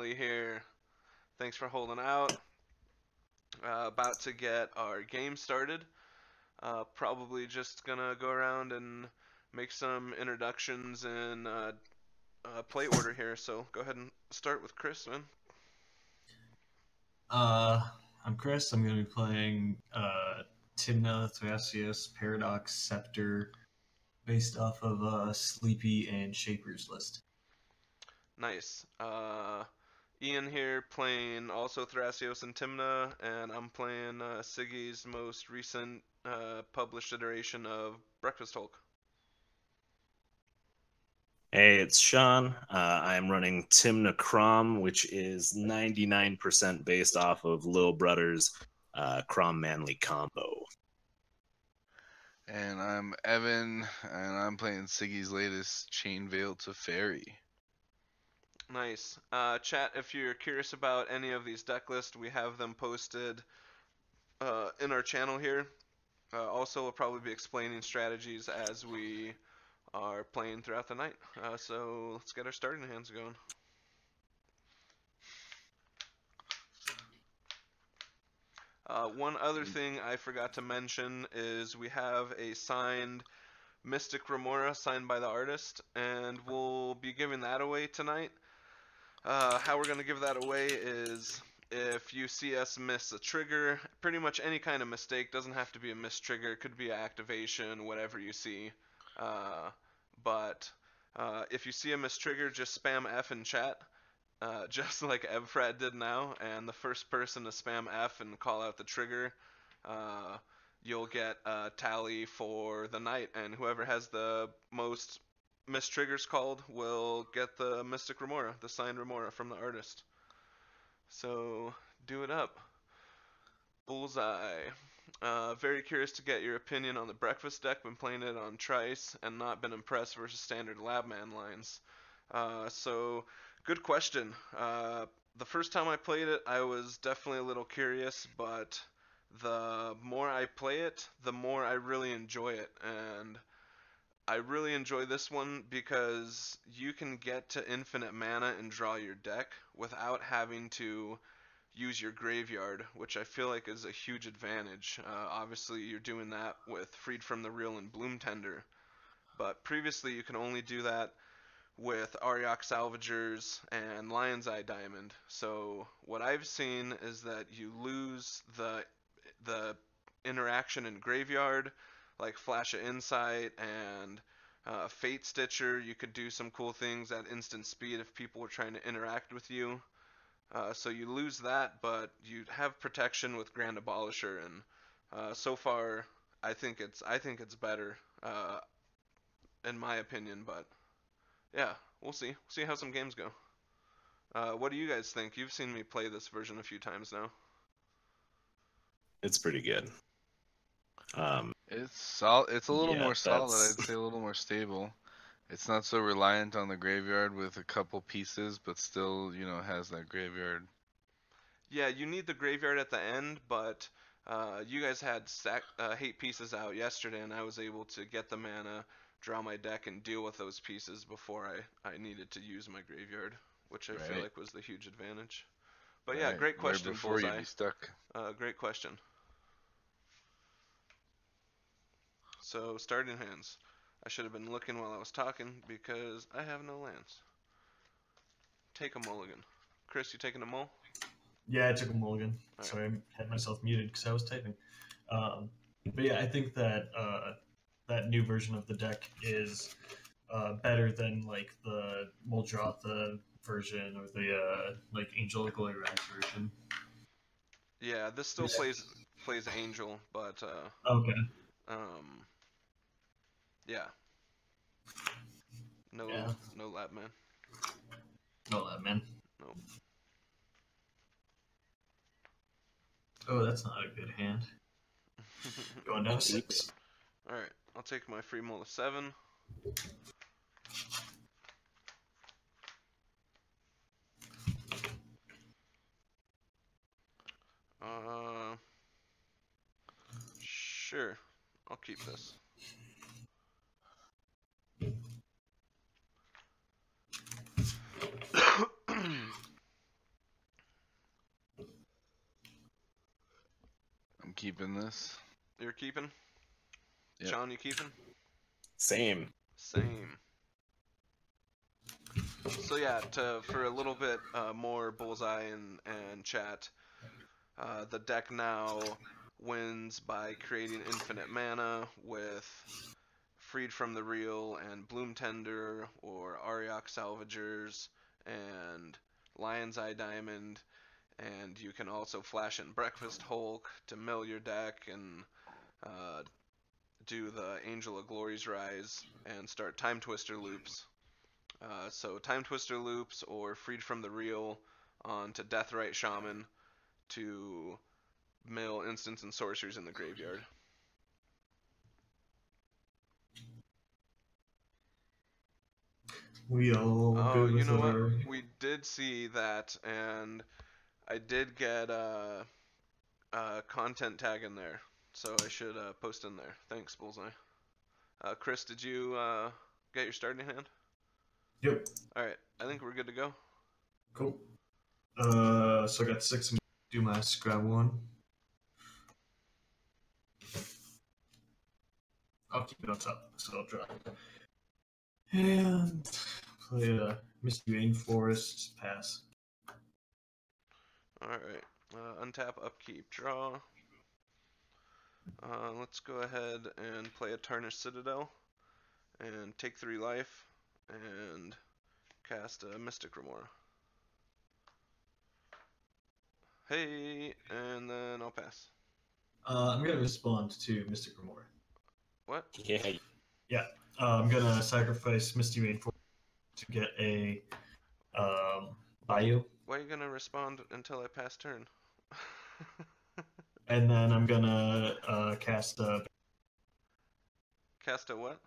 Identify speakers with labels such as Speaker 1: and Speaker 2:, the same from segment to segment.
Speaker 1: everybody here. Thanks for holding out. About to get our game started. Probably just gonna go around and make some introductions in play order here. So go ahead and start with Chris, man.
Speaker 2: I'm Chris. I'm going to be playing Tymna, Thrasios, Paradox, Scepter, based off of Sleepy and Shaper's list.
Speaker 1: Nice. Ian here playing also Thrasios and Tymna, and I'm playing Siggy's most recent published iteration of Breakfast Hulk.
Speaker 3: Hey, it's Sean. I'm running Tymna Kraum, which is 99% based off of Lil Brother's Kraum Manly combo.
Speaker 4: And I'm Evan, and I'm playing Siggy's latest Chain Veil Teferi.
Speaker 1: Nice. Chat, if you're curious about any of these deck lists, we have them posted in our channel here. Also, we'll probably be explaining strategies as we are playing throughout the night. So let's get our starting hands going. One other thing I forgot to mention is we have a signed Mystic Remora signed by the artist, and we'll be giving that away tonight. How we're going to give that away is if you see us miss a trigger, pretty much any kind of mistake, doesn't have to be a miss trigger, it could be an activation, whatever you see. But if you see a miss trigger, just spam F in chat, just like Evfrat did now, and the first person to spam F and call out the trigger, you'll get a tally for the night, and whoever has the most missed triggers called will get the Mystic Remora, the signed Remora from the artist. So do it up. Bullseye. Very curious to get your opinion on the breakfast deck. Been playing it on Trice and not been impressed versus standard Labman lines. So good question. The first time I played it, I was definitely a little curious, but the more I play it, the more I really enjoy it. And I really enjoy this one because you can get to infinite mana and draw your deck without having to use your graveyard, which I feel like is a huge advantage. Obviously, you're doing that with Freed from the Real and Bloom Tender, but previously you can only do that with Ariok Salvagers and Lion's Eye Diamond. So what I've seen is that you lose the interaction in graveyard, like Flash of Insight and Fate Stitcher. You could do some cool things at instant speed if people were trying to interact with you. So you lose that, but you have protection with Grand Abolisher, and so far I think it's better in my opinion. But yeah, we'll see. We'll see how some games go. What do you guys think? You've seen me play this version a few times now.
Speaker 3: It's pretty good.
Speaker 4: It's a little more solid, I'd say, a little more stable. It's not so reliant on the graveyard with a couple pieces, but still, has that graveyard.
Speaker 1: Yeah, you need the graveyard at the end, but you guys had hate pieces out yesterday, and I was able to get the mana, draw my deck, and deal with those pieces before I needed to use my graveyard, which I feel like was the huge advantage. But yeah, great question,
Speaker 4: right before
Speaker 1: Bullseye.
Speaker 4: you'd be stuck.
Speaker 1: Great question. So, starting hands. I should have been looking while I was talking because I have no lands. Take a mulligan. Chris, you taking a mull?
Speaker 2: Yeah, I took a mulligan. Right. Sorry, I had myself muted because I was typing. But yeah, I think that that new version of the deck is better than like the Muldrotha version or the like Angel Gloryrax version.
Speaker 1: Yeah, this still plays Angel, but
Speaker 2: okay.
Speaker 1: Yeah. No Labman.
Speaker 2: No Labman.
Speaker 1: Nope.
Speaker 2: Oh, that's not a good hand. Going down to 6.
Speaker 1: Alright, I'll take my free mull of 7. Sure. I'll keep this.
Speaker 4: keeping this.
Speaker 1: You're keeping?
Speaker 4: Yep.
Speaker 1: Sean, you keeping?
Speaker 3: Same.
Speaker 1: Same. So yeah, for a little bit more bullseye and chat, the deck now wins by creating infinite mana with Freed from the Real and Bloom Tender or Ariok Salvagers and Lion's Eye Diamond, and you can also flash in Breakfast Hulk to mill your deck and do the Angel of Glory's Rise and start Time Twister loops. So Time Twister loops or Freed from the Real onto Deathrite Shaman to mill instants and sorceries in the graveyard.
Speaker 2: We all good with
Speaker 1: you know what?
Speaker 2: our...
Speaker 1: We did see that, and I did get a content tag in there, so I should post in there. Thanks, Bullseye. Chris, did you get your starting hand?
Speaker 2: Yep.
Speaker 1: Alright, I think we're good to go.
Speaker 2: Cool. So I got 6. Do my grab 1. I'll keep it on top, so I'll drop. And play a Misty Rainforest, pass.
Speaker 1: Alright, untap, upkeep, draw. Let's go ahead and play a Tarnished Citadel and take 3 life and cast a Mystic Remora. Hey, and then I'll pass.
Speaker 2: I'm going to respond to Mystic Remora.
Speaker 1: What?
Speaker 3: Yeah.
Speaker 2: I'm going to sacrifice Misty Rainforest to get a Bayou.
Speaker 1: Why are you going to respond until I pass turn?
Speaker 2: And then I'm going to cast a...
Speaker 1: Cast a what?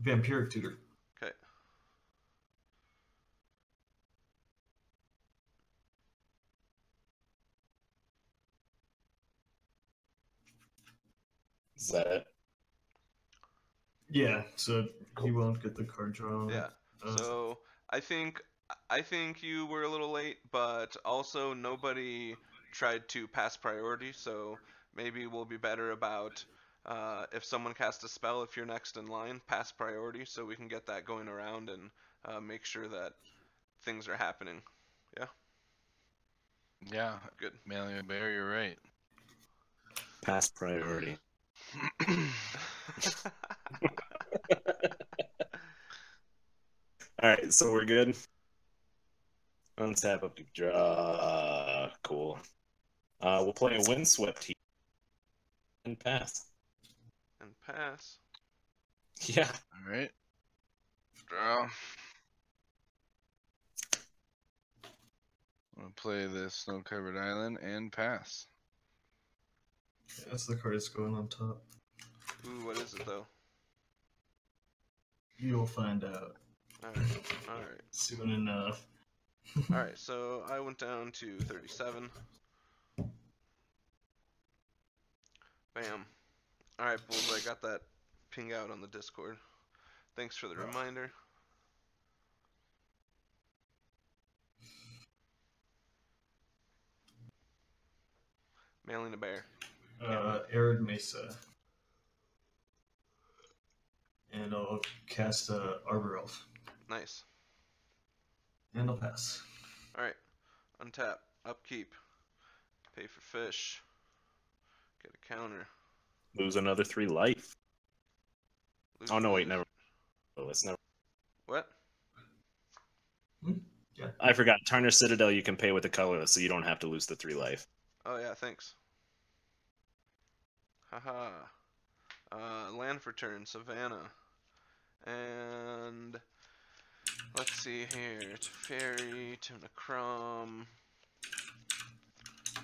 Speaker 2: Vampiric Tutor.
Speaker 1: Okay.
Speaker 3: Is that it?
Speaker 2: Yeah, so he won't get the card drawn.
Speaker 1: Yeah. So I think you were a little late, but also nobody tried to pass priority, so maybe we'll be better about if someone casts a spell, if you're next in line, pass priority, so we can get that going around and make sure that things are happening. Yeah?
Speaker 4: Yeah.
Speaker 1: Good.
Speaker 4: Mailing a bear, you're right.
Speaker 3: Pass priority. All right, so we're good. Untap, up to draw. Cool. We'll play a Windswept here and pass.
Speaker 1: And pass.
Speaker 3: Yeah.
Speaker 4: All right. Draw. I'm gonna play the Snow-Covered Island and pass.
Speaker 2: That's the card that's going on top.
Speaker 1: Ooh, what is it though?
Speaker 2: You'll find out.
Speaker 1: Alright.
Speaker 2: Soon enough.
Speaker 1: Alright, so I went down to 37. Bam. Alright, Bulls, I got that ping out on the Discord. Thanks for the reminder. Mailing a bear.
Speaker 2: Arid Mesa. And I'll cast Arbor Elf.
Speaker 1: Nice.
Speaker 2: And I'll pass.
Speaker 1: Alright. Untap. Upkeep. Pay for fish. Get a counter.
Speaker 3: Lose another 3 life. Oh, no, wait, never. Oh, it's never.
Speaker 1: What?
Speaker 2: Yeah.
Speaker 3: I forgot. Tarnished Citadel, you can pay with a colorless, so you don't have to lose the 3 life.
Speaker 1: Oh, yeah, thanks. Haha. Land for turn, Savannah. And let's see here. Teferi, Tymna, Kraum.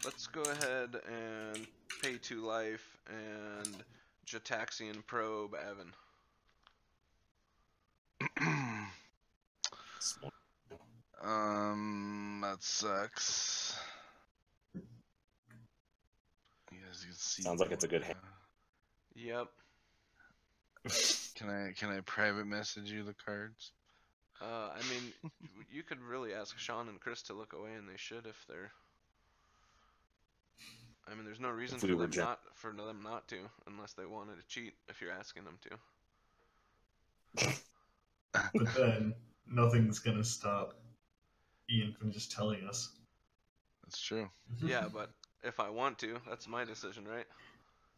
Speaker 1: Let's go ahead and pay 2 life and Jataxian Probe Evan.
Speaker 4: That sucks. You guys can see.
Speaker 3: Sounds like it's a good hand.
Speaker 1: Yep.
Speaker 4: Can I private message you the cards?
Speaker 1: I mean, you could really ask Sean and Chris to look away, and they should if they're. I mean, there's no reason
Speaker 3: If
Speaker 1: for
Speaker 3: we were
Speaker 1: them not to, unless they wanted to cheat. If you're asking them to.
Speaker 2: But then nothing's gonna stop Ian from just telling us.
Speaker 4: That's true.
Speaker 1: Yeah, but if I want to, that's my decision, right?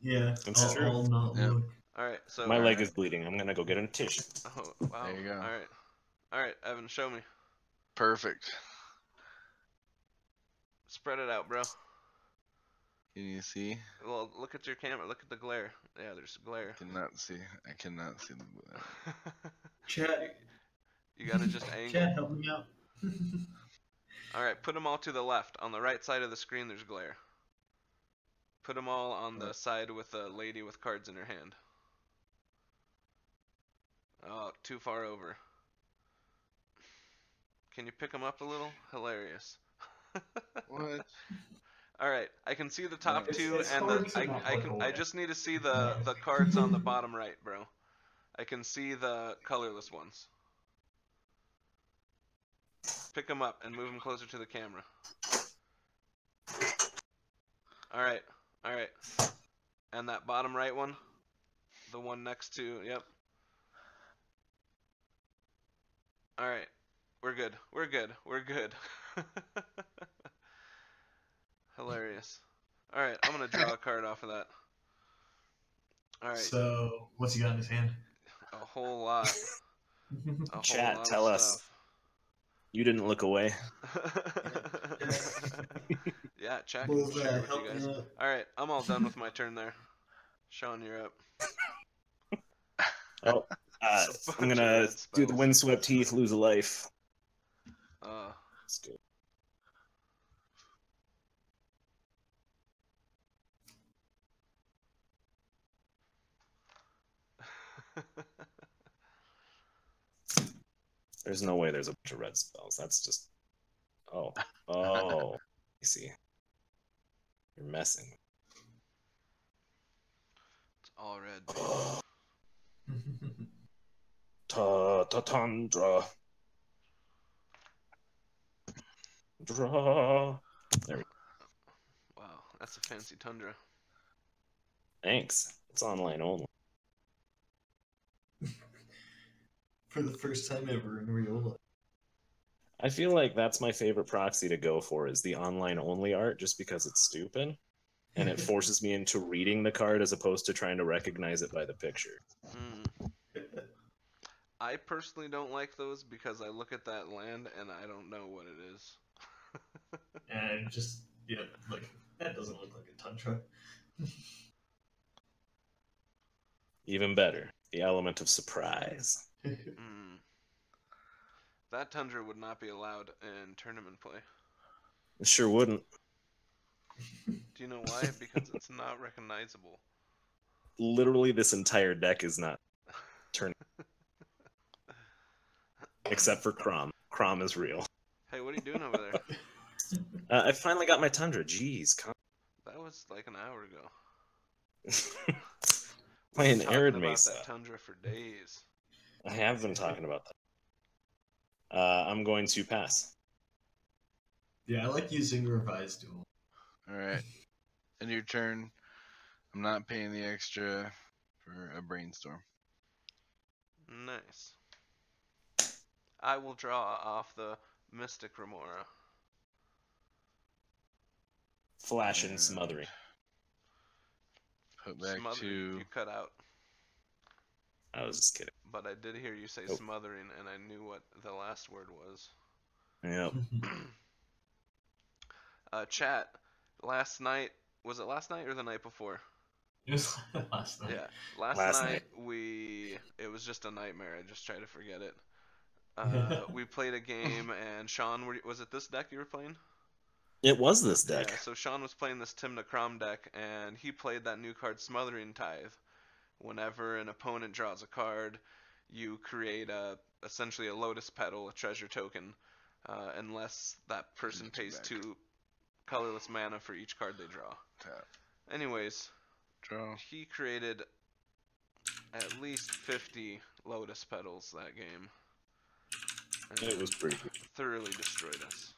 Speaker 2: Yeah,
Speaker 3: That's true.
Speaker 2: I'll not
Speaker 4: Yep.
Speaker 2: look.
Speaker 1: All right, so.
Speaker 3: My leg is bleeding. I'm gonna go get a tissue.
Speaker 1: Oh, wow.
Speaker 4: There you go.
Speaker 1: All right, Evan, show me.
Speaker 4: Perfect.
Speaker 1: Spread it out, bro.
Speaker 4: Can you see?
Speaker 1: Well, look at your camera. Look at the glare. Yeah, there's glare.
Speaker 4: I cannot see the.
Speaker 2: Chat.
Speaker 1: You gotta just angle.
Speaker 2: Chat, help me out.
Speaker 1: All right, put them all to the left. On the right side of the screen, there's glare. Put them all on the side with the lady with cards in her hand. Oh, too far over. Can you pick them up a little? Hilarious.
Speaker 4: What?
Speaker 1: All right, I can see the top two,
Speaker 2: It's
Speaker 1: and
Speaker 2: hard to not look
Speaker 1: I
Speaker 2: away.
Speaker 1: just need to see the cards on the bottom right, bro. I can see the colorless ones. Pick them up and move them closer to the camera. All right, and that bottom right one, the one next to, yep. All right, we're good. Hilarious. All right, I'm gonna draw a card off of that. All right.
Speaker 2: So, what's he got in his hand?
Speaker 1: A whole lot. A
Speaker 3: Chat,
Speaker 1: whole lot
Speaker 3: tell
Speaker 1: of
Speaker 3: us.
Speaker 1: stuff.
Speaker 3: You didn't look away.
Speaker 1: Yeah, chat can
Speaker 2: Move
Speaker 1: share
Speaker 2: that,
Speaker 1: with
Speaker 2: help
Speaker 1: you
Speaker 2: me
Speaker 1: guys.
Speaker 2: out.
Speaker 1: All right, I'm all done with my turn there. Sean, you're up.
Speaker 3: Oh, I'm gonna do the windswept heath, lose a life. Let's do it. There's no way there's a bunch of red spells. That's just. Oh. You see. You're messing.
Speaker 1: It's all red.
Speaker 3: Tundra. Draw. There we go.
Speaker 1: Wow, that's a fancy tundra.
Speaker 3: Thanks. It's online only.
Speaker 2: For the first time ever in real life.
Speaker 3: I feel like that's my favorite proxy to go for is the online only art just because it's stupid. And it forces me into reading the card as opposed to trying to recognize it by the picture.
Speaker 1: I personally don't like those because I look at that land and I don't know what it is.
Speaker 2: And just, yeah, like, that doesn't look like a tundra.
Speaker 3: Even better, the element of surprise.
Speaker 1: That tundra would not be allowed in tournament play.
Speaker 3: It sure wouldn't.
Speaker 1: Do you know why? Because it's not recognizable.
Speaker 3: Literally, this entire deck is not turning. Except for Kraum. Kraum is real.
Speaker 1: Hey, what are you doing over there?
Speaker 3: I finally got my tundra. Jeez,
Speaker 1: that was like an hour ago.
Speaker 3: Playing Arid
Speaker 1: about
Speaker 3: Mesa.
Speaker 1: that tundra for days.
Speaker 3: I have been talking about that. I'm going to pass.
Speaker 2: Yeah, I like using revised duel.
Speaker 4: Alright. And your turn. I'm not paying the extra for a brainstorm.
Speaker 1: Nice. I will draw off the Mystic Remora.
Speaker 3: Flash and smothering.
Speaker 4: Put back
Speaker 1: Smothering,
Speaker 4: to.
Speaker 1: you cut out.
Speaker 3: I was just kidding.
Speaker 1: But I did hear you say smothering, and I knew what the last word was.
Speaker 3: Yep.
Speaker 1: Chat, last night, was it last night or the night before?
Speaker 2: It was last night.
Speaker 1: Yeah, last night it was just a nightmare. I just tried to forget it. We played a game, and Sean, was it this deck you were playing?
Speaker 3: It was this deck.
Speaker 1: Yeah, so Sean was playing this Tymna Kraum deck, and he played that new card Smothering Tithe. Whenever an opponent draws a card, you create essentially a Lotus Petal, a treasure token, unless that person pays 2 colorless mana for each card they draw.
Speaker 4: Tap.
Speaker 1: Anyways,
Speaker 4: Draw.
Speaker 1: he created at least 50 Lotus Petals that game. And
Speaker 3: It was pretty good.
Speaker 1: thoroughly destroyed us.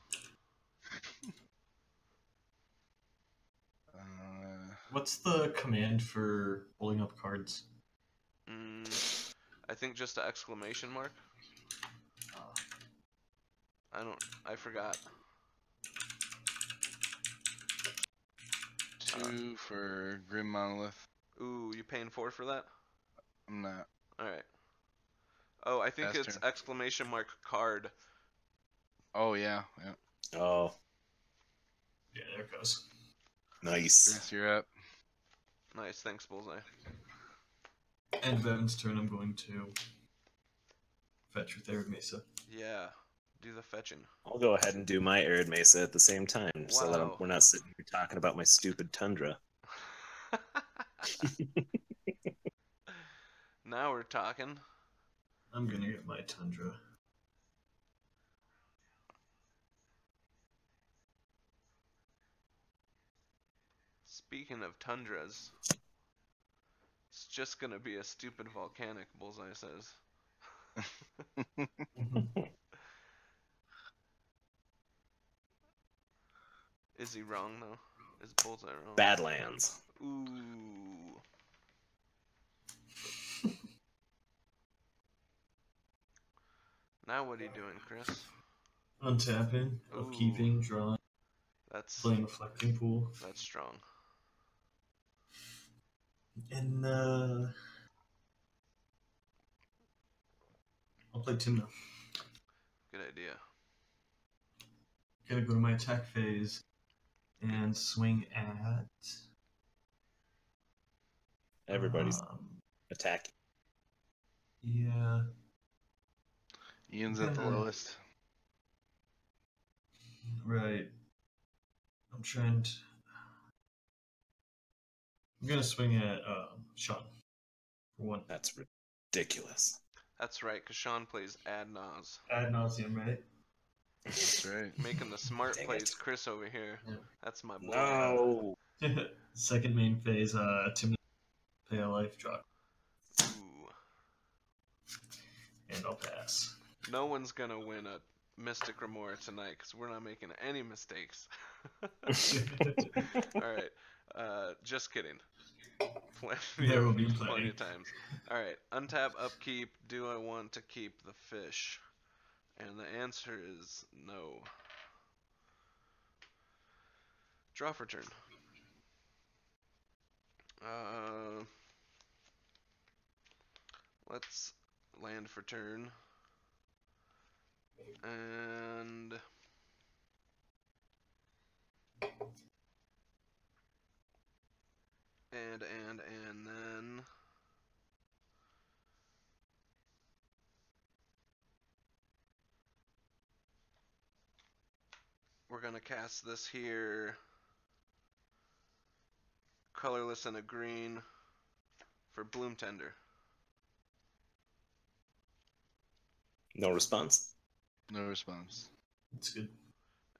Speaker 2: What's the command for pulling up cards?
Speaker 1: I think just an exclamation mark. I forgot.
Speaker 4: 2 for Grim Monolith.
Speaker 1: Ooh, you paying 4 for that?
Speaker 4: I'm not.
Speaker 1: Alright. Oh, I think
Speaker 4: Pass
Speaker 1: it's
Speaker 4: turn.
Speaker 1: exclamation mark card.
Speaker 4: Oh, yeah.
Speaker 3: Oh,
Speaker 2: Yeah, there it goes.
Speaker 3: nice.
Speaker 4: Chris, you're up.
Speaker 1: Nice, thanks, Bullseye.
Speaker 2: End of Evan's turn, I'm going to fetch with Arid Mesa.
Speaker 1: Yeah, do the fetching.
Speaker 3: I'll go ahead and do my Arid Mesa at the same time, so that
Speaker 1: Wow.
Speaker 3: we're not sitting here talking about my stupid Tundra.
Speaker 1: Now we're talking.
Speaker 2: I'm gonna get my Tundra.
Speaker 1: Speaking of tundras, it's just gonna be a stupid volcanic, Bullseye says. Is he wrong though? Is Bullseye wrong?
Speaker 3: Badlands.
Speaker 1: Ooh. Now what are you doing, Chris?
Speaker 2: Untapping, upkeeping, drawing,
Speaker 1: That's
Speaker 2: playing Reflecting Pool.
Speaker 1: That's strong.
Speaker 2: And I'll play Tymna.
Speaker 1: Good idea.
Speaker 2: Gonna go to my attack phase and swing at
Speaker 3: Everybody's attacking.
Speaker 2: Yeah.
Speaker 4: Ian's at the lowest.
Speaker 2: Right. I'm gonna swing at Sean for 1.
Speaker 3: That's ridiculous.
Speaker 1: That's right, because Sean plays ad nauseam.
Speaker 2: Ad nauseum, right?
Speaker 4: That's right.
Speaker 1: Making the smart
Speaker 3: Dang
Speaker 1: plays,
Speaker 3: it.
Speaker 1: Chris over here.
Speaker 2: Yeah.
Speaker 1: That's my boy.
Speaker 3: No.
Speaker 2: Second main phase, Tymna, pay a life drop,
Speaker 1: Ooh.
Speaker 2: and I'll pass.
Speaker 1: No one's gonna win a Mystic Remora tonight because we're not making any mistakes. Alright. Just kidding.
Speaker 2: There will be
Speaker 1: plenty
Speaker 2: plenty.
Speaker 1: of times. Alright. Untap, upkeep. Do I want to keep the fish? And the answer is no. Draw for turn. Let's land for turn. And then we're gonna cast this here, colorless and a green for Bloom Tender.
Speaker 3: No response.
Speaker 4: No response.
Speaker 2: That's good.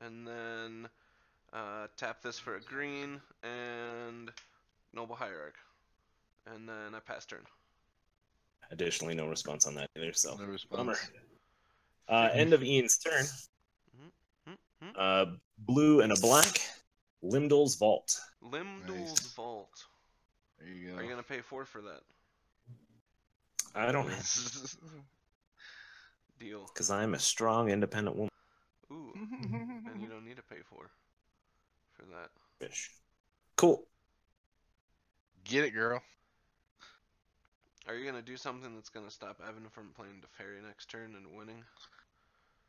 Speaker 1: And then tap this for a green and Noble Hierarch. And then I pass turn.
Speaker 3: Additionally, no response on that either, so
Speaker 4: No response.
Speaker 3: bummer. End of Ian's turn. Blue and a black. Limdol's Vault.
Speaker 1: Limdol's
Speaker 4: Nice.
Speaker 1: Vault.
Speaker 4: There you go.
Speaker 1: Are you gonna pay 4 for that?
Speaker 3: I don't,
Speaker 1: Deal.
Speaker 3: because I'm a strong, independent woman.
Speaker 1: Ooh. And you don't need to pay 4 for that.
Speaker 3: Fish. Cool.
Speaker 4: Get it, girl.
Speaker 1: Are you gonna do something that's gonna stop Evan from playing Teferi next turn and winning?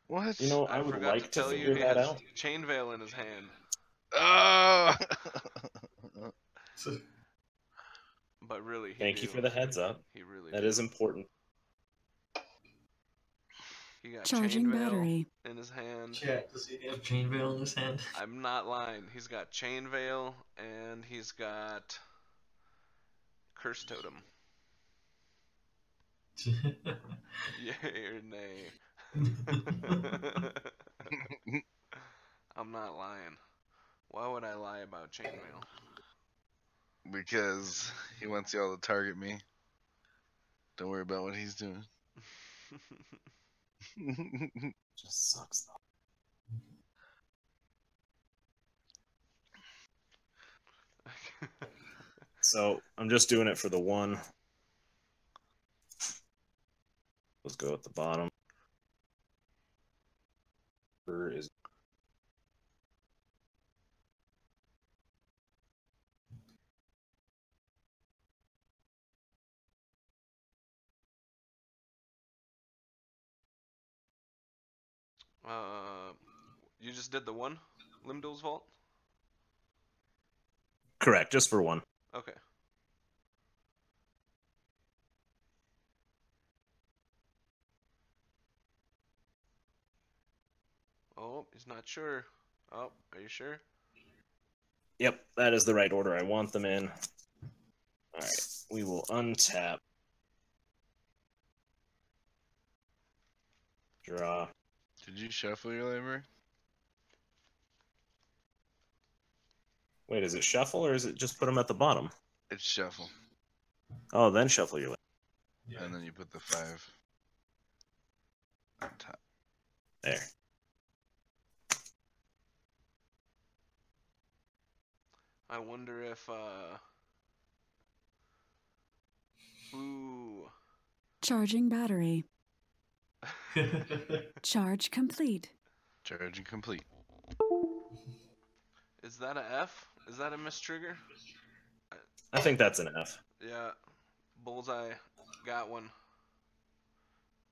Speaker 4: What?
Speaker 3: You know, I would
Speaker 1: forgot
Speaker 3: like to
Speaker 1: tell you
Speaker 3: figure
Speaker 1: he
Speaker 3: that
Speaker 1: has
Speaker 3: out.
Speaker 1: Chain Veil in his hand.
Speaker 4: Oh!
Speaker 1: But really,
Speaker 3: Thank you for the heads up.
Speaker 1: He really
Speaker 3: That
Speaker 1: do.
Speaker 3: is important.
Speaker 1: He got
Speaker 5: Charging
Speaker 1: Chain Veil
Speaker 5: battery.
Speaker 1: in his hand.
Speaker 2: Chat, does he have Chain Veil in his hand?
Speaker 1: I'm not lying. He's got Chain Veil and he's got Curse Totem. Yay or nay? I'm not lying. Why would I lie about Chain Veil?
Speaker 4: Because he wants y'all to target me. Don't worry about what he's doing.
Speaker 3: Just sucks though. So I'm just doing it for the one. Let's go at the bottom. Is
Speaker 1: You just did the one? Limdol's Vault?
Speaker 3: correct, just for one.
Speaker 1: Okay. Oh, he's not sure. Oh, are you sure?
Speaker 3: Yep, that is the right order I want them in. Alright, we will untap. Draw.
Speaker 4: Did you shuffle your library?
Speaker 3: Wait, is it shuffle or is it just put them at the bottom?
Speaker 4: It's shuffle.
Speaker 3: Oh, then shuffle your.
Speaker 2: Yeah.
Speaker 4: And then you put the 5 on top.
Speaker 3: There.
Speaker 1: I wonder if, Ooh.
Speaker 5: Charging battery. Charge complete.
Speaker 4: Charging complete.
Speaker 1: Is that a F? Is that a mistrigger?
Speaker 3: I think that's an F.
Speaker 1: Yeah. Bullseye. Got one.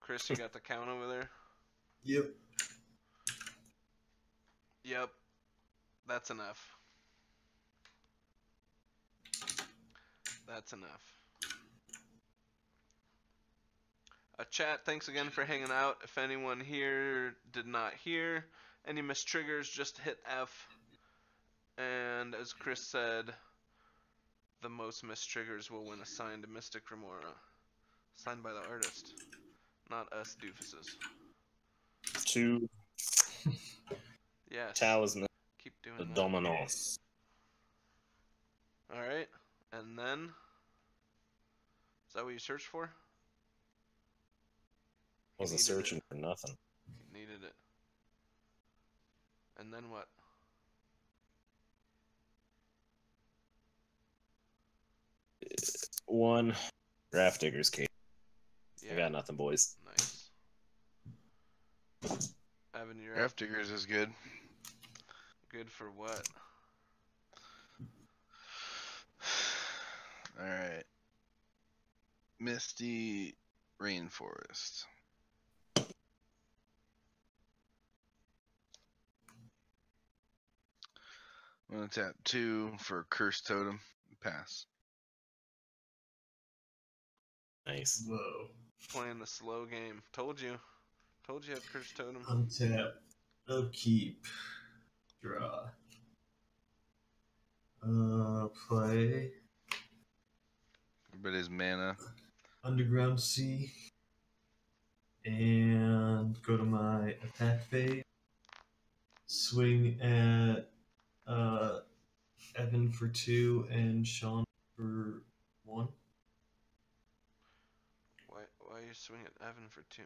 Speaker 1: Chris, you got the count over there?
Speaker 2: Yep.
Speaker 1: Yep. That's an F. That's an F. Chat, thanks again for hanging out. If anyone here did not hear any mistriggers, just hit F. And as Chris said, the most mistriggers will win a signed Mystic Remora. Signed by the artist. Not us doofuses.
Speaker 3: 2
Speaker 1: Yes.
Speaker 3: talisman.
Speaker 1: Keep doing
Speaker 3: The
Speaker 1: that.
Speaker 3: Dominos.
Speaker 1: Alright. And then... Is that what you searched for?
Speaker 3: Wasn't
Speaker 1: needed
Speaker 3: searching for nothing.
Speaker 1: You needed it. And then what?
Speaker 3: One. Gravedigger's Cave.
Speaker 1: Yeah.
Speaker 3: I got nothing, boys.
Speaker 1: Nice. Evan, you're up.
Speaker 4: Grafdiggers is good.
Speaker 1: Good for what?
Speaker 4: Alright. Misty Rainforest. I'm gonna tap 2 for Curse Totem. Pass.
Speaker 3: Nice.
Speaker 2: Whoa.
Speaker 1: Playing the slow game. Told you. Told you I had Cursed Totem.
Speaker 2: Untap. Upkeep. Draw. Play.
Speaker 4: Everybody's mana.
Speaker 2: Underground Sea. And go to my attack phase. Swing at Evan for 2 and Sean for 1.
Speaker 1: Why are you swinging at Evan for 2?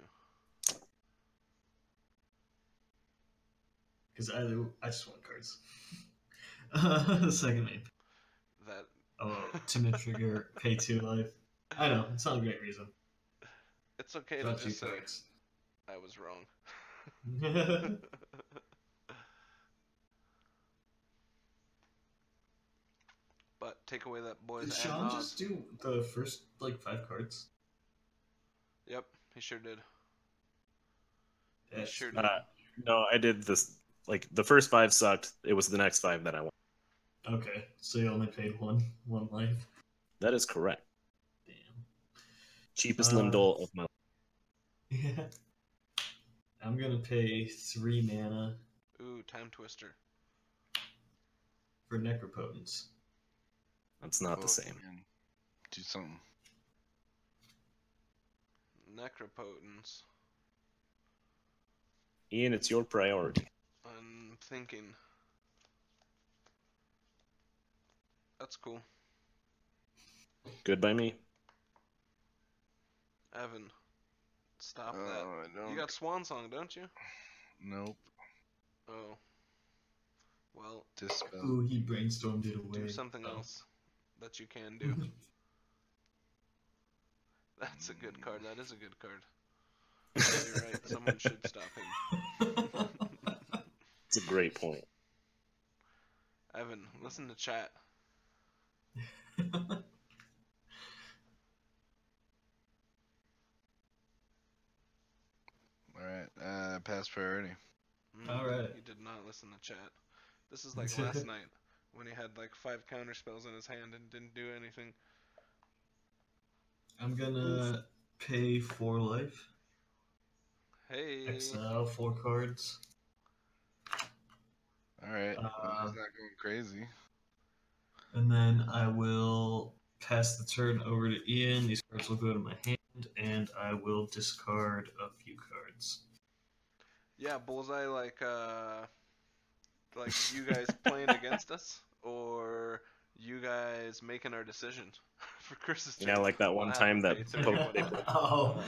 Speaker 2: Because I just want cards. Second name.
Speaker 1: That.
Speaker 2: Oh, Tymna trigger, pay 2 life. I know, it's not a great reason.
Speaker 1: It's okay to
Speaker 2: Draw 2
Speaker 1: just say
Speaker 2: cards.
Speaker 1: I was wrong. But take away that boy's
Speaker 2: Did
Speaker 1: ad
Speaker 2: Sean
Speaker 1: nauseam.
Speaker 2: just do the first, 5 cards?
Speaker 1: Yep, he sure did. He
Speaker 2: That's
Speaker 1: sure did.
Speaker 3: No, I did this. Like, the first 5 sucked. It was the next 5 that I won.
Speaker 2: Okay, so you only paid one life.
Speaker 3: That is correct.
Speaker 2: Damn.
Speaker 3: Cheapest Limdol of my life.
Speaker 2: Yeah. I'm gonna pay 3 mana
Speaker 1: Ooh, Time Twister.
Speaker 2: for Necropotence.
Speaker 3: That's not the
Speaker 4: Oh,
Speaker 3: same.
Speaker 4: man. Do something.
Speaker 1: Necropotence.
Speaker 3: Ian, it's your priority.
Speaker 1: I'm thinking. That's cool.
Speaker 3: Good by me.
Speaker 1: Evan, stop that.
Speaker 4: I don't.
Speaker 1: You got Swan Song, don't you?
Speaker 4: Nope.
Speaker 1: Oh. Well,
Speaker 4: Dispel.
Speaker 2: Ooh, he brainstormed it away.
Speaker 1: do something
Speaker 2: Oh.
Speaker 1: else. that you can do. That's a good card. That is a good card. You're right. Someone should stop him.
Speaker 3: It's a great point.
Speaker 1: Evan, listen to chat.
Speaker 4: Alright, pass priority.
Speaker 2: Alright.
Speaker 1: He did not listen to chat. This is like last night when he had like 5 counter spells in his hand and didn't do anything.
Speaker 2: I'm gonna pay 4 life.
Speaker 1: Hey.
Speaker 2: Exile 4 cards.
Speaker 4: Alright, he's not going crazy.
Speaker 2: And then I will pass the turn over to Ian. These cards will go to my hand, and I will discard a few cards.
Speaker 1: Yeah, Bullseye, like you guys playing against us, or you guys making our decision for Chris's turn.
Speaker 3: Yeah, like that one time that
Speaker 2: Oh,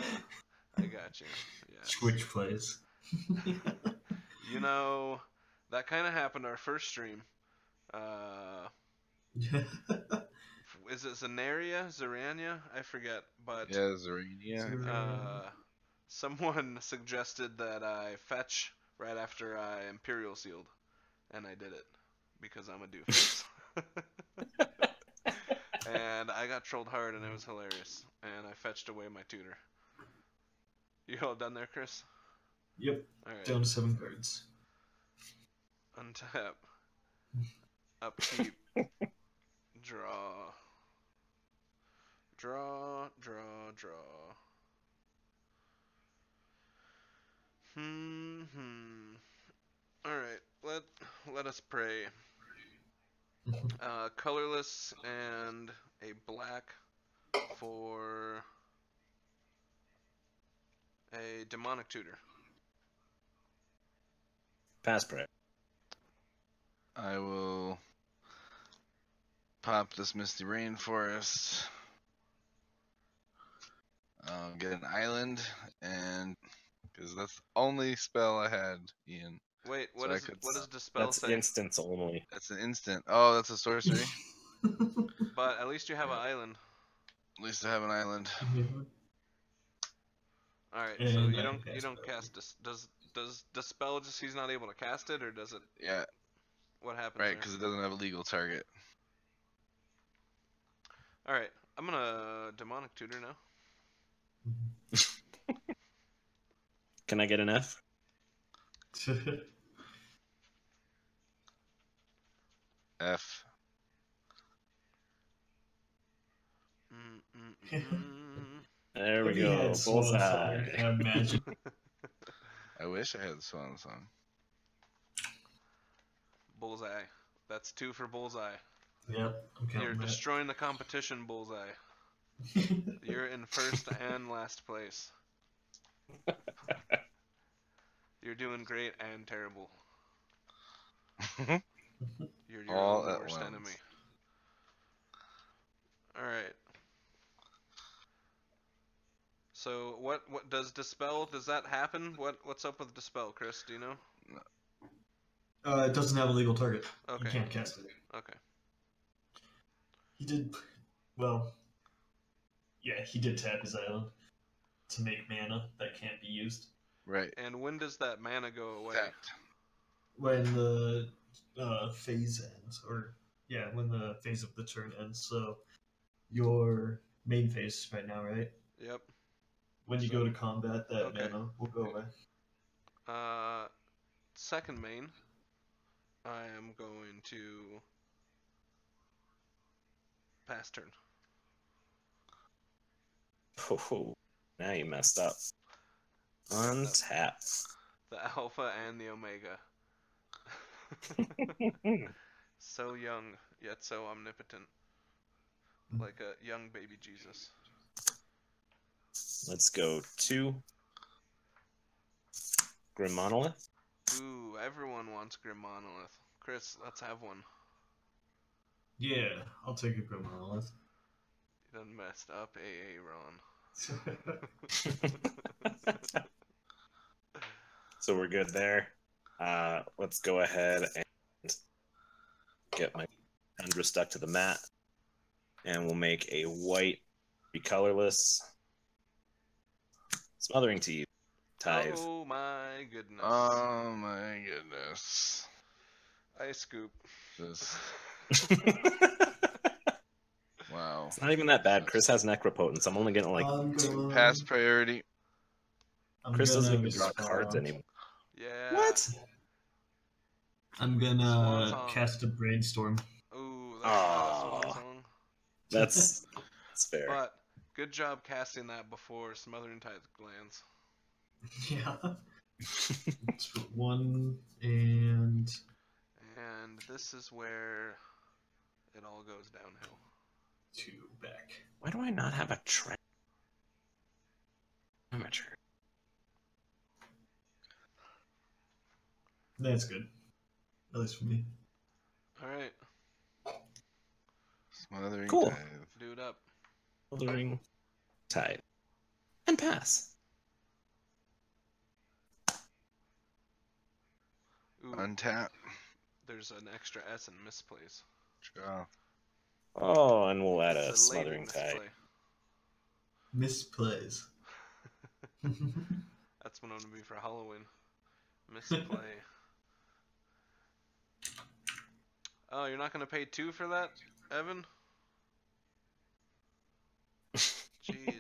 Speaker 1: I got you. Yes.
Speaker 2: Switch plays.
Speaker 1: You know, that kind of happened our first stream. Is it Zerania? I forget, but
Speaker 4: yeah, Zerania.
Speaker 1: Someone suggested that I fetch right after I Imperial Sealed, and I did it because I'm a doofus. And I got trolled hard, and it was hilarious. And I fetched away my tutor. You all done there, Chris?
Speaker 2: Yep.
Speaker 1: All right.
Speaker 2: Down to 7 cards.
Speaker 1: Untap. Upkeep. Draw. Draw. Alright, let us pray. Colorless and a black for a demonic tutor.
Speaker 3: Pass prayer.
Speaker 4: I will pop this Misty Rainforest. I'll get an island, and because that's the only spell I had, Ian.
Speaker 1: Wait, what does Dispel
Speaker 3: That's
Speaker 1: say?
Speaker 3: instants only.
Speaker 4: That's an instant. Oh, that's a sorcery.
Speaker 1: But at least you have an island.
Speaker 4: At least I have an island.
Speaker 1: Alright,
Speaker 2: And
Speaker 1: so
Speaker 2: I
Speaker 1: you
Speaker 2: can
Speaker 1: don't
Speaker 2: cast
Speaker 1: cast does Dispel just he's not able to cast it, or does it?
Speaker 4: Yeah,
Speaker 1: What happens?
Speaker 4: right,
Speaker 1: there?
Speaker 4: because it doesn't have a legal target.
Speaker 1: Alright, I'm gonna demonic tutor now.
Speaker 3: Can I get an F?
Speaker 4: F.
Speaker 3: There we
Speaker 2: If he
Speaker 3: go.
Speaker 2: had Swan Song,
Speaker 3: Bullseye.
Speaker 2: imagine.
Speaker 4: I wish I had the Swan Song.
Speaker 1: Bullseye. That's 2 for Bullseye.
Speaker 2: Yep, I'm
Speaker 1: You're
Speaker 2: counting that.
Speaker 1: destroying the competition, Bullseye. You're in first and last place. You're doing great and terrible. You're your
Speaker 4: All
Speaker 1: own
Speaker 4: at
Speaker 1: worst
Speaker 4: once.
Speaker 1: enemy. Alright. So what does Dispel, does that happen? What's up with Dispel, Chris? Do you know?
Speaker 2: It doesn't have a legal target.
Speaker 1: Okay.
Speaker 2: You can't cast it.
Speaker 1: Okay.
Speaker 2: He did, well, yeah, he did tap his island to make mana that can't be used.
Speaker 4: Right.
Speaker 1: And when does that mana go away?
Speaker 4: Tapped.
Speaker 2: When the phase ends, or yeah, when the phase of the turn ends. So your main phase right now, right?
Speaker 1: Yep.
Speaker 2: When you go to combat, that
Speaker 1: Okay.
Speaker 2: mana will go away.
Speaker 1: Second main, I am going to pass turn.
Speaker 3: Oh, now you messed up. Untap.
Speaker 1: The Alpha and the Omega. So young, yet so omnipotent. Like a young baby Jesus.
Speaker 3: Let's go 2. Grim Monolith.
Speaker 1: Ooh, everyone wants Grim Monolith. Chris, let's have one.
Speaker 2: Yeah, I'll take a good monolith.
Speaker 1: You done messed up, AA Ron.
Speaker 3: So we're good there. Let's go ahead and get my Tundra stuck to the mat. And we'll make a white, be colorless. Smothering Tithe.
Speaker 1: Oh my goodness.
Speaker 4: Oh my goodness.
Speaker 1: Ice scoop.
Speaker 4: Just wow.
Speaker 3: It's not even that bad. Chris has Necropotence. I'm only getting like
Speaker 4: Pass priority.
Speaker 3: Chris doesn't even draw cards anymore.
Speaker 1: Yeah.
Speaker 3: What?
Speaker 2: I'm gonna cast a brainstorm.
Speaker 1: Ooh, that's not a swan song.
Speaker 3: That's fair.
Speaker 1: But good job casting that before Smothering Tithe lands.
Speaker 2: Yeah. Let's put 1 and...
Speaker 1: And this is where it all goes downhill.
Speaker 2: 2 back.
Speaker 3: Why do I not have a trend? Amateur.
Speaker 2: That's good. At least for me.
Speaker 1: Alright.
Speaker 4: Smothering
Speaker 3: Cool.
Speaker 4: Tithe.
Speaker 1: Do it up.
Speaker 3: Smothering Tithe. And pass.
Speaker 1: Ooh,
Speaker 4: Untap.
Speaker 1: there's an extra S in misplays.
Speaker 4: Draw.
Speaker 3: Oh, and we'll add a
Speaker 1: It's lady
Speaker 3: Smothering Tithe.
Speaker 1: misplay.
Speaker 2: Misplays.
Speaker 1: That's what I'm gonna be for Halloween. Misplay. Oh, you're not gonna pay 2 for that, Evan? Jeez.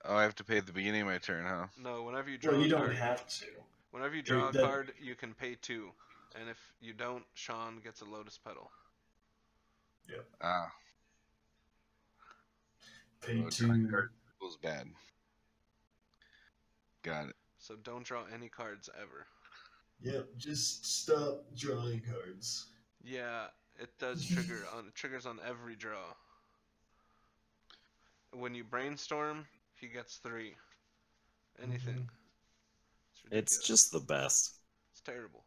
Speaker 4: Oh, I have to pay at the beginning of my turn, huh?
Speaker 1: No, whenever you draw
Speaker 2: Well, you
Speaker 1: a
Speaker 2: don't
Speaker 1: card,
Speaker 2: have to.
Speaker 1: whenever you draw a
Speaker 2: that-
Speaker 1: card, you can pay 2. And if you don't, Sean gets a Lotus Petal.
Speaker 4: Ah.
Speaker 2: Pay
Speaker 4: Oh,
Speaker 2: 2.
Speaker 4: drawing card equals bad. Got it.
Speaker 1: So don't draw any cards ever.
Speaker 2: Yep, just stop drawing cards.
Speaker 1: Yeah, it does trigger on it triggers on every draw. When you brainstorm, he gets 3. Anything.
Speaker 3: It's
Speaker 1: ridiculous.
Speaker 3: just the best.
Speaker 1: It's terrible.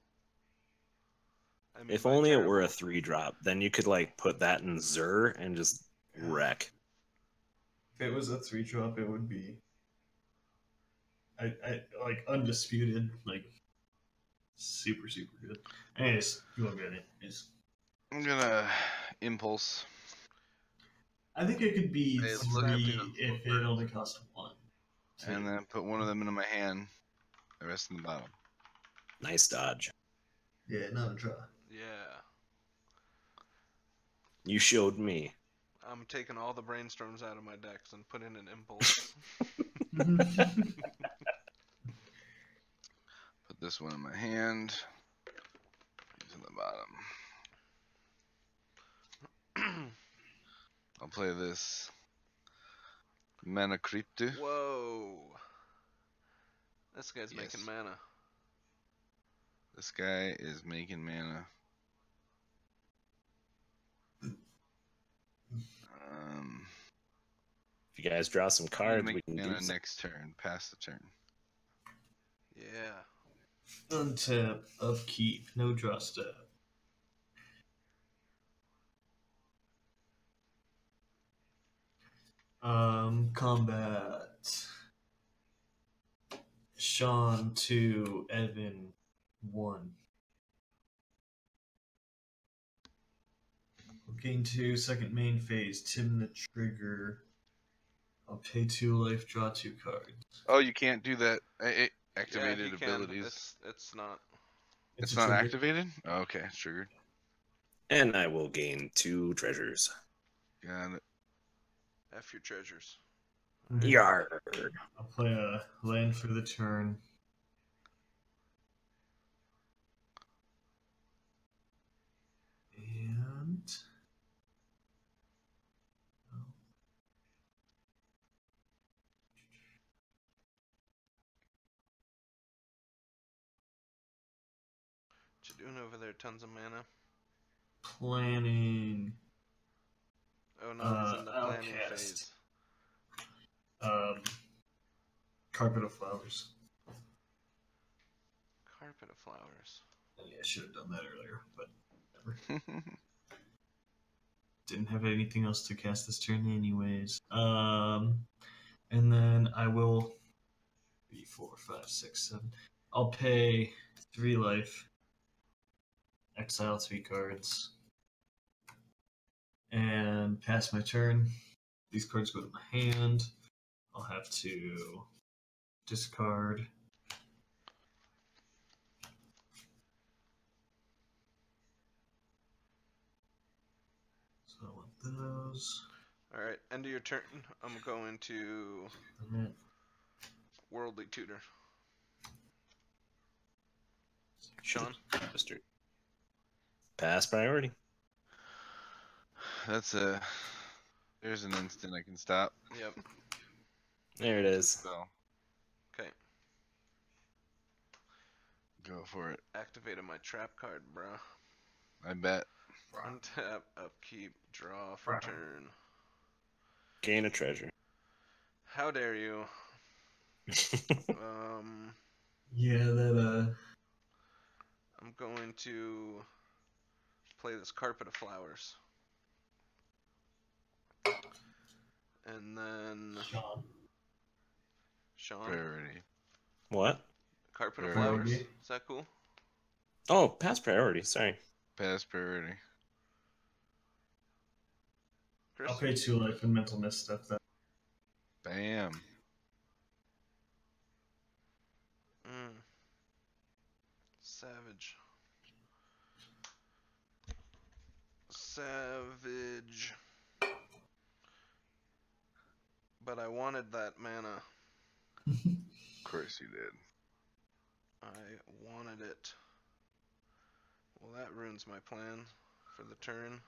Speaker 1: I mean,
Speaker 3: If
Speaker 1: by
Speaker 3: only it
Speaker 1: terrible,
Speaker 3: were a 3-drop, then you could like put that in Zur and just wreck.
Speaker 2: If it was a 3-drop, it would be I like undisputed, like super good. Anyways, you won't get it. Yes.
Speaker 4: I'm gonna impulse.
Speaker 2: I think it could be
Speaker 4: Hey,
Speaker 1: look at
Speaker 2: 3
Speaker 1: the-
Speaker 2: if it only cost 1.
Speaker 4: And then put one of them into my hand. The rest in the bottom.
Speaker 3: Nice dodge.
Speaker 2: Yeah, not a draw.
Speaker 1: Yeah.
Speaker 3: You showed me.
Speaker 1: I'm taking all the brainstorms out of my decks and putting an impulse.
Speaker 4: Put this one in my hand. These in the bottom. I'll play this Mana Crypto.
Speaker 1: Whoa. This guy's
Speaker 4: Yes.
Speaker 1: making mana.
Speaker 4: This guy is making mana.
Speaker 3: If you guys draw some cards, we
Speaker 4: make
Speaker 3: can do
Speaker 4: mana
Speaker 3: some.
Speaker 4: next turn. Pass the turn.
Speaker 1: Yeah.
Speaker 2: Untap, upkeep, no draw step. Combat. Sean 2, Evan 1. Gain 2, second main phase, Tymna trigger. I'll pay 2 life, draw 2 cards.
Speaker 4: Oh, you can't do that. Activated
Speaker 1: yeah, he can.
Speaker 4: abilities.
Speaker 1: It's not.
Speaker 4: It's
Speaker 2: a
Speaker 4: not
Speaker 2: trigger.
Speaker 4: activated? Oh, okay, it's triggered.
Speaker 3: And I will gain 2 treasures.
Speaker 4: Got it.
Speaker 1: F your treasures.
Speaker 3: Yarr.
Speaker 2: I'll play a land for the turn. And
Speaker 1: What you doing over there? Tons of mana.
Speaker 2: planning.
Speaker 1: Oh no, he's in the planning
Speaker 2: Outcast.
Speaker 1: phase.
Speaker 2: Carpet of Flowers.
Speaker 1: Carpet of flowers.
Speaker 2: Yeah, I should have done that earlier, but whatever. Didn't have anything else to cast this turn anyways. And then I will 3, 4, 5, 6, 7. I'll pay 3 life. Exile 3 cards. and pass my turn. These cards go to my hand. I'll have to discard. So I want those.
Speaker 1: Alright, end of your turn. I'm going to Worldly Tutor. Sean?
Speaker 3: Pass priority.
Speaker 4: There's an instant I can stop.
Speaker 1: Yep.
Speaker 3: There it is.
Speaker 4: So
Speaker 1: Okay.
Speaker 4: go for it.
Speaker 1: Activated my trap card, bro.
Speaker 4: I bet.
Speaker 1: Untap, upkeep, draw for turn.
Speaker 3: Gain a treasure.
Speaker 1: How dare you?
Speaker 2: Yeah, that
Speaker 1: I'm going to play this Carpet of Flowers. And then Sean.
Speaker 4: Priority.
Speaker 3: What?
Speaker 1: Carpet of
Speaker 4: Priority.
Speaker 1: Flowers. Is that cool?
Speaker 3: Oh, pass priority. Sorry.
Speaker 4: Pass priority.
Speaker 1: Chris?
Speaker 2: I'll pay 2 life and mental misstep that.
Speaker 4: Bam.
Speaker 1: Savage. Savage. But I wanted that mana.
Speaker 4: Of course you did.
Speaker 1: I wanted it. Well, that ruins my plan for the turn.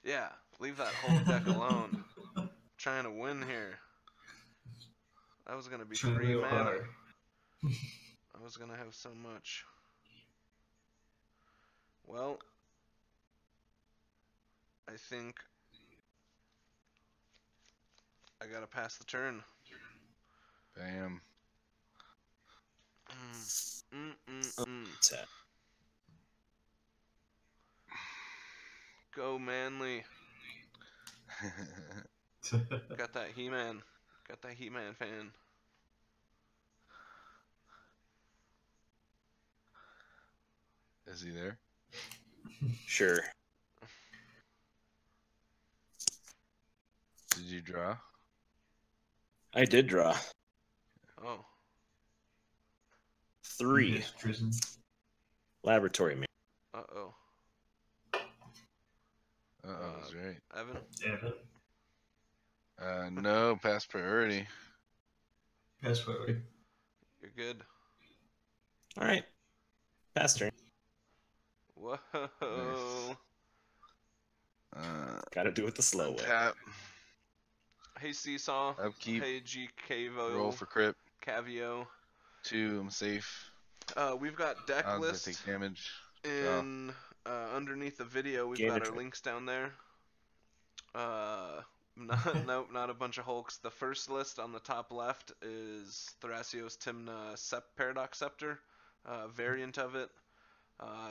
Speaker 1: Yeah, leave that whole deck alone. I'm trying to win here. That was gonna be
Speaker 2: Trying
Speaker 1: free
Speaker 2: real
Speaker 1: mana.
Speaker 2: hard.
Speaker 1: I was gonna have so much. Well, I think I gotta pass the turn.
Speaker 4: Bam.
Speaker 3: Tap.
Speaker 1: Go Manly. Got that HEMAN. Got that HEMAN fan.
Speaker 4: Is he there?
Speaker 3: Sure.
Speaker 4: Did you draw?
Speaker 3: I did draw.
Speaker 1: Oh.
Speaker 3: 3.
Speaker 2: Yes, Prison.
Speaker 3: Laboratory man.
Speaker 1: Uh-oh.
Speaker 4: That's right.
Speaker 1: Evan?
Speaker 2: Yeah.
Speaker 4: No, pass priority.
Speaker 2: Pass priority.
Speaker 1: You're good.
Speaker 3: All right. Pass turn.
Speaker 1: Whoa.
Speaker 3: Gotta do it the slow way.
Speaker 4: Tap.
Speaker 1: Hey Seesaw.
Speaker 4: Upkeep.
Speaker 1: Hey GKvo.
Speaker 4: Roll for crit.
Speaker 1: Cavio.
Speaker 4: 2. I'm safe.
Speaker 1: We've got deck
Speaker 4: Odds I
Speaker 1: list
Speaker 4: take damage.
Speaker 1: in underneath the video. We've
Speaker 3: Gain
Speaker 1: got
Speaker 3: a
Speaker 1: our
Speaker 3: trip.
Speaker 1: links down there. Nope, not a bunch of Hulks. The first list on the top left is Thrasios, Tymna, Paradox Scepter, variant of it.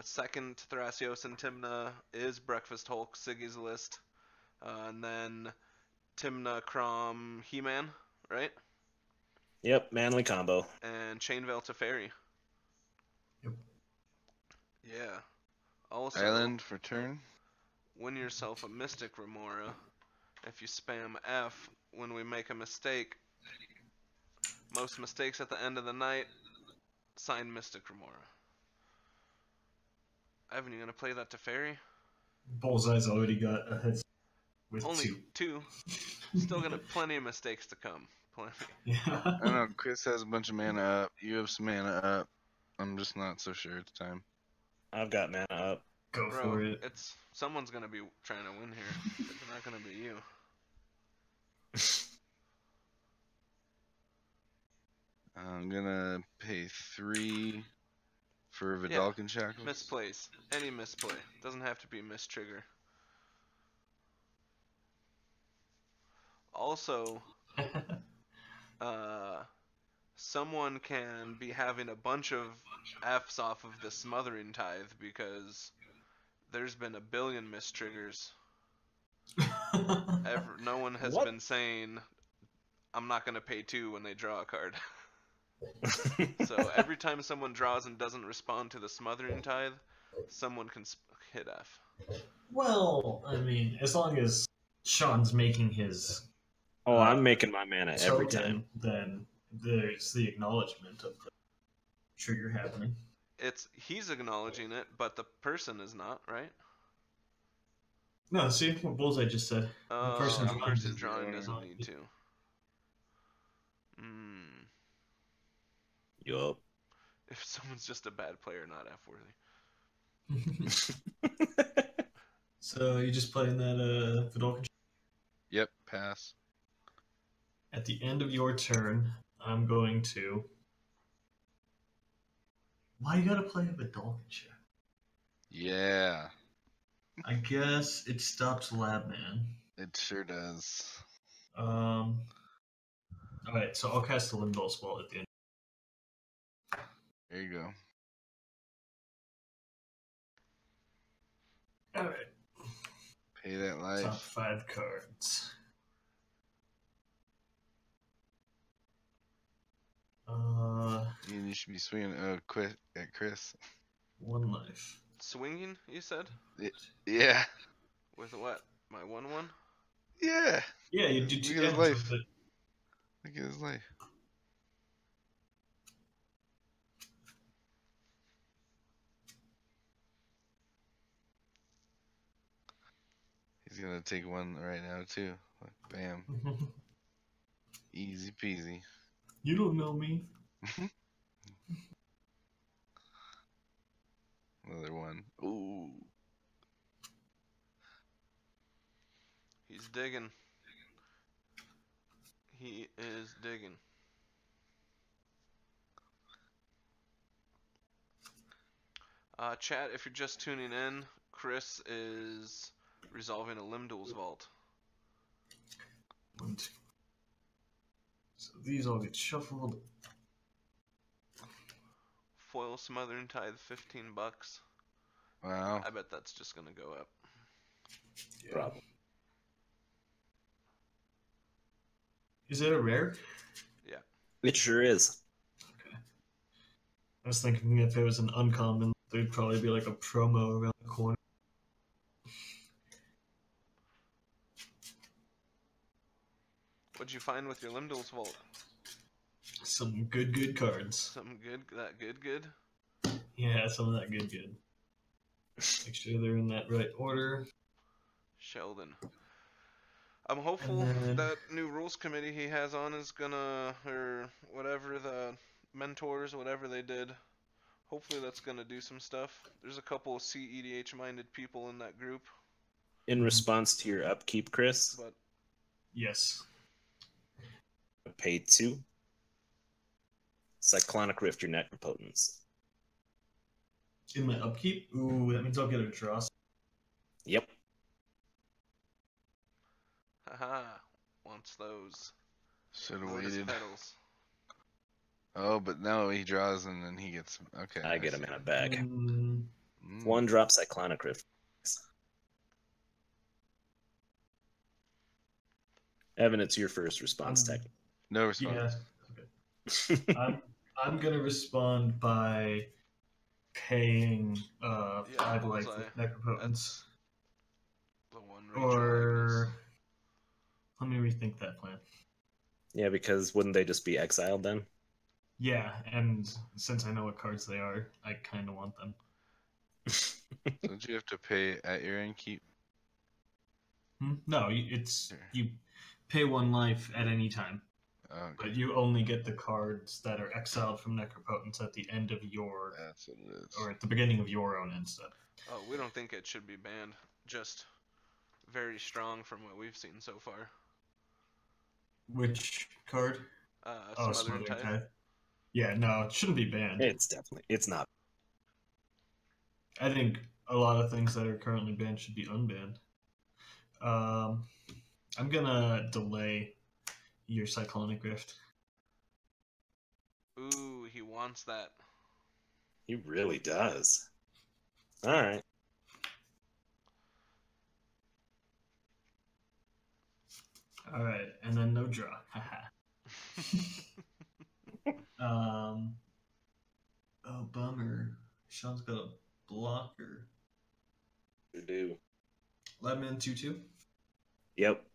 Speaker 1: Second, Thrasios and Tymna is Breakfast Hulk, Siggy's list. And then Tymna, Kraum, HEMAN, right?
Speaker 3: Yep, manly combo.
Speaker 1: And Chainveil Teferi.
Speaker 2: Yep.
Speaker 1: Yeah. Also,
Speaker 4: Island for turn.
Speaker 1: win yourself a Mystic Remora. If you spam F when we make a mistake, most mistakes at the end of the night, sign Mystic Remora. Evan, you gonna play that Teferi?
Speaker 2: Bullseye's already got a head with
Speaker 1: Only
Speaker 2: 2.
Speaker 1: Still gonna plenty of mistakes to come. Plenty.
Speaker 2: Yeah.
Speaker 4: I don't know. Chris has a bunch of mana up. You have some mana up. I'm just not so sure it's time.
Speaker 3: I've got mana up.
Speaker 2: Go
Speaker 1: Bro,
Speaker 2: for it.
Speaker 1: it's someone's gonna be trying to win here. It's not gonna be you.
Speaker 4: I'm gonna pay 3 for Vidalcan Shackles.
Speaker 1: Misplays. Any misplay. Doesn't have to be mistrigger. Also, someone can be having a bunch of Fs off of the Smothering Tithe because there's been a billion mistriggers. No one has
Speaker 3: What?
Speaker 1: been saying, I'm not going to pay 2 when they draw a card. So every time someone draws and doesn't respond to the Smothering Tithe, someone can hit F.
Speaker 2: Well, I mean, as long as Sean's making his
Speaker 3: I'm making my mana every
Speaker 2: token,
Speaker 3: time.
Speaker 2: then there's the acknowledgement of the trigger happening.
Speaker 1: He's acknowledging it, but the person is not, right?
Speaker 2: No, see what Bullseye just said. The person
Speaker 1: The person
Speaker 2: drawing
Speaker 1: doesn't need to.
Speaker 3: Yup.
Speaker 1: If someone's just a bad player, not F worthy.
Speaker 2: So you just playing that Vidal?
Speaker 4: Yep, pass.
Speaker 2: At the end of your turn, I'm going to. Why you gotta play a Vidal?
Speaker 4: Yeah.
Speaker 2: I guess it stops Labman.
Speaker 4: It sure does.
Speaker 2: Alright, so I'll cast the Limdol spell at the end.
Speaker 4: There you go.
Speaker 2: Alright.
Speaker 4: Pay that life.
Speaker 2: Top 5 cards.
Speaker 4: You should be swinging quick at Chris.
Speaker 2: 1 life.
Speaker 1: Swinging, you said?
Speaker 4: Yeah.
Speaker 1: With what? My 1/1?
Speaker 4: Yeah.
Speaker 2: Yeah, you did.
Speaker 4: Look at his life. Look at his life. He's gonna take one right now too. Like, bam. Easy peasy.
Speaker 2: You don't know me.
Speaker 4: Another one. Ooh.
Speaker 1: He's digging. He is digging. Chat, if you're just tuning in, Chris is resolving a Limdol's Vault.
Speaker 2: So these all get shuffled.
Speaker 1: Foil Smothering Tithe, $15.
Speaker 4: Wow.
Speaker 1: I bet that's just gonna go up.
Speaker 2: Yeah.
Speaker 3: Problem.
Speaker 2: Is it a rare?
Speaker 1: Yeah.
Speaker 3: It sure is.
Speaker 2: Okay. I was thinking if it was an uncommon, there'd probably be like a promo around the corner.
Speaker 1: What'd you find with your Limdol's Vault?
Speaker 2: Some good cards.
Speaker 1: Something good? That good?
Speaker 2: Yeah, some of that good. Make sure they're in that right order.
Speaker 1: Sheldon. I'm hopeful that new rules committee he has on is gonna, or whatever, the mentors, whatever they did, hopefully that's gonna do some stuff. There's a couple of CEDH minded people in that group.
Speaker 3: In response to your upkeep, Chris,
Speaker 1: But
Speaker 2: Yes.
Speaker 3: pay 2. Cyclonic Rift your Necropotence.
Speaker 2: In my upkeep? Ooh, that means I'll get a draw.
Speaker 3: Yep.
Speaker 1: haha, wants those.
Speaker 4: Should have
Speaker 1: Lotus
Speaker 4: waited.
Speaker 1: petals.
Speaker 4: Oh, but no, he draws and then he gets. Okay.
Speaker 3: I get him in a bag. 1 drop Cyclonic Rift. Evan, it's your first response tech.
Speaker 4: No response.
Speaker 2: Yeah. Okay. I'm gonna respond by paying 5 life with Necropotence.
Speaker 1: That's the one
Speaker 2: Or let me rethink that plan.
Speaker 3: Yeah, because wouldn't they just be exiled then?
Speaker 2: Yeah, and since I know what cards they are, I kind of want them.
Speaker 4: Don't you have to pay at your end keep?
Speaker 2: No, you pay 1 life at any time,
Speaker 4: Oh, okay.
Speaker 2: but you only get the cards that are exiled from Necropotence at the end of your,
Speaker 4: That's what it is.
Speaker 2: or at the beginning of your own end step.
Speaker 1: Oh, we don't think it should be banned. Just very strong from what we've seen so far.
Speaker 2: Which card?
Speaker 1: Smothering Tithe.
Speaker 2: Tithe. Yeah, no, it shouldn't be banned.
Speaker 3: It's not.
Speaker 2: I think a lot of things that are currently banned should be unbanned. I'm gonna delay your Cyclonic Rift.
Speaker 1: Ooh, he wants that.
Speaker 3: He really does. Alright.
Speaker 2: Alright, and then no draw. Haha. Oh, bummer. Sean's got a blocker.
Speaker 3: You do.
Speaker 2: Lemon 2/2.
Speaker 3: Yep.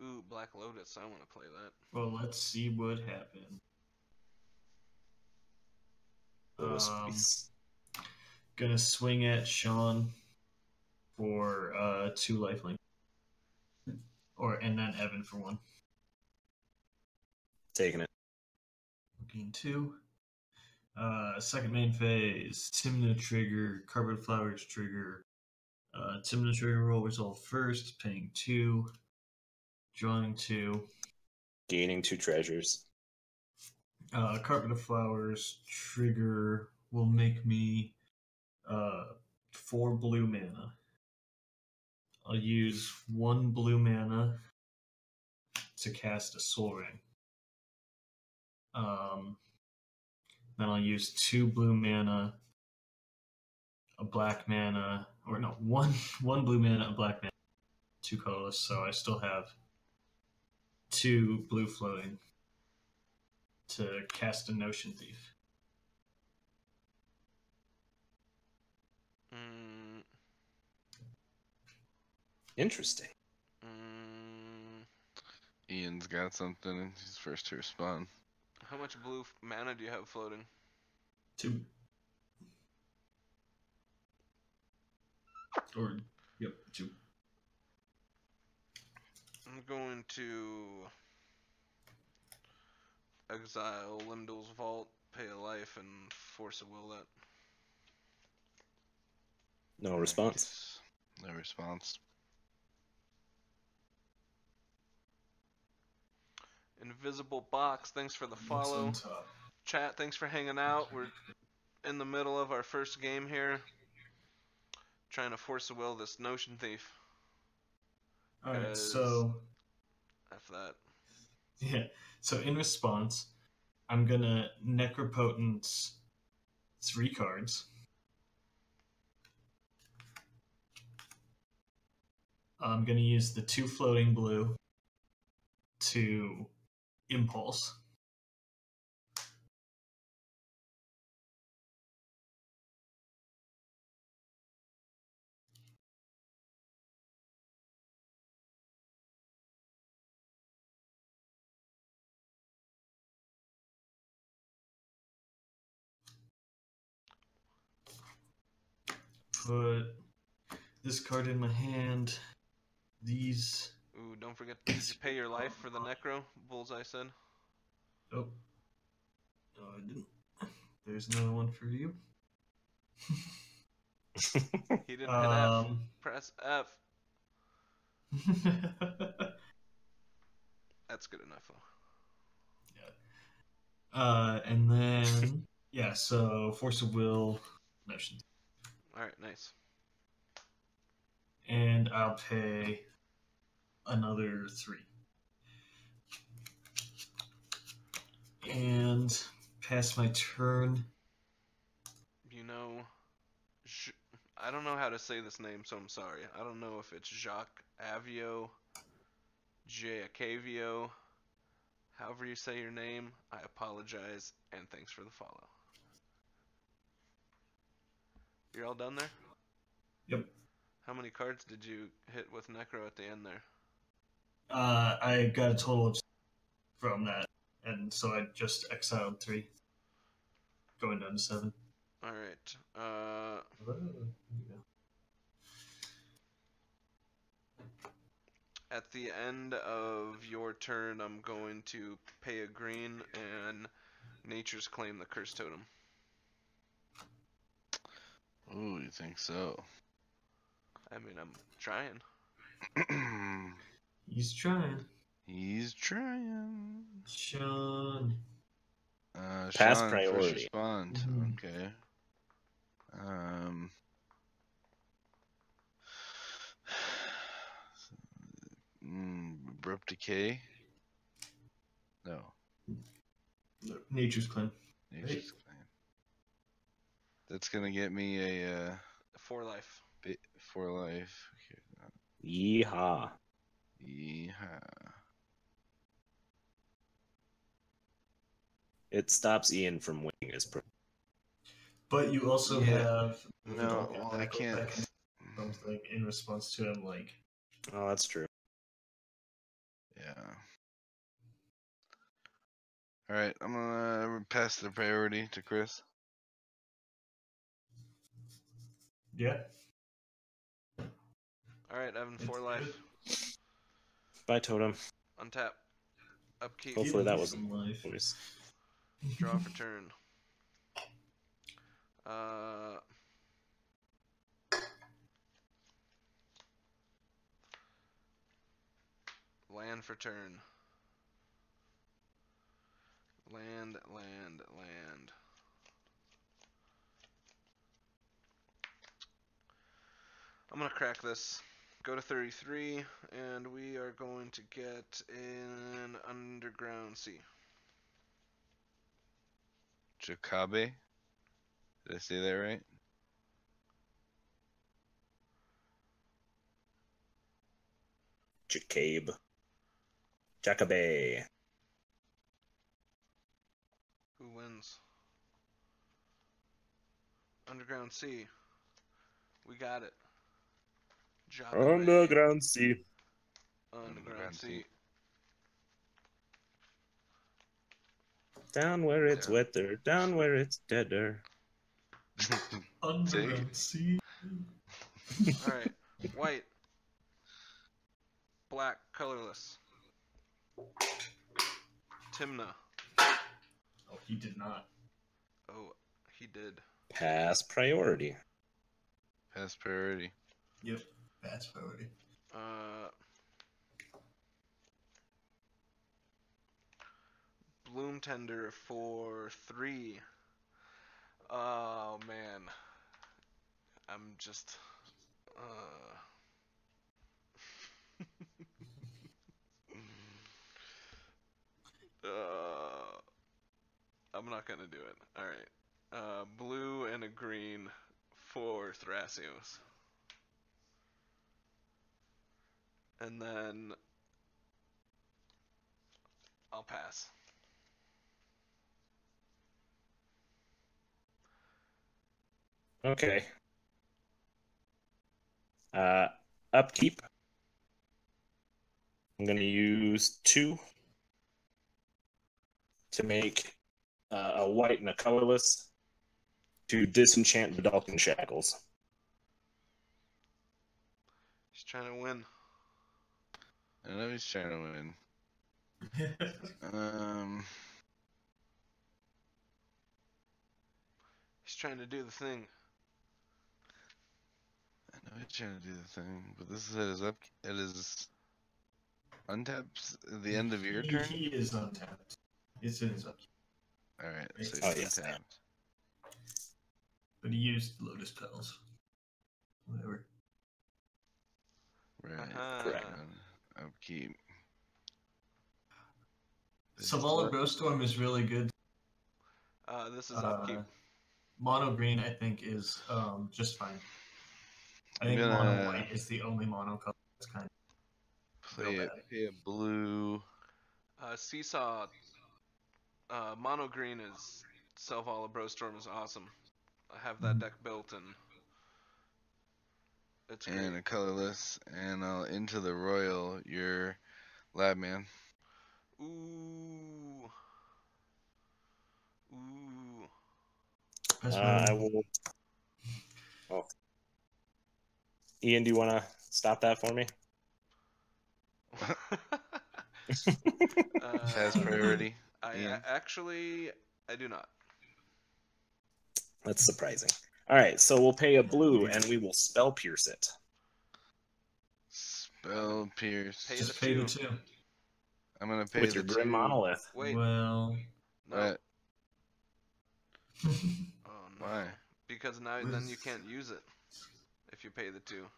Speaker 1: Ooh, Black Lotus. I want to play that.
Speaker 2: Well, let's see what happens. Gonna swing at Sean for 2 lifelink. And then Evan for 1.
Speaker 3: Taking it.
Speaker 2: Looking 2. Second main phase, Tymna trigger, Carpet Flowers trigger. Tymna trigger roll resolve first, paying 2. Drawing 2.
Speaker 3: Gaining 2 treasures.
Speaker 2: Carpet of Flowers trigger will make me 4 blue mana. I'll use 1 blue mana to cast a Soul Ring. Then I'll use 2 blue mana, a black mana, or no, one blue mana, a black mana, 2 colorless. So I still have 2 blue floating to cast a Notion Thief.
Speaker 3: Interesting.
Speaker 4: Ian's got something and he's first to respond.
Speaker 1: How much blue mana do you have floating?
Speaker 2: 2. Or, yep, 2.
Speaker 1: I'm going to exile Lindell's Vault, pay a life, and force a will that.
Speaker 3: No response.
Speaker 4: No response.
Speaker 1: Invisible Box, thanks for the follow. Chat, thanks for hanging out. We're in the middle of our first game here. Trying to force a will this Notion Thief.
Speaker 2: Alright, so...
Speaker 1: F that.
Speaker 2: Yeah, so in response, I'm gonna Necropotent 3 cards. I'm gonna use the 2 floating blue to Impulse. Put this card in my hand. These.
Speaker 1: Ooh, don't forget, did you pay your life for the Necro? Bullseye said.
Speaker 2: Oh. No, I didn't. There's another one for you.
Speaker 1: He didn't hit F. Press F. That's good enough, though.
Speaker 2: Yeah. And then, yeah, so Force of Will, Notion.
Speaker 1: Alright, nice.
Speaker 2: And I'll pay another 3. And pass my turn.
Speaker 1: You know, I don't know how to say this name, so I'm sorry. I don't know if it's Jacques Avio, Giacavio, however you say your name. I apologize, and thanks for the follow. You're all done there?
Speaker 2: Yep.
Speaker 1: How many cards did you hit with Necro at the end there?
Speaker 2: I got a total of from that, and so I just exiled 3, going down to 7.
Speaker 1: All right. At the end of your turn, I'm going to pay a green and Nature's Claim the Curse Totem.
Speaker 4: Ooh, you think so?
Speaker 1: I mean, I'm trying.
Speaker 2: He's trying.
Speaker 4: He's trying.
Speaker 2: Sean.
Speaker 3: Pass
Speaker 4: Sean,
Speaker 3: priority.
Speaker 4: first respond.
Speaker 2: Mhm.
Speaker 4: Okay. Abrupt Decay? No.
Speaker 2: Nature's Claim.
Speaker 4: Nature's Claim. That's gonna get me a
Speaker 1: 4 life.
Speaker 4: 4 life.
Speaker 3: Yeehaw.
Speaker 4: Yeehaw.
Speaker 3: It stops Ian from winning his.
Speaker 2: But you also
Speaker 4: Yeah.
Speaker 2: have
Speaker 4: No, well, I can't.
Speaker 2: something in response to him, like.
Speaker 3: Oh, that's true.
Speaker 4: Yeah. All right, I'm gonna pass the priority to Chris.
Speaker 2: Yeah.
Speaker 1: Alright, Evan, 4 life.
Speaker 3: Bye, Totem.
Speaker 1: Untap. Upkeep.
Speaker 3: Hopefully that was
Speaker 2: some life.
Speaker 3: voice.
Speaker 1: Draw for turn. Land for turn. Land. I'm gonna crack this. Go to 33, and we are going to get an Underground Sea.
Speaker 4: Jacabe. Did I say that right?
Speaker 3: Jacabe. Jacabe.
Speaker 1: Who wins? Underground Sea. We got it. Jacabe.
Speaker 3: Underground Sea.
Speaker 1: Underground Sea.
Speaker 3: Down where it's wetter, down where it's deader.
Speaker 2: Underground Sea.
Speaker 1: Alright. White. Black. Colorless. Tymna.
Speaker 2: Oh, he did not.
Speaker 1: Oh, he did.
Speaker 3: Pass priority.
Speaker 4: Pass priority.
Speaker 2: Yep. Pass priority.
Speaker 1: Bloom Tender for 3. Oh man. I'm just I'm not gonna do it. Alright. Blue and a green for Thrasios. And then I'll pass.
Speaker 3: Okay. Upkeep. I'm going to use 2 to make a white and a colorless to disenchant the Dalton Shackles.
Speaker 1: He's trying to win.
Speaker 4: I know he's trying to win.
Speaker 1: He's trying to do the thing.
Speaker 4: I know he's trying to do the thing, but this is at his up. It is untaps at the end of your turn.
Speaker 2: He is untapped. It's in his upkeep.
Speaker 4: All right, so
Speaker 3: Oh,
Speaker 4: he's
Speaker 3: yes,
Speaker 4: untapped.
Speaker 2: But he used Lotus Petals. Whatever.
Speaker 4: Right.
Speaker 3: Correct.
Speaker 4: Upkeep.
Speaker 2: Savala Browstorm is really good.
Speaker 1: This is upkeep.
Speaker 2: Mono green, I think, is just fine. I think mono white is the only mono color that's kind of
Speaker 4: play a blue.
Speaker 1: Seesaw. Mono green is Selvala Browstorm is awesome. I have that deck built and it's great.
Speaker 4: And a colorless, and I'll into the royal your lab man.
Speaker 1: Ooh.
Speaker 3: I will. Oh. Ian, do you want to stop that for me?
Speaker 4: Has priority.
Speaker 1: I do not.
Speaker 3: That's surprising. All right, so we'll pay a blue and we will spell pierce it.
Speaker 4: Spell pierce.
Speaker 2: Pay the 2.
Speaker 4: I'm gonna pay
Speaker 3: with
Speaker 4: the
Speaker 3: your Grim
Speaker 4: 2.
Speaker 3: Monolith.
Speaker 1: Wait.
Speaker 2: Well.
Speaker 1: No.
Speaker 4: What?
Speaker 1: Oh no.
Speaker 4: Why?
Speaker 1: Because then you can't use it if you pay the 2.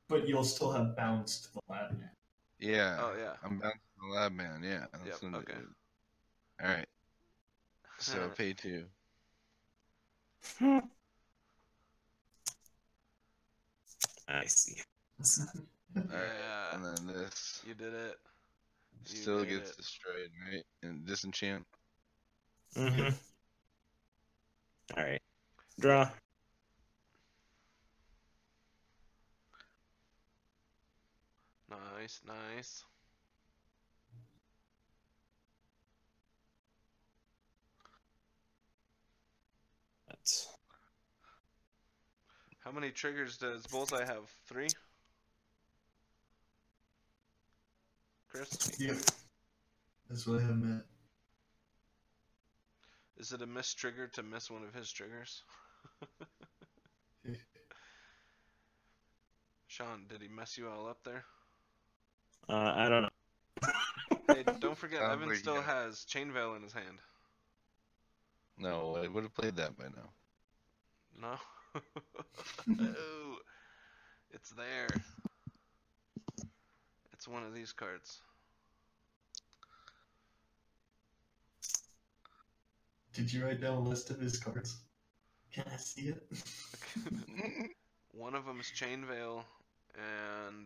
Speaker 2: But you'll still have bounce to the lab man.
Speaker 4: Yeah.
Speaker 1: Oh yeah.
Speaker 4: I'm bouncing the lab man. Yeah.
Speaker 1: Yep. Okay.
Speaker 4: All right. So pay 2.
Speaker 3: I see.
Speaker 4: All right. And then this.
Speaker 1: You did it.
Speaker 4: Still gets destroyed, right? And disenchant.
Speaker 3: Mm-hmm. All right. Draw.
Speaker 1: Nice, nice.
Speaker 3: That's...
Speaker 1: How many triggers does Bullseye have? 3? Chris?
Speaker 2: Yep. That's what I have, Matt.
Speaker 1: Is it a miss trigger to miss one of his triggers? Sean, did he mess you all up there?
Speaker 3: I don't know.
Speaker 1: Hey, don't forget,
Speaker 4: Sounds
Speaker 1: Evan
Speaker 4: like
Speaker 1: still
Speaker 4: you-
Speaker 1: has Chain Veil in his hand.
Speaker 4: No, I would have played that by now.
Speaker 1: No? Oh, it's there. It's one of these cards.
Speaker 2: Did you write down a list of his cards? Can I see it?
Speaker 1: One of them is Chain Veil, and...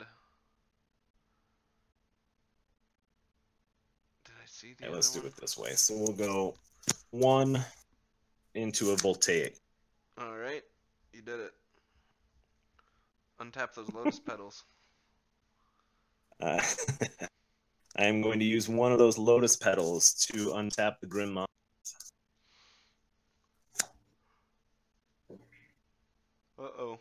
Speaker 1: Did I see the
Speaker 3: Okay,
Speaker 1: other
Speaker 3: let's do
Speaker 1: one?
Speaker 3: it this way. So we'll go 1 into a Voltaic.
Speaker 1: Alright, you did it. Untap those Lotus Petals.
Speaker 3: I am going to use one of those Lotus Petals to untap the Grim Monolith.
Speaker 1: Uh-oh.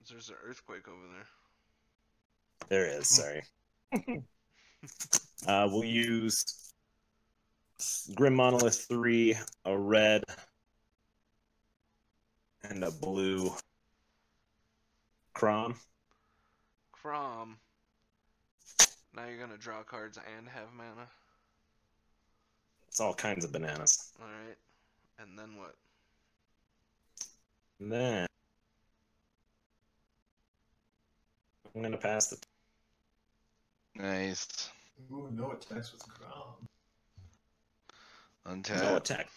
Speaker 1: There's an earthquake over there.
Speaker 3: There is, sorry. We'll use Grim Monolith 3, a red, and a blue Kraum.
Speaker 1: Kraum. Now you're gonna draw cards and have mana.
Speaker 3: It's all kinds of bananas.
Speaker 1: Alright. And then what?
Speaker 3: And then I'm going to pass the...
Speaker 4: Nice.
Speaker 2: Ooh, no attacks with Kraum.
Speaker 4: Untap.
Speaker 3: No attack.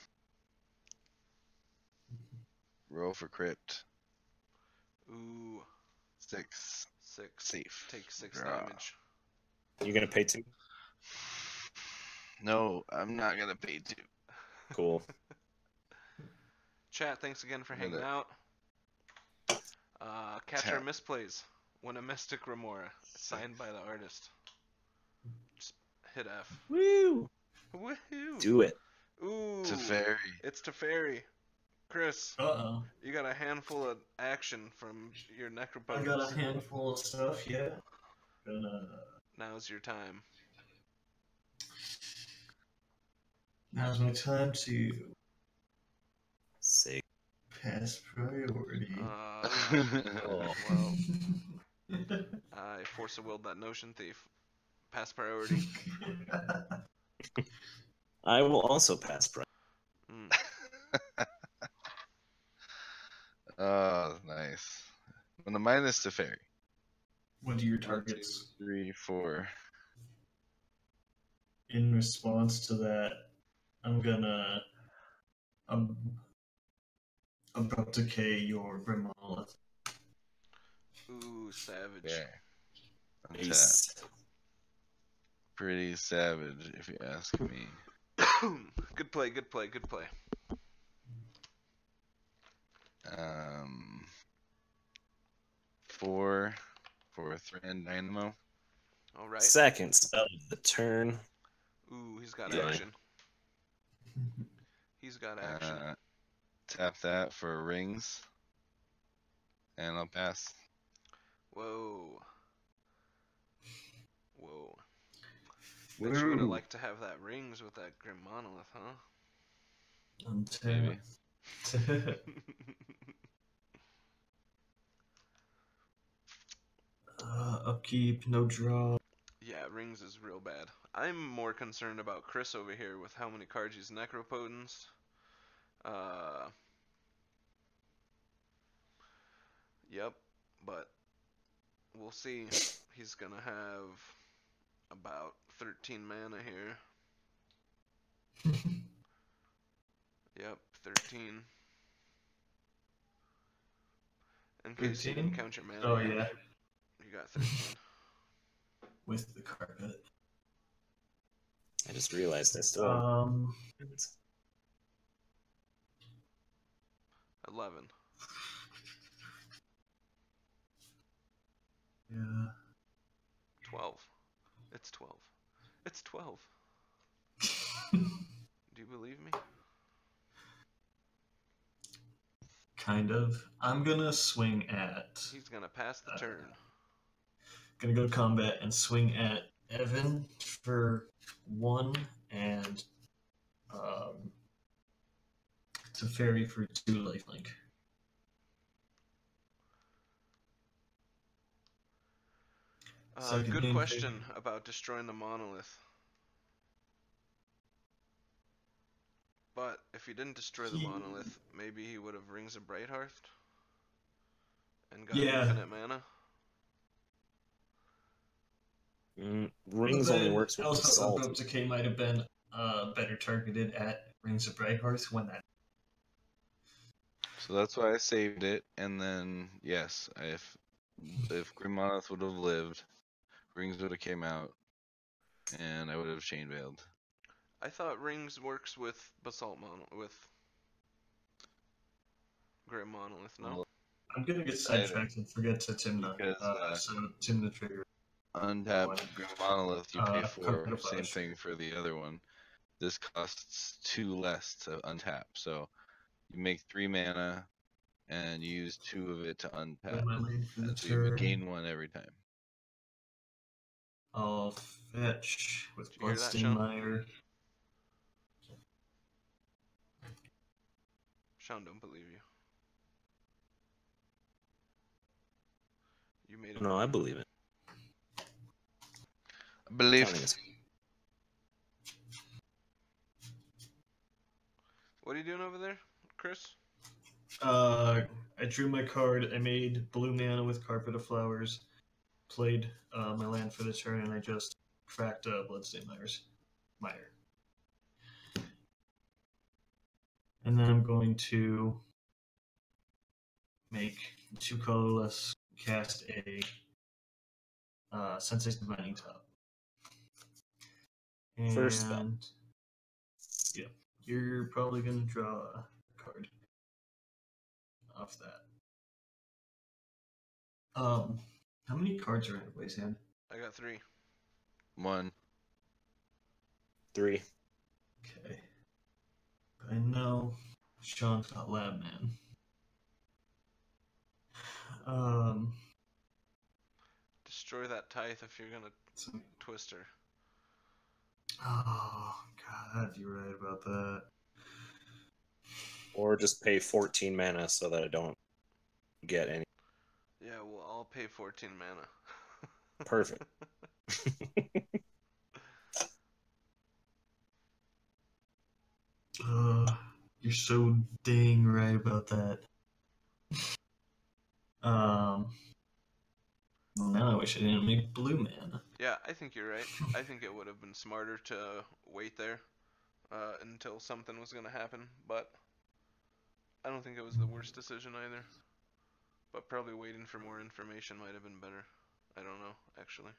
Speaker 4: Roll for crypt.
Speaker 1: Ooh.
Speaker 4: 6.
Speaker 1: 6.
Speaker 4: Safe.
Speaker 1: Take 6
Speaker 4: Draw.
Speaker 1: damage.
Speaker 3: You're going to pay 2?
Speaker 4: No, I'm not gonna pay 2.
Speaker 3: Cool.
Speaker 1: Chat, thanks again for hanging
Speaker 4: Minute.
Speaker 1: out. Catcher
Speaker 4: Tap.
Speaker 1: misplays. When a Mystic Remora. Signed by the artist. Just hit F.
Speaker 3: Woo!
Speaker 1: Woohoo!
Speaker 3: Do it.
Speaker 1: Ooh.
Speaker 4: Teferi.
Speaker 1: It's Teferi. Chris,
Speaker 2: Uh-oh.
Speaker 1: you got a handful of action from your
Speaker 2: I
Speaker 1: Necropotence.
Speaker 2: got a handful of stuff, yeah.
Speaker 1: Now's your time.
Speaker 2: Now's my time to
Speaker 3: Say.
Speaker 2: pass priority.
Speaker 3: Oh.
Speaker 1: Well, I force-willed that Notion Thief. Pass priority.
Speaker 3: I will also pass priority.
Speaker 1: Mm.
Speaker 4: Oh, nice. When the minus Teferi.
Speaker 2: What are your
Speaker 4: 1, 2,
Speaker 2: targets?
Speaker 4: 3, 4.
Speaker 2: In response to that, I'm gonna abrupt decay your Grim Monolith.
Speaker 1: Ooh, savage.
Speaker 4: Yeah.
Speaker 3: Nice.
Speaker 4: Pretty savage, if you ask me.
Speaker 1: Good play, good play, good play.
Speaker 4: 4 for 3 and Dynamo.
Speaker 1: Alright.
Speaker 3: Second spell of the turn.
Speaker 1: Ooh, he's got
Speaker 3: Yeah.
Speaker 1: action. He's got action.
Speaker 4: Tap that for rings. And I'll pass.
Speaker 1: Whoa. Whoa. Bet you would have
Speaker 2: Woo.
Speaker 1: liked to have that rings with that Grim Monolith, huh?
Speaker 4: Maybe.
Speaker 2: Upkeep, no draw.
Speaker 1: Yeah, rings is real bad. I'm more concerned about Chris over here with how many cards he's Necropotence. Yep, but we'll see. He's gonna have about 13 mana here. Yep, 13. In case you
Speaker 2: 13?
Speaker 1: didn't count your mana.
Speaker 2: Oh,
Speaker 1: yet,
Speaker 2: yeah.
Speaker 1: You got 13.
Speaker 2: With the carpet.
Speaker 3: I just realized I still.
Speaker 1: 11.
Speaker 2: Yeah.
Speaker 1: 12. It's 12. It's 12. Do you believe me?
Speaker 2: Kind of. I'm gonna swing at.
Speaker 1: He's gonna pass the turn.
Speaker 2: Gonna go to combat and swing at Evan for 1 and Teferi for 2 lifelink.
Speaker 1: Good question about destroying the monolith. But if he didn't destroy the monolith, maybe he would have Rings of Brighthearth and got infinite mana.
Speaker 3: Rings only works with
Speaker 2: also,
Speaker 3: Basalt.
Speaker 2: Decay might have been better targeted at Rings of Brighthearth when that.
Speaker 4: So that's why I saved it, and then yes, if Grim Monolith would have lived, Rings would have came out, and I would have chain veiled.
Speaker 1: I thought Rings works with Basalt with Grim Monolith. No.
Speaker 4: Well,
Speaker 2: I'm gonna get sidetracked and forget to Tymna. So Tymna trigger.
Speaker 4: Untap Grim Monolith, you pay 4. Same
Speaker 2: Flash.
Speaker 4: thing for the other one. This costs 2 less to untap, so you make 3 mana and you use 2 of it to untap, and so you gain 1 every time.
Speaker 2: I'll fetch with
Speaker 1: Did you hear that,
Speaker 2: Bloodstained Mire.
Speaker 1: Sean, don't believe you. You made it.
Speaker 3: No, I believe it.
Speaker 4: I believe.
Speaker 1: What are you doing over there, Chris?
Speaker 2: I drew my card. I made blue mana with Carpet of Flowers. Played my land for the turn, and I just cracked Bloodstained Mire. And then I'm going to make 2 colorless, cast a Sensei's Divining Top. And
Speaker 3: First spell.
Speaker 2: Yeah, you're probably going to draw a card off that. How many cards are in everybody's hand?
Speaker 1: I got 3.
Speaker 4: 1.
Speaker 3: 3.
Speaker 2: Okay. I know Sean's got Lab Man.
Speaker 1: Destroy that Tithe if you're gonna twist her.
Speaker 2: Oh, God, you're right about that.
Speaker 3: Or just pay 14 mana so that I don't get any.
Speaker 1: Yeah, well, I'll pay 14 mana.
Speaker 3: Perfect.
Speaker 2: You're so dang right about that. Well, now I wish I didn't make blue mana.
Speaker 1: Yeah, I think you're right. I think it would have been smarter to wait there until something was going to happen, but I don't think it was the worst decision either. But probably waiting for more information might have been better. I don't know, actually.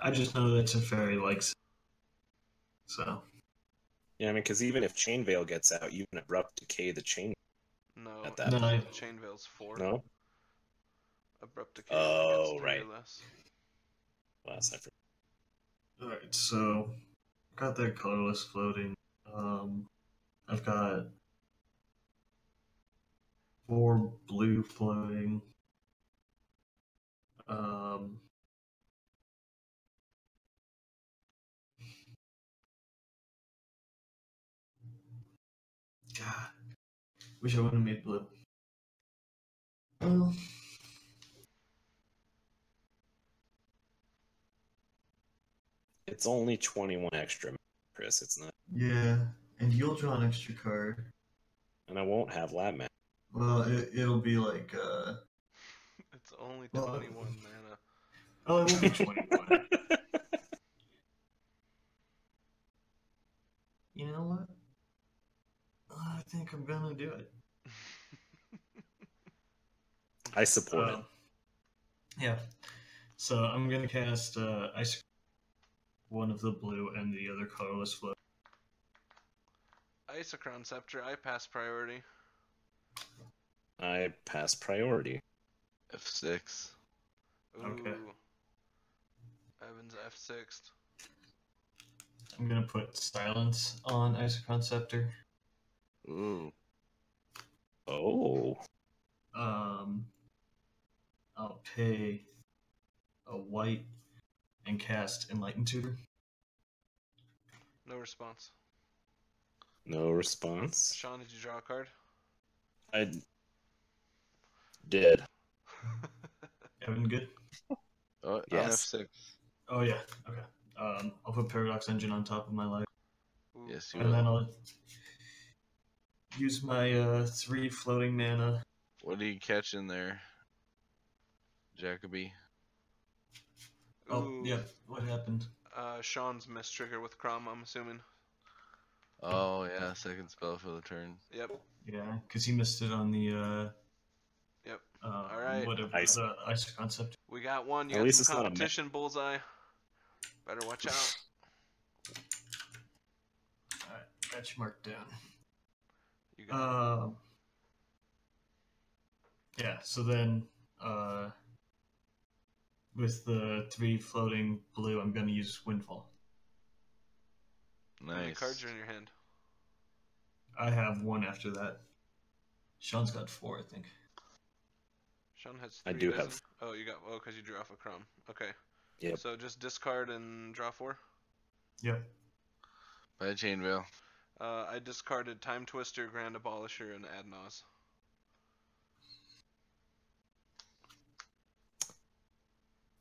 Speaker 2: I just know that Teferi likes it. So.
Speaker 3: Yeah, I mean, because even if Chain Veil gets out, you can Abrupt Decay the Chain.
Speaker 1: No,
Speaker 3: at that
Speaker 1: Chain Veil's 4.
Speaker 3: No?
Speaker 1: Abrupt Decay gets 3
Speaker 3: right.
Speaker 1: or less.
Speaker 3: Last I forgot.
Speaker 2: Alright, so got that colorless floating. I've got 4 blue floating. God, wish I would have made blue. Well,
Speaker 3: It's only 21 extra, Chris. It's not.
Speaker 2: yeah, and you'll draw an extra card.
Speaker 3: And I won't have Lab Man.
Speaker 2: Well, it'll be like
Speaker 1: It's only 21 mana.
Speaker 2: Oh, it won't be 21. You know what? I think I'm gonna do it.
Speaker 3: I support it.
Speaker 2: Yeah. So I'm gonna cast Ice. one of the blue and the other colorless float.
Speaker 1: Isochron Scepter, I pass priority.
Speaker 3: I pass priority.
Speaker 4: F6.
Speaker 1: Ooh.
Speaker 2: Okay.
Speaker 1: Evan's F6.
Speaker 2: I'm gonna put silence on Isochron Scepter.
Speaker 4: Ooh.
Speaker 3: Oh.
Speaker 2: I'll pay a white and cast Enlighten Tutor.
Speaker 1: No response.
Speaker 3: No response.
Speaker 1: Sean, did you draw a card?
Speaker 3: I did.
Speaker 2: Evan, good?
Speaker 4: Oh,
Speaker 3: Yes.
Speaker 4: I'm F6.
Speaker 2: Oh yeah. Okay. I'll put Paradox Engine on top of my life,
Speaker 1: Ooh.
Speaker 4: Yes, you
Speaker 2: and then
Speaker 4: will.
Speaker 2: I'll use my 3 floating mana.
Speaker 4: What do you catch in there, Jacoby?
Speaker 2: Oh
Speaker 1: Ooh.
Speaker 2: yeah. What happened?
Speaker 1: Sean's missed trigger with Kraum, I'm assuming.
Speaker 4: Oh, yeah, second spell for the turn.
Speaker 1: Yep.
Speaker 2: Yeah, because he missed it on the
Speaker 1: Yep. Alright.
Speaker 2: whatever the Ice Concept.
Speaker 1: We got one. You
Speaker 3: At
Speaker 1: got
Speaker 3: least
Speaker 1: some
Speaker 3: it's not a
Speaker 1: competition, Bullseye. Better watch out.
Speaker 2: Alright, got you marked down.
Speaker 1: You got
Speaker 2: Yeah, so then with the 3 floating blue, I'm gonna use Windfall.
Speaker 1: how many
Speaker 4: Nice.
Speaker 1: cards are in your hand?
Speaker 2: I have 1 after that. Sean's got 4, I think.
Speaker 1: Sean has
Speaker 3: I
Speaker 1: 3.
Speaker 3: do
Speaker 1: doesn't
Speaker 3: have-
Speaker 1: he? Oh, you got. Oh, because you drew off a Kraum. Okay.
Speaker 3: Yep.
Speaker 1: So just discard and draw 4.
Speaker 2: Yep.
Speaker 4: Bye, Chainveil.
Speaker 1: I discarded Time Twister, Grand Abolisher, and Adnaz.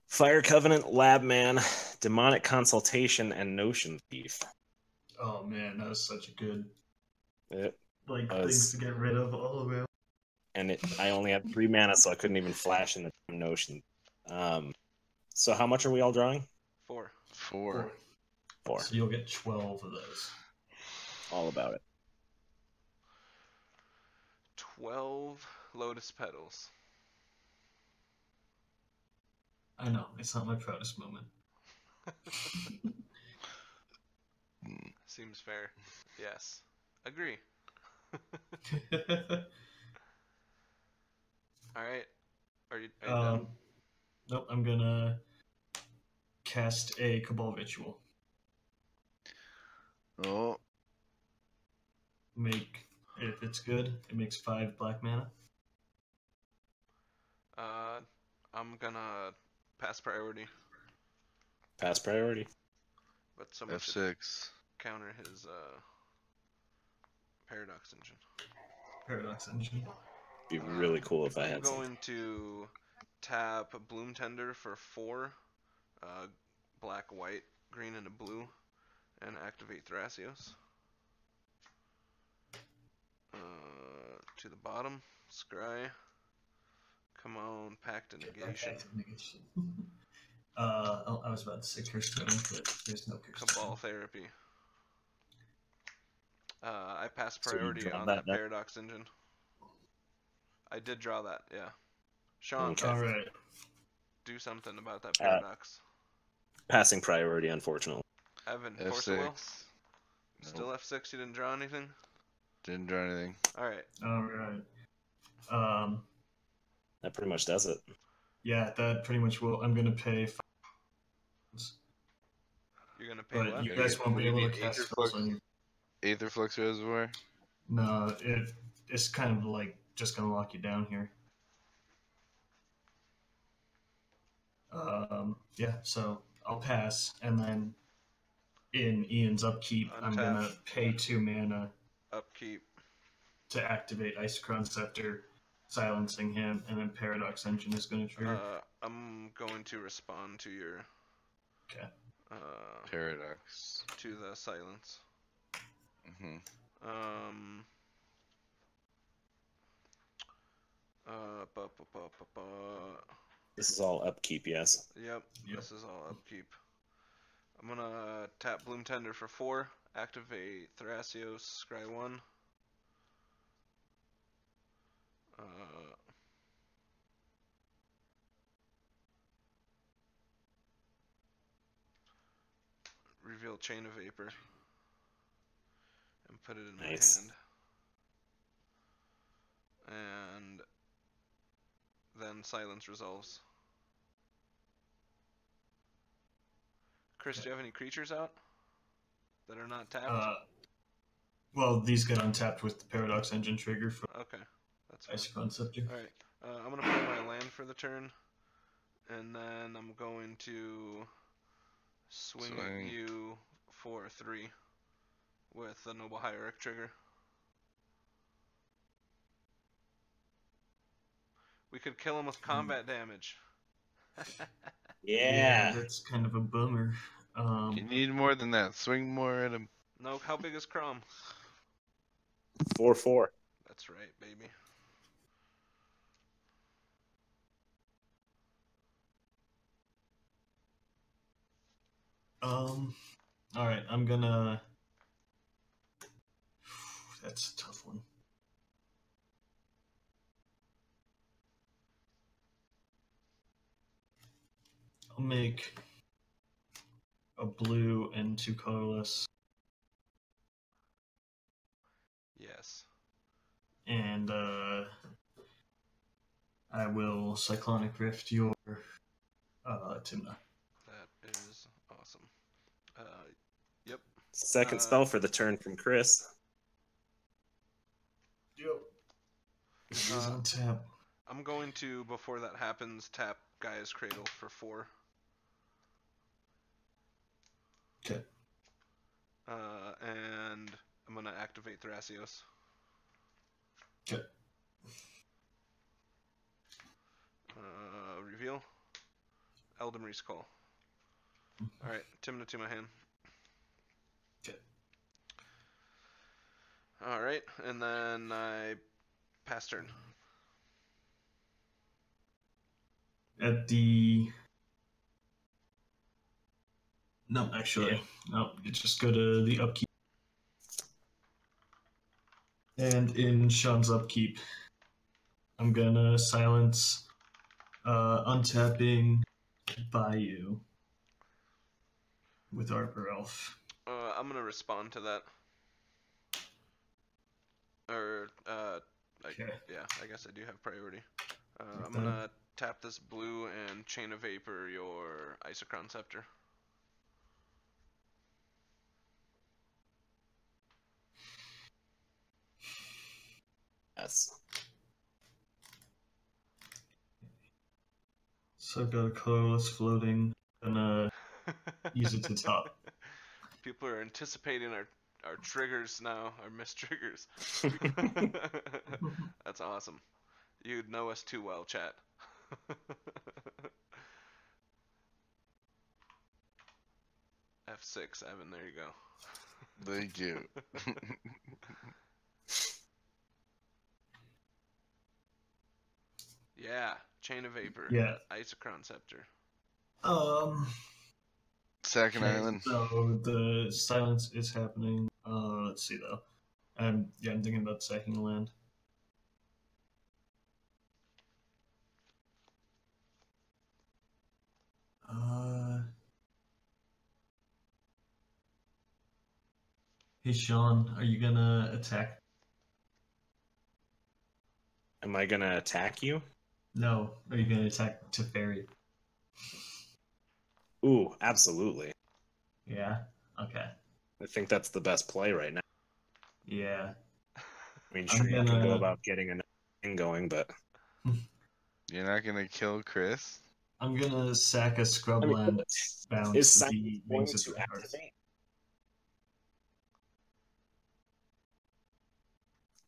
Speaker 3: Fire Covenant, Labman, Demonic Consultation, and Notion Thief.
Speaker 2: Oh man, that was such a good
Speaker 3: It,
Speaker 2: things to get rid of all around.
Speaker 3: and I only have 3 mana, so I couldn't even flash in the Notion. So how much are we all drawing?
Speaker 1: 4.
Speaker 4: 4.
Speaker 3: 4.
Speaker 2: So you'll get 12 of those.
Speaker 3: All about it.
Speaker 1: 12 Lotus Petals.
Speaker 2: I know, it's not my proudest moment.
Speaker 1: Seems fair. Yes. Agree. Alright. Are you done?
Speaker 2: Nope, I'm gonna cast a Cabal Ritual.
Speaker 4: Oh,
Speaker 2: If it's good, it makes 5 black mana.
Speaker 1: I'm gonna pass priority,
Speaker 3: Pass priority.
Speaker 1: but someone should
Speaker 4: F6.
Speaker 1: counter his Paradox Engine.
Speaker 2: Paradox Engine.
Speaker 3: Be really cool if I
Speaker 1: I'm
Speaker 3: had something.
Speaker 1: going to tap Bloom Tender for 4, black, white, green, and a blue, and activate Thrasios. To the bottom, Scry. Come on, Pact and Negation.
Speaker 2: I was about to say Curse Totem, but there's no Curse
Speaker 1: Cabal
Speaker 2: Totem.
Speaker 1: Therapy. I passed
Speaker 3: So you
Speaker 1: priority
Speaker 3: draw
Speaker 1: on
Speaker 3: that
Speaker 1: that
Speaker 3: deck?
Speaker 1: Paradox Engine. I did draw that, yeah. Sean,
Speaker 3: Okay.
Speaker 2: Alright.
Speaker 1: do something about that Paradox.
Speaker 3: Passing priority, unfortunately.
Speaker 1: Evan, Force of
Speaker 4: F6.
Speaker 1: Will? Still F6, you didn't draw anything?
Speaker 4: Didn't draw anything.
Speaker 1: Alright.
Speaker 2: Alright.
Speaker 3: That pretty much does it.
Speaker 2: Yeah, that pretty much will. I'm gonna pay 5.
Speaker 1: You're gonna pay
Speaker 2: But
Speaker 1: what?
Speaker 2: you guys won't
Speaker 4: What
Speaker 2: be
Speaker 4: do you
Speaker 2: able
Speaker 4: need,
Speaker 2: to cast
Speaker 4: Aether
Speaker 2: spells
Speaker 4: Flux?
Speaker 2: on your.
Speaker 4: Aether Flux Reservoir?
Speaker 2: No, it's kind of like just gonna lock you down here. Yeah, so I'll pass, and then in Ian's upkeep, I'm
Speaker 1: Untap.
Speaker 2: gonna pay 2 mana
Speaker 1: Upkeep.
Speaker 2: to activate Isochron Scepter, silencing him, and then Paradox Engine is gonna trigger.
Speaker 1: I'm going to respond to your
Speaker 2: Okay.
Speaker 4: Paradox.
Speaker 1: to the silence.
Speaker 4: Hmm.
Speaker 1: Ba, ba, ba, ba, ba.
Speaker 3: This is all upkeep, yes.
Speaker 1: Yep, this is all upkeep. I'm gonna tap Bloom Tender for 4, activate Thrasios, scry 1. reveal Chain of Vapor and put it in
Speaker 3: Nice.
Speaker 1: my hand. And then silence resolves. Chris, do you have any creatures out that are not tapped?
Speaker 2: Well, these get untapped with the Paradox Engine trigger for
Speaker 1: Okay, that's fine.
Speaker 2: Isochron Scepter.
Speaker 1: Alright, I'm going to play my land for the turn, and then I'm going to swing at you for 3 with the Noble Hierarch trigger. We could kill him with combat damage.
Speaker 3: Yeah.
Speaker 2: That's kind of a bummer.
Speaker 4: You need more than that. Swing more at him.
Speaker 1: No, how big is Kraum?
Speaker 3: 4/4.
Speaker 1: That's right, baby.
Speaker 2: Alright, I'm gonna... That's a tough one. I'll make a blue and 2 colorless,
Speaker 1: Yes.
Speaker 2: and I will Cyclonic Rift your Tymna.
Speaker 1: That is awesome. Yep.
Speaker 3: Second spell for the turn from Chris.
Speaker 2: Yep. He's on tap.
Speaker 1: I'm going to, before that happens, tap Gaia's Cradle for 4.
Speaker 2: Okay.
Speaker 1: And I'm going to activate Thrasios.
Speaker 2: Okay.
Speaker 1: Reveal. Eldamri's Call. Alright, Tymna to my hand.
Speaker 2: Okay.
Speaker 1: Alright, and then I pass turn.
Speaker 2: At the... No, actually, no. You just go to the upkeep. And in Sean's upkeep, I'm gonna silence untapping Bayou with Arbor Elf.
Speaker 1: I'm going to respond to that. Or,
Speaker 2: Okay.
Speaker 1: yeah, I guess I do have priority. I'm
Speaker 2: Okay.
Speaker 1: going to tap this blue and Chain of Vapor your Isochron Scepter.
Speaker 3: Yes.
Speaker 2: So I've got a colorless floating. Gonna use it to top.
Speaker 1: People are anticipating our triggers now, our missed triggers. That's awesome. You know us too well, chat. F6, Evan, there you go.
Speaker 4: Thank you.
Speaker 1: Yeah, Chain of Vapor.
Speaker 2: Yeah.
Speaker 1: Isochron Scepter.
Speaker 4: Second
Speaker 2: Okay,
Speaker 4: island.
Speaker 2: so the silence is happening. Let's see though. I'm thinking about sacking a land. Hey Sean, are you gonna attack?
Speaker 3: Am I gonna attack you?
Speaker 2: No, are you gonna attack Teferi?
Speaker 3: Ooh, absolutely.
Speaker 2: Yeah. Okay.
Speaker 3: I think that's the best play right now.
Speaker 2: Yeah.
Speaker 3: I mean,
Speaker 2: I'm
Speaker 3: sure, you can go
Speaker 2: gonna-
Speaker 3: about getting a thing going, but
Speaker 4: You're not gonna kill Chris?
Speaker 2: I'm gonna sack a scrub land bound
Speaker 3: is
Speaker 2: to
Speaker 3: silence
Speaker 2: the
Speaker 3: going
Speaker 2: wings of
Speaker 3: to
Speaker 2: the hearth.
Speaker 3: activate?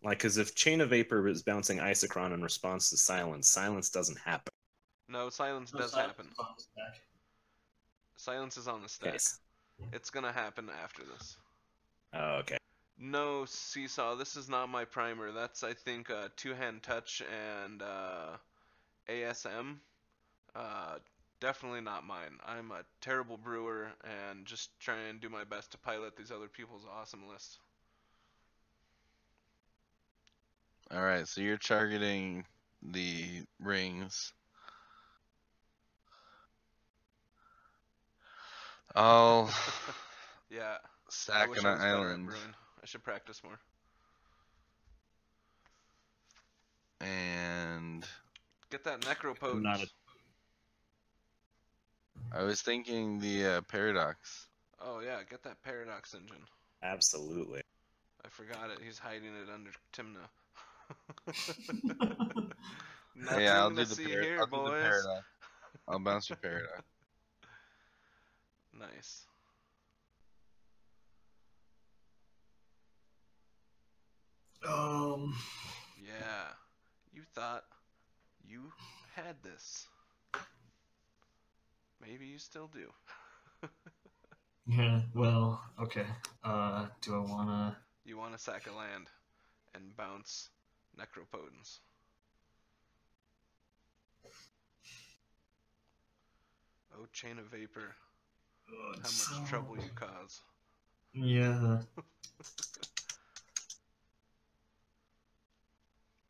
Speaker 3: Like, because if Chain of Vapor is bouncing Isochron in response to silence, silence doesn't happen.
Speaker 1: No, silence does happen. Silence is on the stack.
Speaker 3: Okay.
Speaker 1: It's gonna happen after this.
Speaker 3: Oh, okay.
Speaker 1: No, Seesaw, this is not my primer. That's, I think, Two-Hand Touch and ASM. Definitely not mine. I'm a terrible brewer and just trying to do my best to pilot these other people's awesome lists.
Speaker 4: Alright, so you're targeting the rings. I'll
Speaker 1: Yeah. I
Speaker 4: Sack
Speaker 1: wish
Speaker 4: an
Speaker 1: I was better at
Speaker 4: island.
Speaker 1: brewing. I should practice more.
Speaker 4: And
Speaker 1: Get that
Speaker 3: I'm not
Speaker 1: necropotence.
Speaker 4: I was thinking the paradox.
Speaker 1: Oh yeah, get that paradox engine.
Speaker 3: absolutely.
Speaker 1: I forgot it. He's hiding it under Tymna.
Speaker 4: Yeah, I'll
Speaker 1: Nothing
Speaker 4: do
Speaker 1: to
Speaker 4: the
Speaker 1: see here,
Speaker 4: I'll do the
Speaker 1: boys.
Speaker 4: paradox. I'll bounce your paradox.
Speaker 1: Nice. Yeah. You thought you had this. Maybe you still do.
Speaker 2: Yeah. Well. Okay. Do I wanna?
Speaker 1: You want to sack a land and bounce necropotence. Oh, chain of vapor. How much trouble you cause.
Speaker 2: Yeah.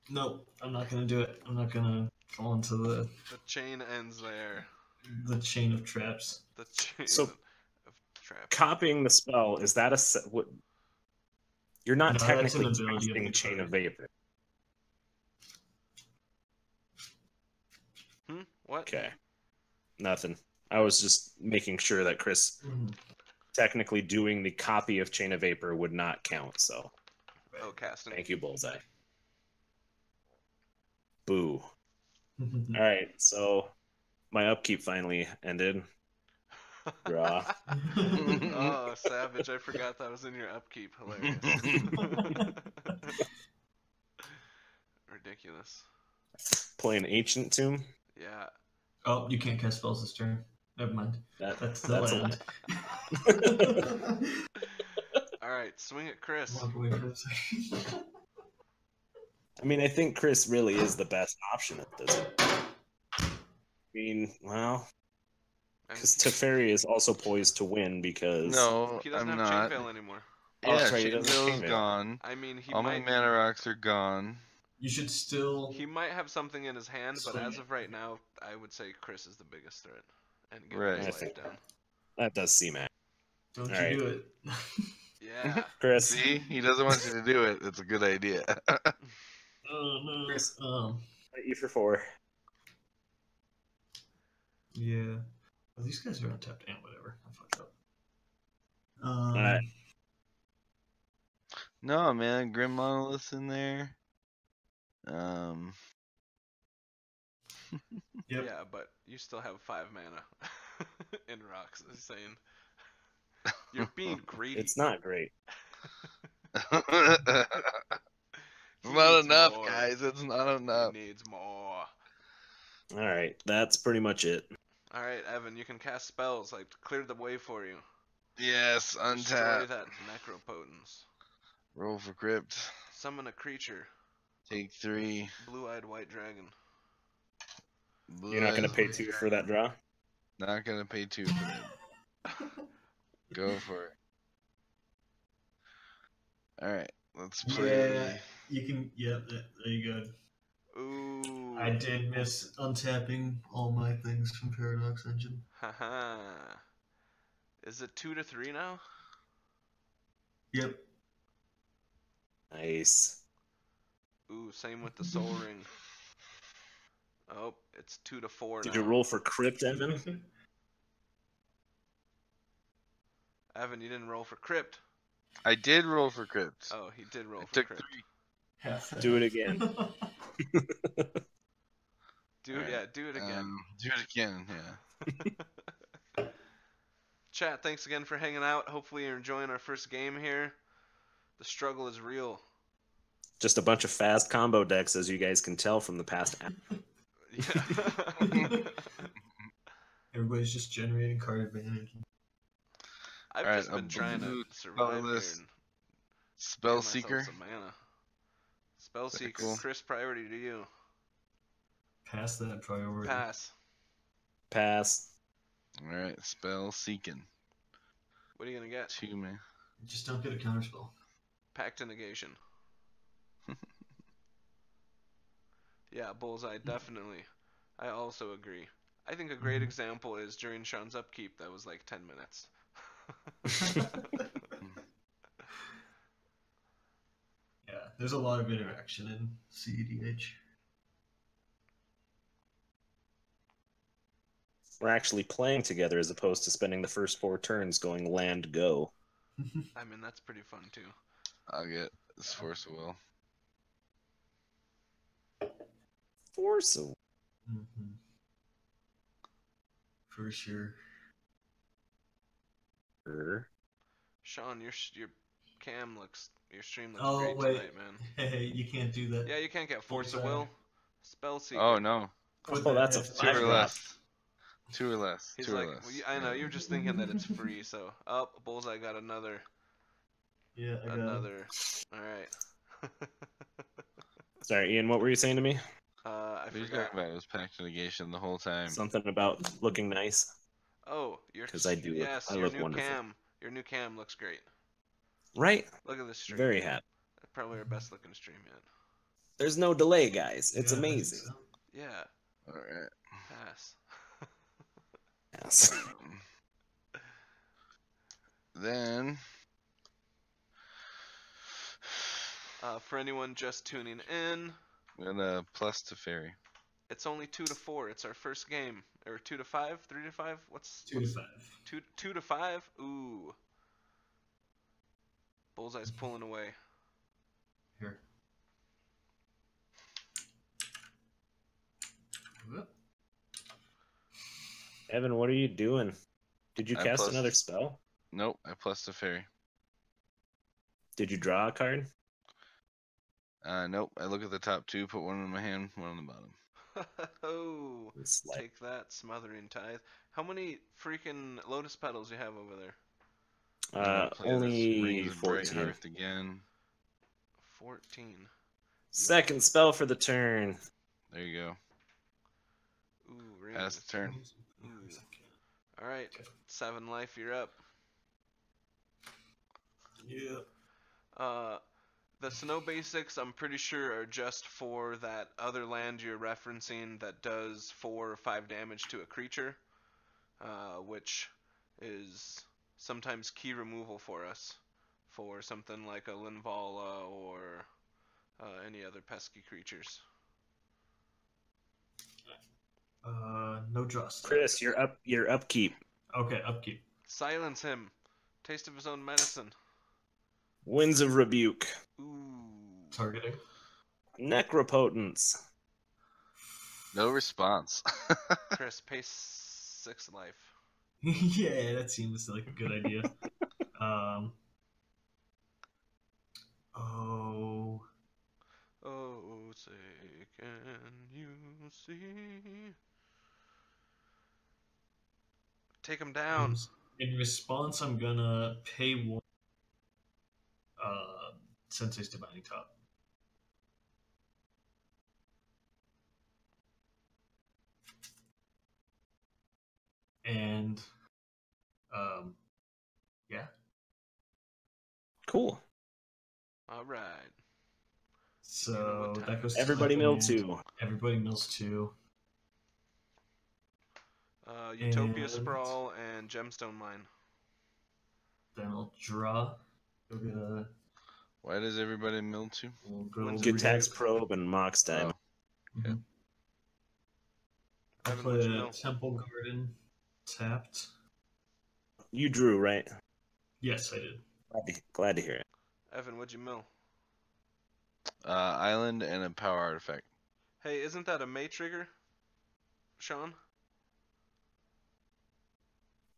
Speaker 2: Nope. I'm not gonna do it. I'm not gonna fall into
Speaker 1: The chain ends there.
Speaker 2: the chain of traps.
Speaker 1: The chain
Speaker 3: So-
Speaker 1: of traps.
Speaker 3: Copying the spell, is that what? You're not
Speaker 2: No, that's an
Speaker 3: technically
Speaker 2: ability of
Speaker 3: casting
Speaker 2: the
Speaker 3: Chain
Speaker 2: card.
Speaker 3: of Vapor.
Speaker 1: What?
Speaker 3: Okay. Nothing. I was just making sure that Chris technically doing the copy of Chain of Vapor would not count, so
Speaker 1: Oh, casting.
Speaker 3: thank you, Bullseye. Boo. Alright, so my upkeep finally ended. Draw.
Speaker 1: Oh, savage. I forgot that was in your upkeep. Hilarious. Ridiculous.
Speaker 3: Playing Ancient Tomb.
Speaker 1: Yeah.
Speaker 2: Oh, you can't cast spells this turn. Never mind. That's
Speaker 3: a
Speaker 2: land.
Speaker 1: Alright, swing at Chris.
Speaker 2: Walk away for a second.
Speaker 3: I mean, I think Chris really is the best option at this. I mean, well, because Teferi is also poised to win because
Speaker 4: No,
Speaker 1: He doesn't
Speaker 4: I'm
Speaker 1: have
Speaker 4: not.
Speaker 1: Chain Veil anymore.
Speaker 3: Oh,
Speaker 4: Yeah,
Speaker 3: that's right, he
Speaker 4: Chain
Speaker 3: doesn't have
Speaker 4: Veil's
Speaker 3: Chain Veil.
Speaker 4: gone.
Speaker 1: I mean, he
Speaker 4: All my
Speaker 1: might
Speaker 4: mana rocks are gone.
Speaker 2: You should still.
Speaker 1: he might have something in his hand, but
Speaker 2: Swing
Speaker 1: as
Speaker 2: it.
Speaker 1: of right now, I would say Chris is the biggest threat. And get
Speaker 4: Right.
Speaker 1: his
Speaker 3: I
Speaker 1: life
Speaker 3: think-
Speaker 1: down.
Speaker 3: that does seem accurate.
Speaker 2: Don't
Speaker 3: All
Speaker 2: you
Speaker 3: right.
Speaker 2: do it.
Speaker 1: Yeah.
Speaker 3: Chris,
Speaker 4: See, he doesn't want you to do it. It's a good idea.
Speaker 2: Oh no.
Speaker 3: Chris. You for 4.
Speaker 2: Yeah. Well, these guys are untapped and whatever. I fucked up.
Speaker 3: Alright.
Speaker 4: No, man, Grim Monolith's in there. Um,
Speaker 2: Yep.
Speaker 1: Yeah, but you still have 5 mana in rocks. I'm saying. You're being greedy.
Speaker 3: It's not great.
Speaker 4: it's
Speaker 1: He
Speaker 4: not
Speaker 1: needs
Speaker 4: enough,
Speaker 1: more.
Speaker 4: guys. It's not enough.
Speaker 1: He needs more.
Speaker 3: Alright, that's pretty much it.
Speaker 1: Alright, Evan, you can cast spells, like, clear the way for you.
Speaker 4: Yes,
Speaker 1: Destroy
Speaker 4: untap.
Speaker 1: that necropotence.
Speaker 4: Roll for crypt.
Speaker 1: Summon a creature.
Speaker 4: Take 3.
Speaker 1: Blue-eyed white dragon.
Speaker 3: You're not going to
Speaker 4: Blue
Speaker 3: pay
Speaker 4: eyes.
Speaker 3: 2 for that draw?
Speaker 4: Not gonna pay 2 for it. Go for it. Alright, let's play.
Speaker 2: Yeah. You can. Yep. There you go.
Speaker 1: Ooh.
Speaker 2: I did miss untapping all my things from Paradox Engine.
Speaker 1: Haha. Is it 2 to 3 now?
Speaker 2: Yep.
Speaker 3: Nice.
Speaker 1: Ooh, same with the soul ring. Oh, it's 2 to 4
Speaker 3: Did
Speaker 1: now.
Speaker 3: you roll for Crypt, Evan?
Speaker 1: Evan, you didn't roll for crypt.
Speaker 4: I did roll for crypt.
Speaker 1: Oh, he did roll
Speaker 4: I
Speaker 1: for
Speaker 4: took
Speaker 1: crypt.
Speaker 4: 3.
Speaker 3: Do it again.
Speaker 1: Do
Speaker 4: Alright,
Speaker 1: yeah, do it again.
Speaker 4: Do it again, yeah.
Speaker 1: Chat, thanks again for hanging out. Hopefully you're enjoying our first game here. The struggle is real.
Speaker 3: Just a bunch of fast combo decks, as you guys can tell from the past.
Speaker 1: Yeah.
Speaker 2: Everybody's just generating card advantage.
Speaker 1: I've
Speaker 4: Alright,
Speaker 1: just been trying to
Speaker 4: blue
Speaker 1: survive here
Speaker 4: colorless
Speaker 1: and
Speaker 4: Spell
Speaker 1: get myself
Speaker 4: Seeker.
Speaker 1: some mana. Spell
Speaker 4: Very
Speaker 1: Seeker,
Speaker 4: cool.
Speaker 1: Chris, priority to you.
Speaker 2: Pass that priority.
Speaker 1: Pass.
Speaker 3: Pass.
Speaker 4: Alright, Spell Seeking.
Speaker 1: What are you gonna get?
Speaker 4: 2 man.
Speaker 2: Just don't get a counterspell.
Speaker 1: Pact to negation. Yeah, Bullseye, definitely. I also agree. I think a great example is during Sean's upkeep, that was like 10 minutes.
Speaker 2: Yeah, there's a lot of interaction in CEDH.
Speaker 3: We're actually playing together as opposed to spending the first 4 turns going land go.
Speaker 1: I mean, that's pretty fun too.
Speaker 4: I'll get this Force of Will.
Speaker 3: Force of
Speaker 2: Mm-hmm. For sure.
Speaker 1: Sean, your stream looks
Speaker 2: Oh,
Speaker 1: great
Speaker 2: wait.
Speaker 1: tonight, man.
Speaker 2: Hey, you can't do that.
Speaker 1: Yeah, you can't get Force of
Speaker 2: Bullseye.
Speaker 1: Will. Spell Seeker.
Speaker 4: Oh no,
Speaker 3: Oh, that's a
Speaker 4: two or
Speaker 3: 5 drop.
Speaker 4: less. 2 or less.
Speaker 1: He's
Speaker 4: 2 or
Speaker 1: like,
Speaker 4: less.
Speaker 1: well, I know, you're just thinking that it's free, so. Oh, Bullseye got another.
Speaker 2: Yeah, I got him.
Speaker 1: Alright.
Speaker 3: Sorry, Ian, what were you saying to me?
Speaker 1: I
Speaker 4: What are you
Speaker 1: forgot.
Speaker 4: talking about? It was packed negation the whole time.
Speaker 3: Something about looking nice?
Speaker 1: Oh, your
Speaker 3: 'Cause I do look-
Speaker 1: yes,
Speaker 3: I
Speaker 1: your
Speaker 3: look
Speaker 1: new
Speaker 3: wonderful.
Speaker 1: cam. Your new cam looks great.
Speaker 3: Right?
Speaker 1: Look at this stream.
Speaker 3: Very happy.
Speaker 1: Probably our best looking stream yet.
Speaker 3: There's no delay, guys. It's
Speaker 2: Yeah, I think
Speaker 3: amazing.
Speaker 2: so.
Speaker 1: Yeah.
Speaker 4: Alright.
Speaker 1: Pass.
Speaker 3: Yes.
Speaker 4: Then
Speaker 1: For anyone just tuning in,
Speaker 4: I'm gonna plus Teferi.
Speaker 1: it's only 2 to 4. It's our first game. Or 2 to 5? 3 to 5? What's
Speaker 2: 2 to 5.
Speaker 1: 2 to 5? Ooh. Bullseye's pulling away.
Speaker 2: Here. Whoop.
Speaker 3: Evan, what are you doing? Did you
Speaker 4: I
Speaker 3: cast
Speaker 4: plus-
Speaker 3: another spell?
Speaker 4: Nope, I plus Teferi.
Speaker 3: Did you draw a card?
Speaker 4: Nope, I look at the top 2, put one in my hand, one on the bottom.
Speaker 1: Oh,
Speaker 3: It's like
Speaker 1: take that, Smothering Tithe. How many freaking Lotus Petals you have over there?
Speaker 4: I'm gonna play this
Speaker 3: only
Speaker 4: Rings of Bright
Speaker 3: 14.
Speaker 4: Hearth again.
Speaker 1: 14.
Speaker 3: Second spell for the turn.
Speaker 4: There you go.
Speaker 1: Ooh,
Speaker 4: Pass
Speaker 1: rings.
Speaker 4: the turn.
Speaker 1: Alright, 7 life, you're up.
Speaker 2: Yeah.
Speaker 1: The snow basics, I'm pretty sure, are just for that other land you're referencing that does 4 or 5 damage to a creature, which is sometimes key removal for us, for something like a Linvala or any other pesky creatures.
Speaker 2: No draw.
Speaker 3: Chris, your upkeep.
Speaker 2: Okay, upkeep.
Speaker 1: Silence him. Taste of his own medicine.
Speaker 3: Winds of Rebuke.
Speaker 1: Ooh.
Speaker 2: Targeting.
Speaker 3: Necropotence.
Speaker 4: No response.
Speaker 1: Chris, pay 6 life.
Speaker 2: Yeah, that seems like a good idea. Oh.
Speaker 1: Oh, say, can you see? Take him down.
Speaker 2: In response, I'm gonna pay 1. Sensei's Divining Top. And, yeah.
Speaker 3: Cool.
Speaker 1: All right.
Speaker 2: So
Speaker 1: You know what time
Speaker 2: that goes.
Speaker 3: Everybody
Speaker 2: to
Speaker 3: mill
Speaker 2: hand.
Speaker 3: 2.
Speaker 2: Everybody mills 2.
Speaker 1: Utopia
Speaker 2: And-
Speaker 1: Sprawl and Gemstone Mine.
Speaker 2: Then I'll draw. Go get a.
Speaker 4: Why does everybody mill 2?
Speaker 2: We'll go
Speaker 1: When's
Speaker 3: Good
Speaker 1: it
Speaker 3: tax probe and Mox Diamond.
Speaker 4: Okay.
Speaker 2: I'll
Speaker 1: Evan,
Speaker 2: play
Speaker 1: what'd you
Speaker 2: a
Speaker 1: mill?
Speaker 2: Temple Garden tapped.
Speaker 3: You drew, right?
Speaker 2: Yes, I did.
Speaker 3: Glad to hear it.
Speaker 1: Evan, what'd you mill?
Speaker 4: Island and a power artifact.
Speaker 1: Hey, isn't that a May trigger, Sean?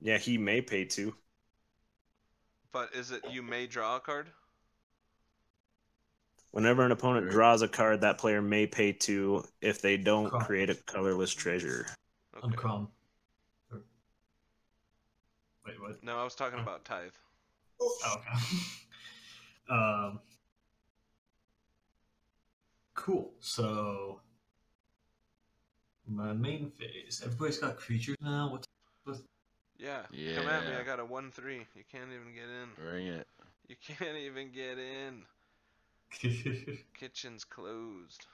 Speaker 3: Yeah, he may pay 2.
Speaker 1: But is it you may draw a card?
Speaker 3: Whenever an opponent
Speaker 4: Right.
Speaker 3: draws a card, that player may pay 2. If they don't,
Speaker 2: Kraum.
Speaker 3: create a colorless treasure.
Speaker 2: On Kraum. Wait, what?
Speaker 1: No, I was talking about Tithe.
Speaker 2: Oh, okay. Cool. So my main phase. Everybody's got creatures now. What's
Speaker 1: Yeah. Come at me.
Speaker 4: Yeah.
Speaker 1: I got a 1/3. You can't even get in.
Speaker 4: Bring it.
Speaker 1: You can't even get in. Kitchen's closed.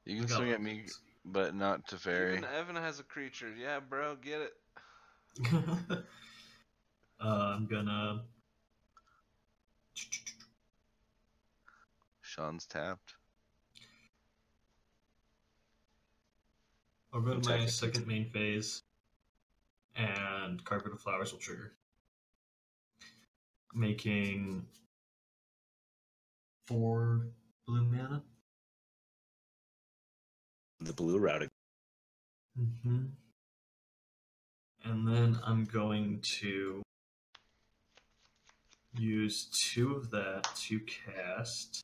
Speaker 4: You can swing at me, but not Teferi.
Speaker 1: Even Evan has a creature. Yeah, bro, get it.
Speaker 2: I'm gonna.
Speaker 4: Sean's tapped.
Speaker 2: I'll go to my
Speaker 3: Technically
Speaker 2: second main phase, and Carpet of Flowers will trigger, making 4 blue mana.
Speaker 3: the blue route.
Speaker 2: Mm-hmm. And then I'm going to use 2 of that to cast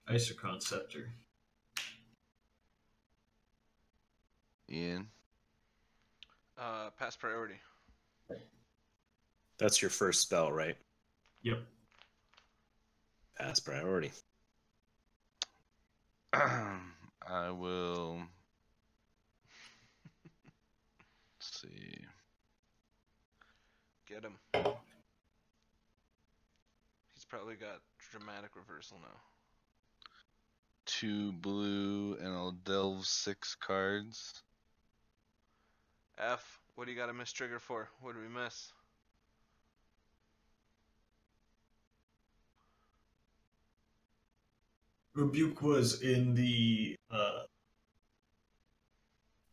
Speaker 2: Isochron Scepter.
Speaker 4: Ian.
Speaker 1: Pass priority.
Speaker 3: That's your first spell, right?
Speaker 2: Yep.
Speaker 3: Pass priority.
Speaker 4: I will. Let's see.
Speaker 1: Get him. He's probably got dramatic reversal now.
Speaker 4: 2 blue, and I'll delve 6 cards.
Speaker 1: F, what do you got to miss trigger for? What did we miss?
Speaker 2: Rebuke was in the.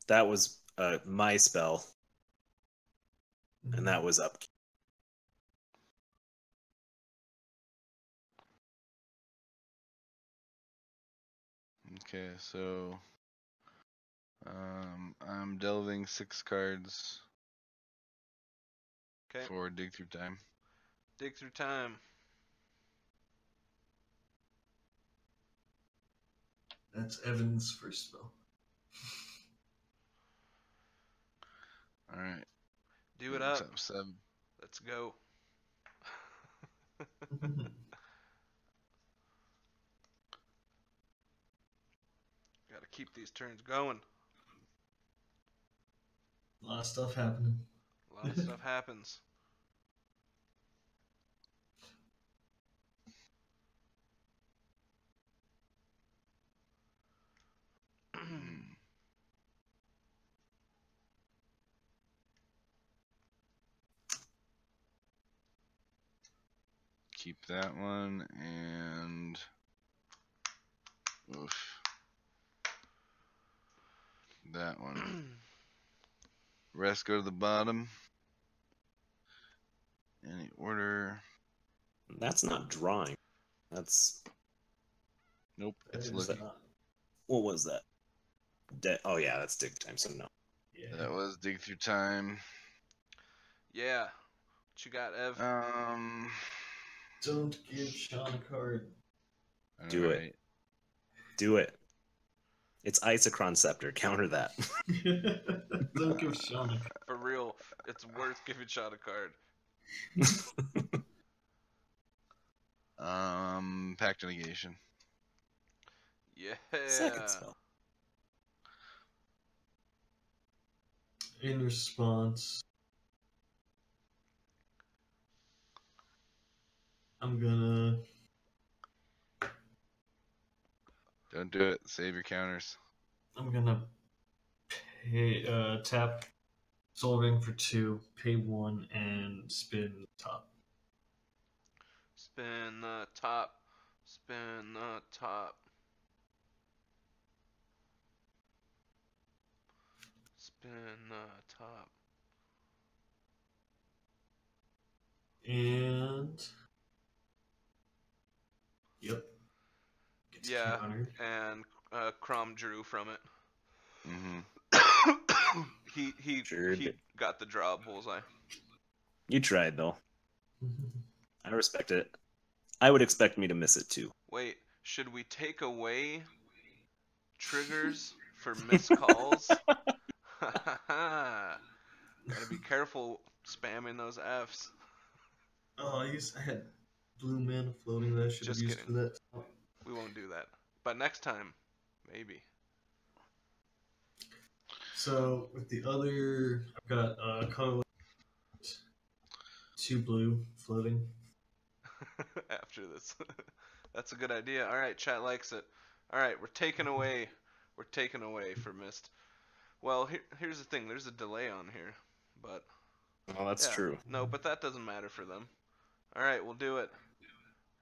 Speaker 3: That was my spell, and that was up.
Speaker 4: Okay, so I'm delving 6 cards
Speaker 1: Okay,
Speaker 4: for dig through time.
Speaker 1: dig through time.
Speaker 2: That's Evan's first spell.
Speaker 4: All right.
Speaker 1: Do it up.
Speaker 4: 7.
Speaker 1: Let's go. Gotta keep these turns going.
Speaker 2: A lot of stuff happening.
Speaker 1: A lot of stuff happens.
Speaker 4: Keep that one, and oof, that one. Rest go to the bottom. Any order?
Speaker 3: That's not drawing. That's
Speaker 4: Nope.
Speaker 2: That
Speaker 4: It's
Speaker 2: is
Speaker 4: looking.
Speaker 2: not.
Speaker 3: what was that? Oh yeah, that's dig time. So no.
Speaker 2: Yeah.
Speaker 4: That was dig through time.
Speaker 1: Yeah. What you got, Ev?
Speaker 2: Don't give Sean a card.
Speaker 3: Do it. Do it. It's Isochron Scepter. Counter that.
Speaker 2: Don't give Sean a card.
Speaker 1: For real, it's worth giving Shot a card.
Speaker 4: Pact negation.
Speaker 1: Yeah.
Speaker 3: Second spell.
Speaker 2: In response, I'm gonna.
Speaker 4: Don't do it. Save your counters.
Speaker 2: I'm gonna tap Soul Ring for 2, pay 1, and spin top.
Speaker 1: Spin the top. Spin the top. Spin the top.
Speaker 2: And. Yep. Gets
Speaker 1: Yeah,
Speaker 2: countered.
Speaker 1: and Kraum drew from it.
Speaker 4: Mm-hmm.
Speaker 1: he
Speaker 3: Sure
Speaker 1: he
Speaker 3: did.
Speaker 1: got the draw bullseye.
Speaker 3: You tried though. I respect it. I would expect me to miss it too.
Speaker 1: Wait, should we take away triggers for missed calls? Gotta be careful spamming those Fs.
Speaker 2: Oh, I had blue mana floating that I should have
Speaker 1: Just
Speaker 2: used
Speaker 1: kidding.
Speaker 2: for that.
Speaker 1: We won't do that. But next time, maybe.
Speaker 2: So with the other, I've got colorless, 2 blue floating.
Speaker 1: After this. That's a good idea. Alright, chat likes it. Alright, we're taking away for mist. Well, here's the thing. There's a delay on here, but
Speaker 3: Well, that's
Speaker 1: Yeah.
Speaker 3: true.
Speaker 1: No, but that doesn't matter for them. All right, we'll do it.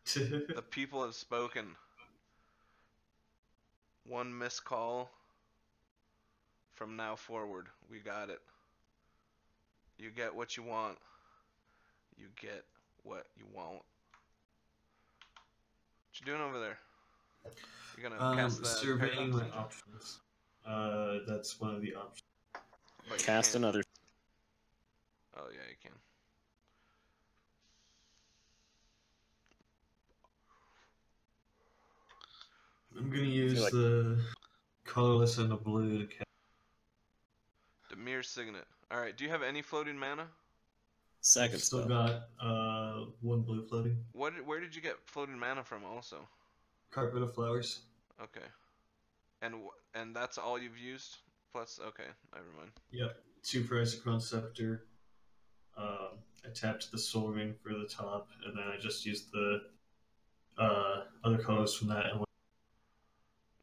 Speaker 1: The people have spoken. One missed call. From now forward, we got it. You get what you want. You get what you want. What you doing over there? You're gonna cast that
Speaker 2: surveying
Speaker 1: paradox
Speaker 2: my
Speaker 1: engine?
Speaker 2: options. That's one of the options.
Speaker 1: But you
Speaker 3: Cast
Speaker 1: can't.
Speaker 3: another.
Speaker 1: Oh yeah, you can.
Speaker 2: I'm gonna use
Speaker 3: like-
Speaker 2: the colorless and the blue to cast.
Speaker 1: Dimir Signet. All right. Do you have any floating mana?
Speaker 3: Second
Speaker 2: Still
Speaker 3: spell.
Speaker 2: got one blue floating.
Speaker 1: Where did you get floating mana from? Also.
Speaker 2: Carpet of Flowers.
Speaker 1: Okay. And that's all you've used? Plus, okay, never mind.
Speaker 2: Yep. 2 for Isochron Scepter. I tapped the Soul Ring for the top, and then I just used the other colors from that and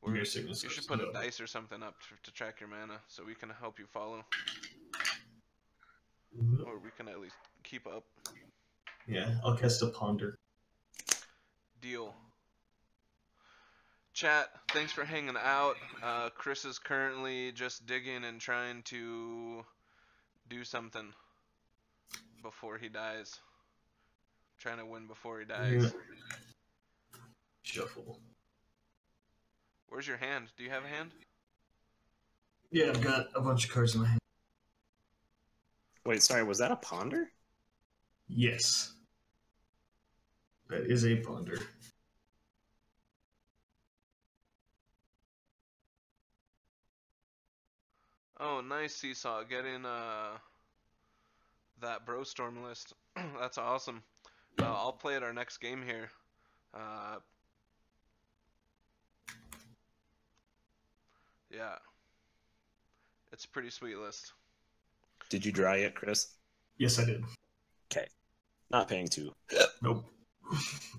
Speaker 1: Or
Speaker 2: Mere Sickness.
Speaker 1: you should put a dice or something up to track your mana, so we can help you follow, or we can at least keep up.
Speaker 2: Yeah, I'll cast a Ponder.
Speaker 1: Deal. Chat, thanks for hanging out. Chris is currently just digging and trying to do something before he dies. Trying to win before he dies.
Speaker 2: Yeah. Shuffle.
Speaker 1: Where's your hand? Do you have a hand?
Speaker 2: Yeah, I've got a bunch of cards in my hand.
Speaker 3: Wait, sorry, was that a ponder?
Speaker 2: Yes. That is a Ponder.
Speaker 1: Oh, nice, Seesaw. Getting that Bro Storm list. That's awesome. I'll play it our next game here. Yeah. It's a pretty sweet list.
Speaker 3: Did you draw yet, Chris?
Speaker 2: Yes, I did.
Speaker 3: Okay. Not paying 2.
Speaker 2: Nope.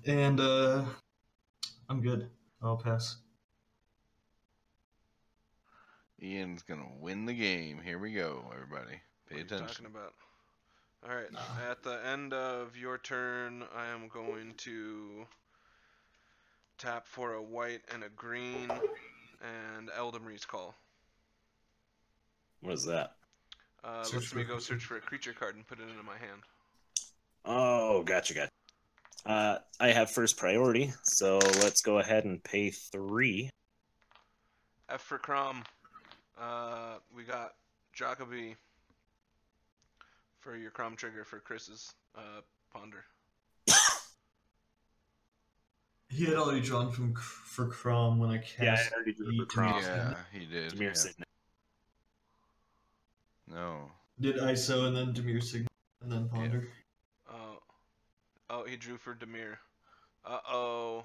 Speaker 2: And I'm good. I'll pass.
Speaker 4: Ian's gonna win the game. Here we go, everybody. Pay
Speaker 1: What are you
Speaker 4: attention.
Speaker 1: talking about? Alright, at the end of your turn, I am going to tap for a white and a green and Eldamri's Call.
Speaker 3: What is that?
Speaker 1: Lets me go search for a creature card and put it into my hand.
Speaker 3: Oh, gotcha. I have first priority, so let's go ahead and pay 3.
Speaker 1: F for Kraum. We got Jacoby for your Kraum trigger for Chris's Ponder.
Speaker 2: He had already drawn for Kraum when I cast.
Speaker 3: Yeah, I already drew for Kraum.
Speaker 4: Yeah, he did.
Speaker 3: Dimir
Speaker 4: Yeah.
Speaker 3: Signet.
Speaker 4: No.
Speaker 2: Did ISO and then Dimir Signet and then Ponder.
Speaker 1: Oh, he drew for Dimir. Uh-oh.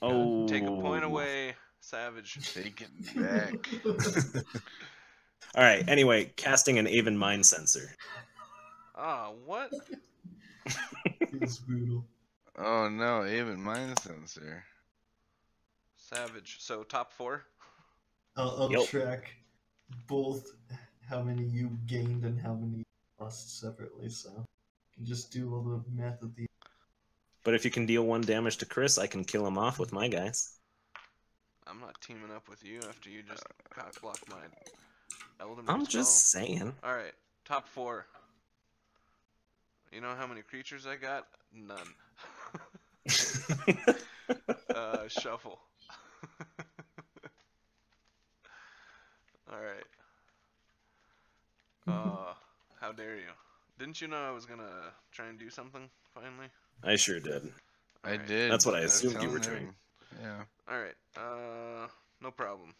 Speaker 3: Oh.
Speaker 1: Take a point away, Savage.
Speaker 4: Take it back.
Speaker 3: All right. Anyway, casting an Aven Mind Sensor.
Speaker 1: Ah, what?
Speaker 2: It's brutal.
Speaker 4: Oh no, even Mind Sensor.
Speaker 1: Savage. So top 4?
Speaker 2: I'll
Speaker 3: Yep.
Speaker 2: track both how many you gained and how many you lost separately, so you can just do all the math at the
Speaker 3: But if you can deal 1 damage to Chris, I can kill him off with my guys.
Speaker 1: I'm not teaming up with you after you just cock blocked my Eldamri's
Speaker 3: I'm
Speaker 1: Call.
Speaker 3: just saying.
Speaker 1: Alright, top 4. You know how many creatures I got? None. Shuffle. Alright. How dare you? Didn't you know I was gonna try and do something, finally?
Speaker 3: I sure did.
Speaker 4: I
Speaker 1: Alright.
Speaker 4: did.
Speaker 3: That's what I
Speaker 4: was
Speaker 3: assumed you
Speaker 4: telling
Speaker 3: were
Speaker 4: him.
Speaker 3: doing.
Speaker 4: Yeah.
Speaker 1: Alright, no problem.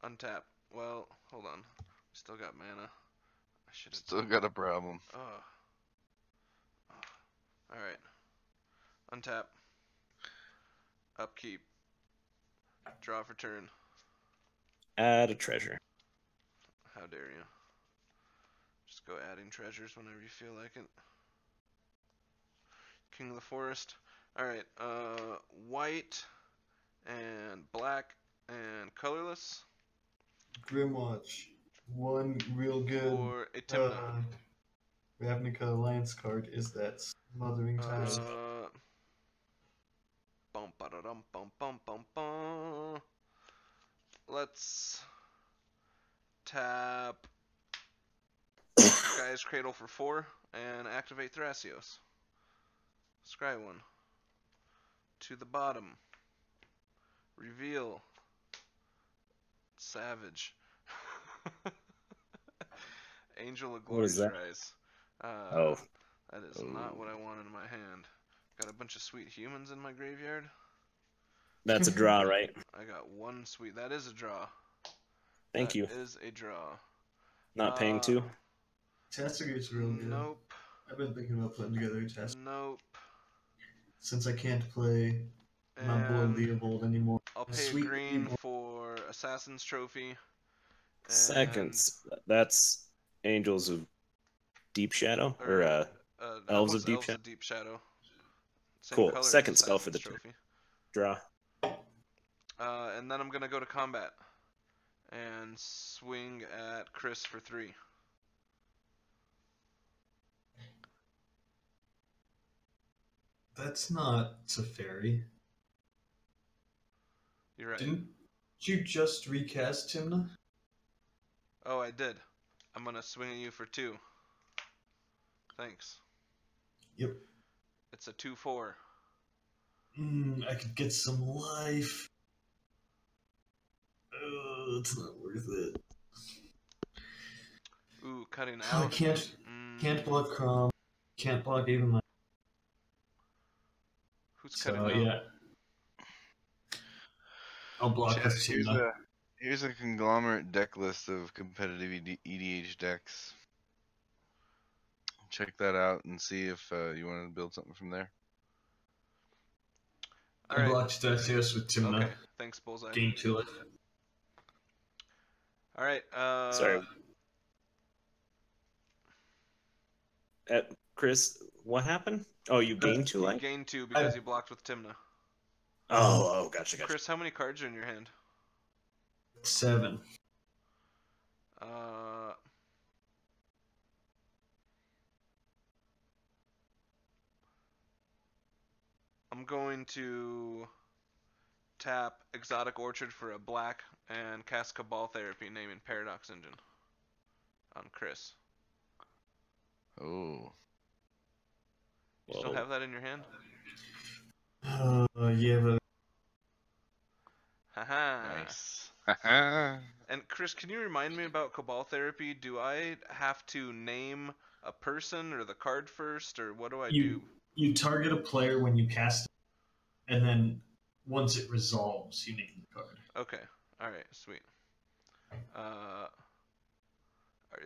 Speaker 1: Untap. Well, hold on. Still got mana. I should have.
Speaker 4: Still got a problem.
Speaker 1: Alright. Untap. Upkeep. Draw for turn.
Speaker 3: Add a treasure.
Speaker 1: How dare you? Just go adding treasures whenever you feel like it. King of the Forest. Alright, white and black and colorless.
Speaker 2: Grimwatch. One real good.
Speaker 1: For a Tymna.
Speaker 2: Ravnica Alliance card is that smothering tide.
Speaker 1: Bum ba da dum bum bum bum bum. Let's tap Guy's Cradle for 4 and activate Thrasios. Scry 1. To the bottom. Reveal. Savage. Angel of
Speaker 3: What is
Speaker 1: Glory's
Speaker 3: that?
Speaker 1: Rise.
Speaker 3: Oh.
Speaker 1: That is not what I wanted in my hand. Got a bunch of sweet humans in my graveyard.
Speaker 3: That's a draw, right?
Speaker 1: I got one sweet. That is a draw.
Speaker 3: Thank you.
Speaker 1: That is a draw.
Speaker 3: Not paying 2?
Speaker 2: Castigate's real good.
Speaker 1: Nope.
Speaker 2: I've been thinking about putting together a Castigate.
Speaker 1: Nope.
Speaker 2: Since I can't play my boy
Speaker 1: And
Speaker 2: Leovold anymore.
Speaker 1: I'll pay a
Speaker 2: Sweet
Speaker 1: green
Speaker 2: Leovold.
Speaker 1: for Assassin's Trophy.
Speaker 3: Seconds. That's Angels of Deep Shadow? Or Elves of Deep Shadow?
Speaker 1: Deep Shadow. Same
Speaker 3: Cool.
Speaker 1: color as
Speaker 3: Second spell for
Speaker 1: Assassin's
Speaker 3: the
Speaker 1: Trophy.
Speaker 3: Draw.
Speaker 1: And then I'm going to go to combat. And swing at Chris for 3.
Speaker 2: That's not Teferi.
Speaker 1: You're right.
Speaker 2: Didn't you just recast Tymna?
Speaker 1: Oh, I did. I'm going to swing at you for 2. Thanks.
Speaker 2: Yep.
Speaker 1: It's a 2/4.
Speaker 2: I could get some life. It's not worth it.
Speaker 1: Ooh, cutting
Speaker 2: I
Speaker 1: out.
Speaker 2: can't block Kraum. Can't block even my.
Speaker 1: Who's cutting
Speaker 2: So
Speaker 1: out?
Speaker 2: yeah. I'll block
Speaker 4: Chat,
Speaker 2: with Tymna.
Speaker 4: here's a conglomerate deck list of competitive EDH decks. Check that out and see if you want to build something from there.
Speaker 2: I blocked Thrasios with Tymna.
Speaker 1: Okay, thanks, Bullseye.
Speaker 2: Gain 2 life.
Speaker 1: Alright,
Speaker 3: Sorry. Chris, what happened? Oh, you gained 2 life?
Speaker 1: Gain 2 because you blocked with Tymna.
Speaker 3: Oh, gotcha.
Speaker 1: Chris, how many cards are in your hand?
Speaker 2: 7.
Speaker 1: I'm going to tap Exotic Orchard for a black and cast Cabal Therapy, naming Paradox Engine on Chris.
Speaker 4: Oh.
Speaker 1: You still have that in your hand?
Speaker 2: Yeah, but
Speaker 1: Haha.
Speaker 4: Nice.
Speaker 1: And Chris, can you remind me about Cabal Therapy? Do I have to name a person or the card first, or what do I do?
Speaker 2: You target a player when you cast it, and then once it resolves, you name the card.
Speaker 1: Okay. Alright, sweet.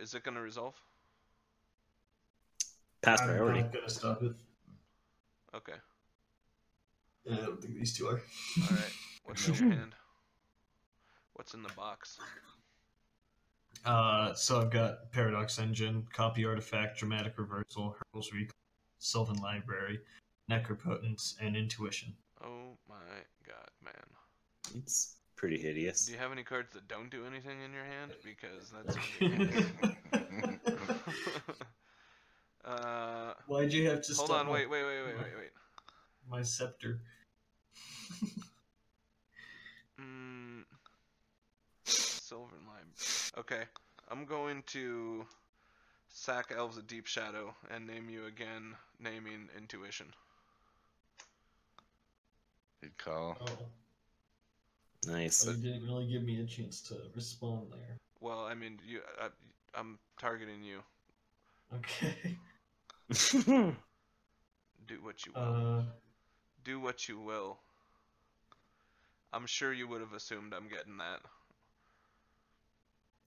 Speaker 1: Is it going to resolve?
Speaker 3: Pass priority.
Speaker 2: I'm not going to stop it.
Speaker 1: Okay.
Speaker 2: I don't think these two are.
Speaker 1: Alright. What's in your hand? What's in the box?
Speaker 2: So I've got Paradox Engine, Copy Artifact, Dramatic Reversal, Hurl's Recall, Sylvan Library, Necropotence, and Intuition.
Speaker 1: Oh my god, man.
Speaker 3: It's pretty hideous.
Speaker 1: Do you have any cards that don't do anything in your hand? Because that's
Speaker 2: Why'd you have to
Speaker 1: hold
Speaker 2: stop?
Speaker 1: on, wait.
Speaker 2: My Scepter.
Speaker 1: Sylvan Library. Okay. I'm going to sack Elves of Deep Shadow and name you again, naming Intuition.
Speaker 4: Good call.
Speaker 2: Oh.
Speaker 3: Nice.
Speaker 2: You didn't really give me a chance to respond there.
Speaker 1: Well, I mean, I'm targeting you.
Speaker 2: Okay.
Speaker 1: Do what you will. Do what you will. I'm sure you would have assumed I'm getting that.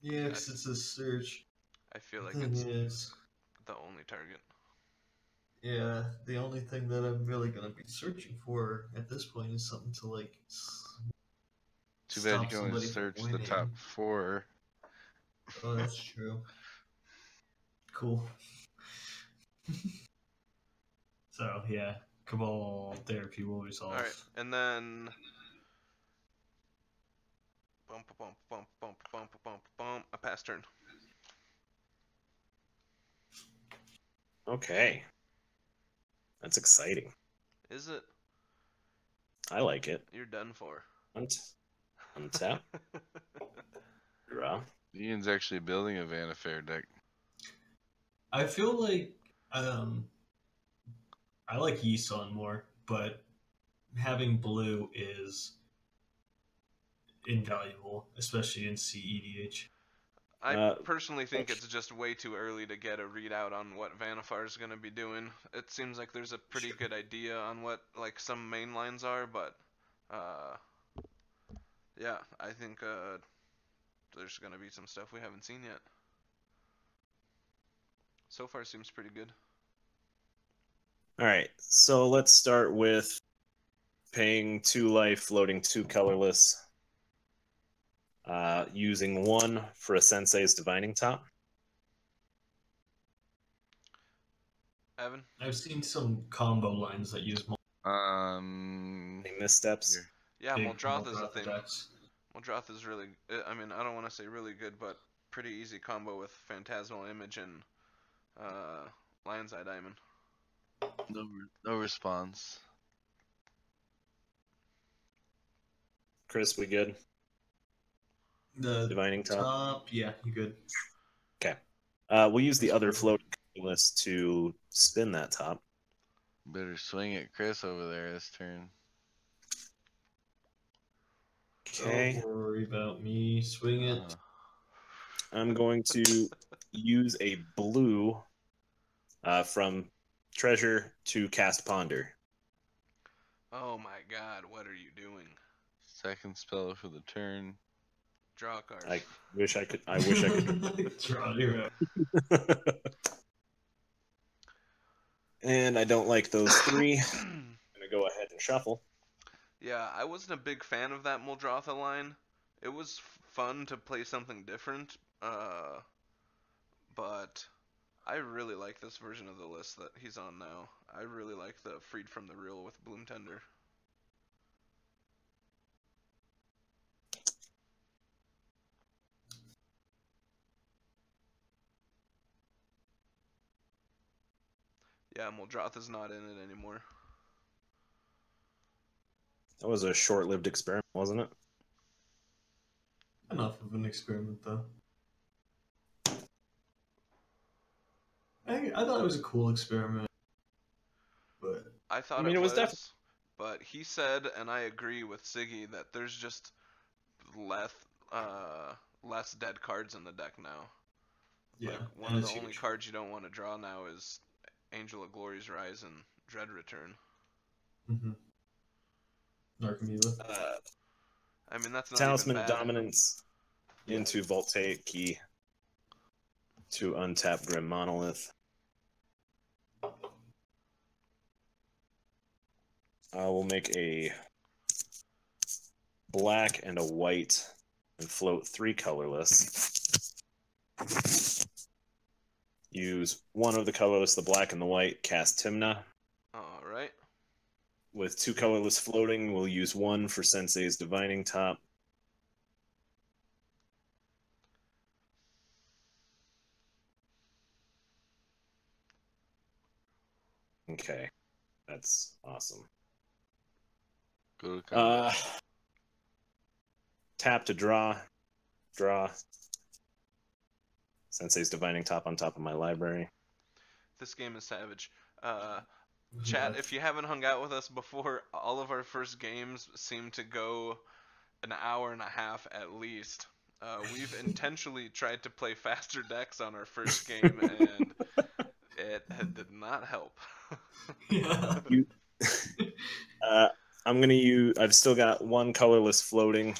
Speaker 2: Yeah, because it's a search.
Speaker 1: I feel like
Speaker 2: The
Speaker 1: it's
Speaker 2: thing is,
Speaker 1: the only target.
Speaker 2: yeah, the only thing that I'm really gonna be searching for at this point is something to like.
Speaker 4: Too bad you
Speaker 2: stop
Speaker 4: can only
Speaker 2: somebody from
Speaker 4: search the
Speaker 2: winning.
Speaker 4: top 4.
Speaker 2: Oh, that's true. Cool. So yeah, Cabal Therapy will resolve.
Speaker 1: All right, and then bump. A pass turn.
Speaker 3: Okay. That's exciting.
Speaker 1: Is it?
Speaker 3: I like it.
Speaker 1: You're done for.
Speaker 3: Untap. Draw.
Speaker 4: Ian's actually building a Vanifair deck.
Speaker 2: I feel like I like Yisun more, but having blue is invaluable, especially in CEDH.
Speaker 1: I personally think it's just way too early to get a readout on what Vanifar is going to be doing. It seems like there's a pretty good idea on what like some main lines are, but yeah, I think there's going to be some stuff we haven't seen yet. So far seems pretty good.
Speaker 3: All right, so let's start with paying 2 life, floating 2 colorless, using 1 for a Sensei's Divining Top.
Speaker 1: Evan?
Speaker 2: I've seen some combo lines that use
Speaker 3: Any missteps?
Speaker 1: Yeah,
Speaker 2: big
Speaker 1: Muldroth is a thing.
Speaker 2: decks.
Speaker 1: Muldroth is really, I mean, I don't want to say really good, but pretty easy combo with Phantasmal Image and Lion's Eye Diamond.
Speaker 4: No response.
Speaker 3: Chris, we good?
Speaker 2: The
Speaker 3: Divining Top?
Speaker 2: yeah, you good.
Speaker 3: Okay. We'll use the other floating colorless to spin that top.
Speaker 4: Better swing it, Chris, over there this turn.
Speaker 3: Okay.
Speaker 2: Don't worry about me. Swing it.
Speaker 3: I'm going to use a blue from Treasure to cast Ponder.
Speaker 1: Oh my god, what are you doing?
Speaker 4: Second spell for the turn.
Speaker 1: Draw a card.
Speaker 3: I wish I could. I wish I could.
Speaker 2: Draw zero.
Speaker 3: And I don't like those 3. I'm gonna go ahead and shuffle.
Speaker 1: Yeah, I wasn't a big fan of that Muldrotha line. It was fun to play something different, but I really like this version of the list that he's on now. I really like the Freed from the Real with Bloom Tender. Yeah, Muldrotha's not in it anymore.
Speaker 3: That was a short-lived experiment, wasn't it?
Speaker 2: Enough of an experiment, though. I thought it was a cool experiment, but
Speaker 1: I thought
Speaker 3: I mean,
Speaker 1: it
Speaker 3: it was
Speaker 1: was, but he said, and I agree with Siggy, that there's just less dead cards in the deck now.
Speaker 2: yeah,
Speaker 1: Like, one of the only cards you don't want to draw now is Angel of Glory's Rise and Dread Return.
Speaker 2: Mm-hmm. Narcomoeba.
Speaker 1: I mean, that's not
Speaker 3: Talisman
Speaker 1: even
Speaker 3: of
Speaker 1: bad.
Speaker 3: Dominance into Voltaic Key to untap Grim Monolith. I will make a black and a white and float 3 colorless. Use 1 of the colorless, the black and the white, cast Tymna.
Speaker 1: Alright.
Speaker 3: With 2 colorless floating, we'll use 1 for Sensei's Divining Top. Okay, that's awesome.
Speaker 4: Go to
Speaker 3: Tap to draw. Draw. Sensei's Divining Top on top of my library.
Speaker 1: This game is savage. Chat, if you haven't hung out with us before, all of our first games seem to go an hour and a half at least. We've intentionally tried to play faster decks on our first game, and it did not help.
Speaker 2: Yeah.
Speaker 3: I'm gonna use. I've still got 1 colorless floating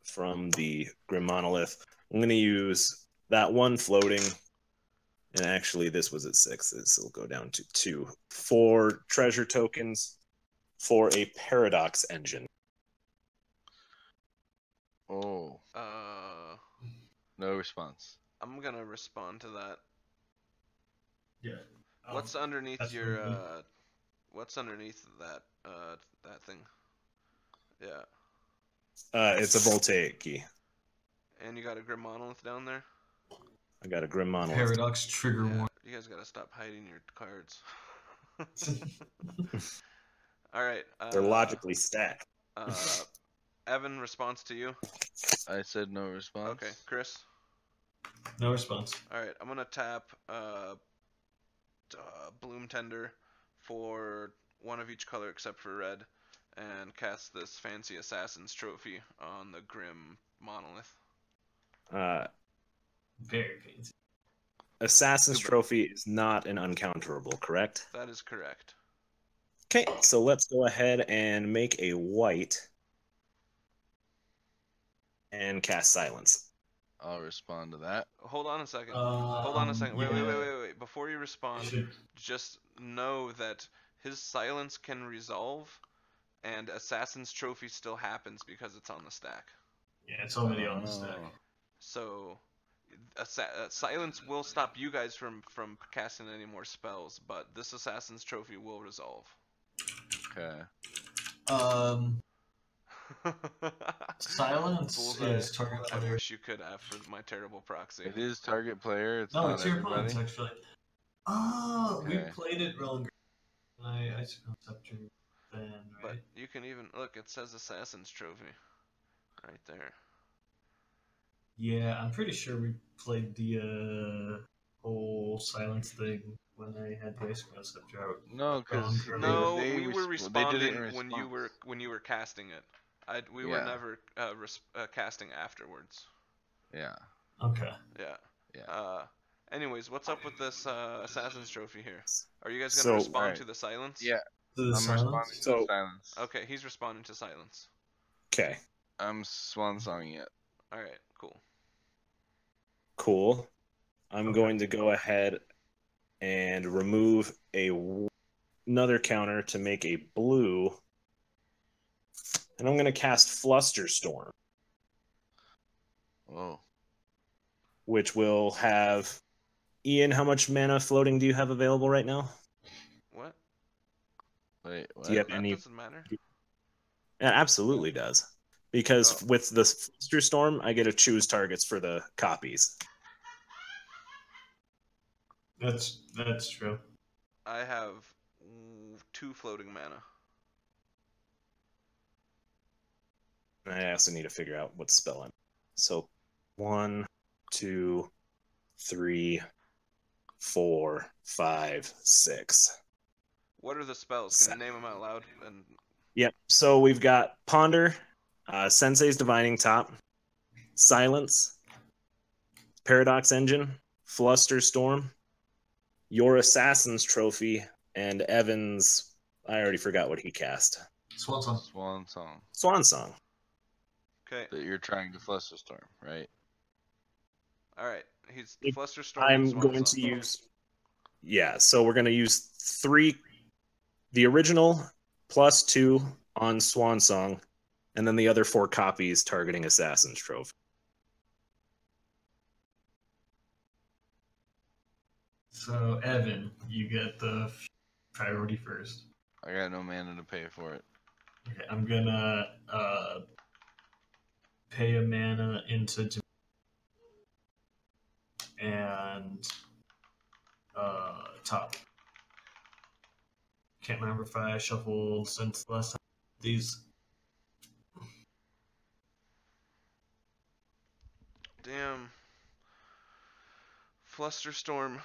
Speaker 3: from the Grim Monolith. I'm gonna use that 1 floating, and actually this was at 6. This will go down to 2 for treasure tokens for a Paradox Engine.
Speaker 4: Oh. No response.
Speaker 1: I'm gonna respond to that.
Speaker 2: Yeah.
Speaker 1: What's underneath
Speaker 2: that's
Speaker 1: your
Speaker 2: really good.
Speaker 1: what's underneath that that thing? Yeah.
Speaker 3: It's a Voltaic Key.
Speaker 1: And you got a Grim Monolith down there?
Speaker 3: I got a Grim Monolith.
Speaker 2: Paradox trigger
Speaker 1: Yeah.
Speaker 2: one.
Speaker 1: You guys gotta stop hiding your cards. All right.
Speaker 3: They're logically stacked.
Speaker 1: Evan, response to you.
Speaker 4: I said no response.
Speaker 1: Okay, Chris.
Speaker 2: No response.
Speaker 1: All right, I'm gonna tap Bloom Tender for one of each color except for red, and cast this fancy Assassin's Trophy on the Grim Monolith.
Speaker 2: Very fancy.
Speaker 3: Assassin's Trophy is not an uncounterable, correct?
Speaker 1: That is correct.
Speaker 3: Okay, so let's go ahead and make a white and cast Silence.
Speaker 4: I'll respond to that.
Speaker 1: Hold on a second. Hold on a second. Wait. Before you respond, just know that his silence can resolve, and Assassin's Trophy still happens because it's on the stack.
Speaker 2: Yeah, it's already on the stack.
Speaker 1: So, silence will stop you guys from casting any more spells, but this Assassin's Trophy will resolve.
Speaker 4: Okay.
Speaker 2: Silence is target player.
Speaker 1: I wish you could have for my terrible proxy.
Speaker 4: It is target player. It's
Speaker 2: no,
Speaker 4: not
Speaker 2: it's your
Speaker 4: everybody.
Speaker 2: opponent, actually. Oh,
Speaker 4: Okay.
Speaker 2: we played it wrong. I spelled Scepter then, right?
Speaker 1: But you can even look. It says Assassin's Trophy, right there.
Speaker 2: Yeah, I'm pretty sure we played the whole silence thing when I had the ice cream Scepter out.
Speaker 4: No, because
Speaker 1: we were responding when you were casting it. We were never casting afterwards.
Speaker 4: Yeah.
Speaker 2: Okay.
Speaker 1: Yeah. Anyways, what's up with this Assassin's Trophy here? Are you guys gonna respond to the silence?
Speaker 4: Yeah.
Speaker 2: To the
Speaker 4: I'm responding to the silence.
Speaker 1: Okay, he's responding to silence.
Speaker 3: Okay.
Speaker 4: I'm swan songing it.
Speaker 1: All right.
Speaker 3: Cool. I'm going to go ahead and remove another counter to make a blue. And I'm going to cast Flusterstorm.
Speaker 4: Whoa.
Speaker 3: Which will have... Ian, how much mana floating do you have available right now?
Speaker 1: What?
Speaker 4: Wait, what?
Speaker 3: Do you have
Speaker 1: that doesn't matter.
Speaker 3: It absolutely does. Because with the Flusterstorm, I get to choose targets for the copies.
Speaker 2: That's true.
Speaker 1: I have 2 floating mana.
Speaker 3: I also need to figure out what spell I'm. So 1, 2, 3, 4, 5, 6.
Speaker 1: What are the spells? Can you name them out loud?
Speaker 3: Yep. So we've got Ponder, Sensei's Divining Top, Silence, Paradox Engine, Flusterstorm, your Assassin's Trophy, and Evan's. I already forgot what he cast.
Speaker 2: Swan Song.
Speaker 3: Swan Song.
Speaker 1: Okay.
Speaker 4: That you're trying to Flusterstorm, right?
Speaker 1: All right. He's Flusterstorm.
Speaker 3: I'm going to use. Yeah. So we're going to use 3. The original plus 2 on Swan Song, and then the other 4 copies targeting Assassin's Trophy.
Speaker 2: So, Evan, you get the priority first.
Speaker 4: I got no mana to pay for it.
Speaker 2: Okay, I'm gonna pay a mana into and top. Can't remember if I shuffled since the last time. These.
Speaker 1: Damn. Flusterstorm.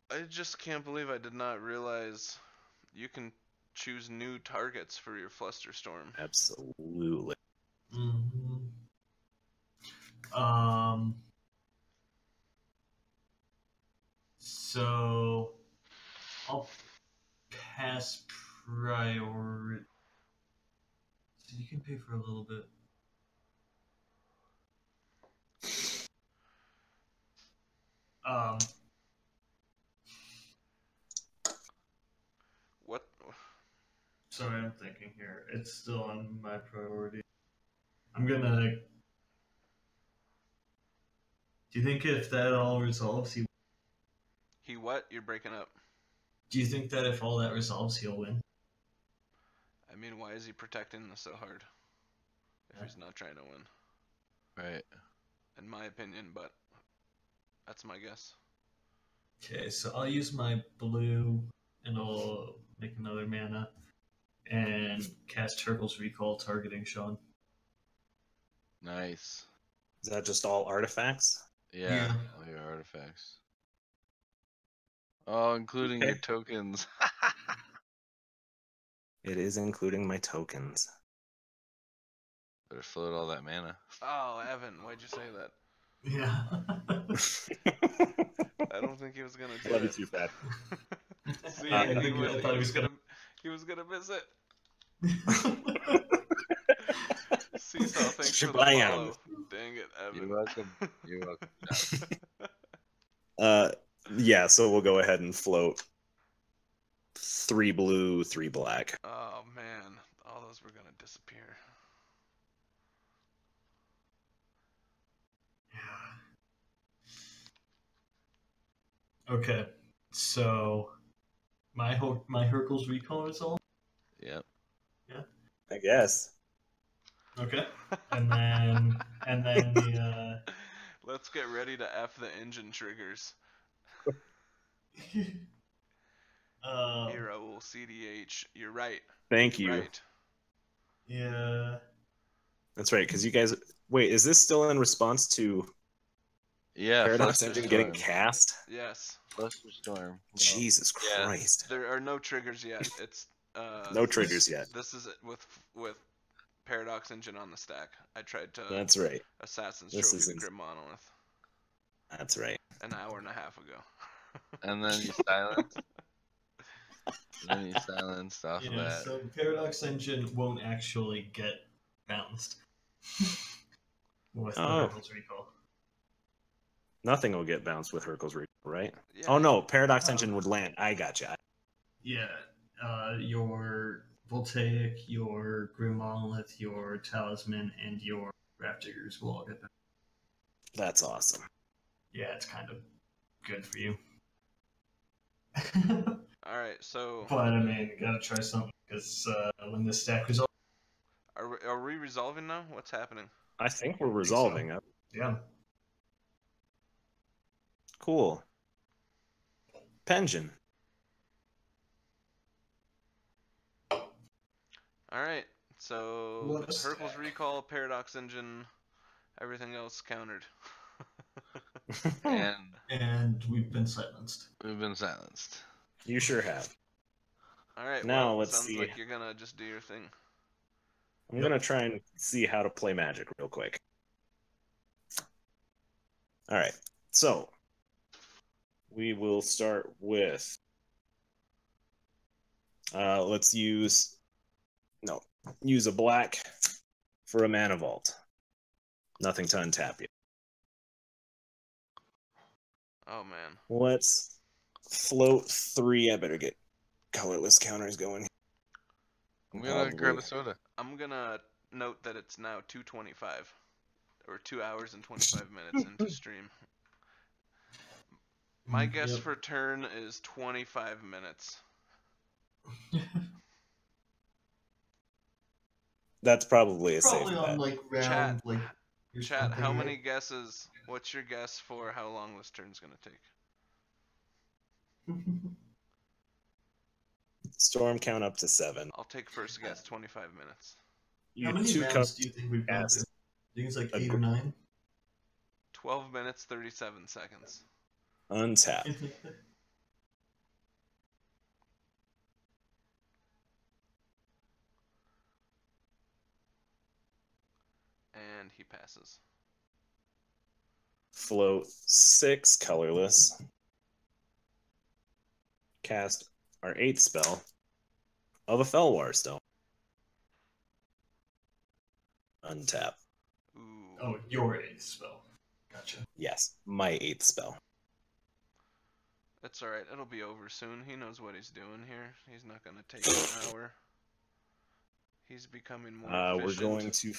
Speaker 1: I just can't believe I did not realize you can choose new targets for your Flusterstorm.
Speaker 3: Absolutely.
Speaker 2: Mm-hmm. So I'll pass priority. So you can pay for a little bit.
Speaker 1: What?
Speaker 2: Sorry, I'm thinking here. It's still on my priority. I'm gonna. Do you think if that all resolves,
Speaker 1: He what? You're breaking up.
Speaker 2: Do you think that if all that resolves, he'll win?
Speaker 1: I mean, why is he protecting this so hard? If he's not trying to win.
Speaker 4: Right.
Speaker 1: In my opinion, but that's my guess.
Speaker 2: Okay, so I'll use my blue, and I'll make another mana, and cast Turtle's Recall, targeting Sean.
Speaker 4: Nice.
Speaker 3: Is that just all artifacts?
Speaker 4: Yeah,
Speaker 2: Yeah.
Speaker 4: all your artifacts. Oh, including your
Speaker 3: Okay.
Speaker 4: tokens.
Speaker 3: It is including my tokens.
Speaker 4: Better float all that mana.
Speaker 1: Oh, Evan, why'd you say that?
Speaker 2: Yeah.
Speaker 1: I don't think he was gonna do
Speaker 3: Love you
Speaker 1: it.
Speaker 3: too, Fat.
Speaker 1: See,
Speaker 2: I
Speaker 1: he
Speaker 2: thought he was gonna.
Speaker 1: he was gonna miss it. Seesaw, thanks for the
Speaker 3: Shablam.
Speaker 1: follow. Dang it, Evan.
Speaker 4: You're welcome. You're welcome.
Speaker 3: Yeah, so we'll go ahead and float 3 blue, 3 black.
Speaker 1: Oh man, all those were gonna disappear.
Speaker 2: Okay, so my Hercules Recall result.
Speaker 4: Yep.
Speaker 3: I guess.
Speaker 2: Okay, and then the
Speaker 1: Let's get ready to F the engine triggers. Hero CDH. You're right.
Speaker 3: Thank you.
Speaker 1: Right.
Speaker 2: yeah.
Speaker 3: That's right, because you guys... Wait, is this still in response to
Speaker 4: Yeah.
Speaker 3: Paradox
Speaker 4: Fluster
Speaker 3: Engine
Speaker 4: Storm.
Speaker 3: getting cast?
Speaker 1: Yes.
Speaker 4: Fluster Storm. Well,
Speaker 3: Jesus
Speaker 4: yeah.
Speaker 3: Christ.
Speaker 1: There are no triggers yet. It's
Speaker 3: No triggers yet.
Speaker 1: This is it with Paradox Engine on the stack. I tried to
Speaker 3: That's right.
Speaker 1: Assassin's
Speaker 3: This
Speaker 1: Trophy the
Speaker 3: isn't-
Speaker 1: Grim Monolith
Speaker 3: That's right.
Speaker 1: an hour and a half ago.
Speaker 4: And then you silence. And then you silenced off of
Speaker 2: Yeah,
Speaker 4: that.
Speaker 2: so Paradox Engine won't actually get bounced with the
Speaker 3: Oh.
Speaker 2: Hercules Recall.
Speaker 3: Nothing will get bounced with Hercules Recall, right?
Speaker 1: Yeah.
Speaker 3: Oh no, Paradox
Speaker 2: Oh.
Speaker 3: Engine would land. I gotcha.
Speaker 2: Yeah, your Voltaic, your Grim Monolith, your Talisman, and your Raptors will all get bounced.
Speaker 3: That's awesome.
Speaker 2: Yeah, it's kind of good for you.
Speaker 1: All right. So
Speaker 2: But I mean, you gotta try something because when this stack was all,
Speaker 1: are we resolving now? What's happening?
Speaker 3: I think we're
Speaker 2: so.
Speaker 3: resolving.
Speaker 2: yeah.
Speaker 3: Cool. Pension.
Speaker 1: All right. So
Speaker 2: What a
Speaker 1: Hercules
Speaker 2: stack.
Speaker 1: Recall, Paradox Engine, everything else countered.
Speaker 4: And
Speaker 2: And we've been silenced.
Speaker 4: we've been silenced.
Speaker 3: You sure have.
Speaker 1: All right.
Speaker 3: Now,
Speaker 1: well,
Speaker 3: let's
Speaker 1: sounds
Speaker 3: see.
Speaker 1: like you're gonna just do your thing.
Speaker 3: I'm gonna try and see how to play Magic real quick. All right, so we will start with. Let's use a black for a mana vault. Nothing to untap yet.
Speaker 1: Oh man.
Speaker 3: Let's float 3. I better get colorless counters going.
Speaker 4: I'm gonna grab
Speaker 3: Probably.
Speaker 4: a soda.
Speaker 1: I'm gonna note that it's now 2:25, or 2 hours and 25 minutes into stream. My guess
Speaker 2: Yep.
Speaker 1: for turn is 25 minutes.
Speaker 3: That's probably a
Speaker 2: Probably
Speaker 3: safe
Speaker 2: on
Speaker 3: bet.
Speaker 2: like round
Speaker 1: Chat,
Speaker 2: like. or
Speaker 1: Chat, how
Speaker 2: something,
Speaker 1: many
Speaker 2: right?
Speaker 1: guesses? What's your guess for how long this turn's gonna take?
Speaker 3: Storm count up to 7.
Speaker 1: I'll take first guess. 25 minutes.
Speaker 2: How many rounds do you think we've gone through? Do you think it's like 8 or 9?
Speaker 1: 12 minutes 37 seconds.
Speaker 3: Untap.
Speaker 1: And he passes.
Speaker 3: Float 6 colorless. Cast our 8th spell of a Felwar Stone. Untap.
Speaker 1: Ooh.
Speaker 2: Oh, your 8th spell. Gotcha.
Speaker 3: Yes, my 8th spell.
Speaker 1: That's alright. It'll be over soon. He knows what he's doing here. He's not gonna take an hour. He's becoming more
Speaker 3: We're
Speaker 1: efficient.
Speaker 3: going to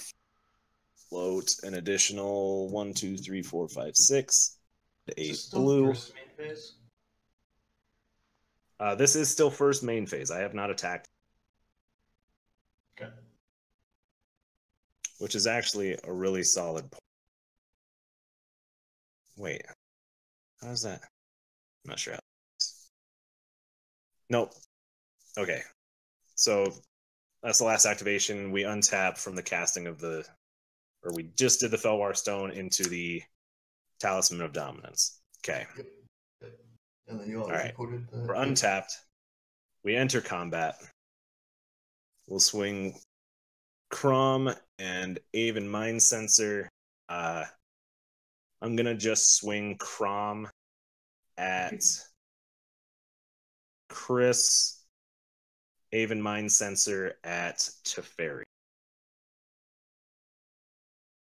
Speaker 3: float an additional 1, 2, 3, 4, 5, 6 to
Speaker 2: Is this
Speaker 3: 8
Speaker 2: still
Speaker 3: blue.
Speaker 2: first main phase?
Speaker 3: This is still first main phase. I have not attacked,
Speaker 2: Okay.
Speaker 3: which is actually a really solid point. Wait, how's that? I'm not sure how. Nope. Okay. So that's the last activation. We untap from the casting of the, or we just did the Felwar Stone into the Talisman of Dominance. Okay.
Speaker 2: And then you
Speaker 3: All right.
Speaker 2: recorded the...
Speaker 3: We're untapped. We enter combat. We'll swing Kraum and Aven Mind Sensor. I'm gonna just swing Kraum at Chris. Aven Mind Sensor at Teferi.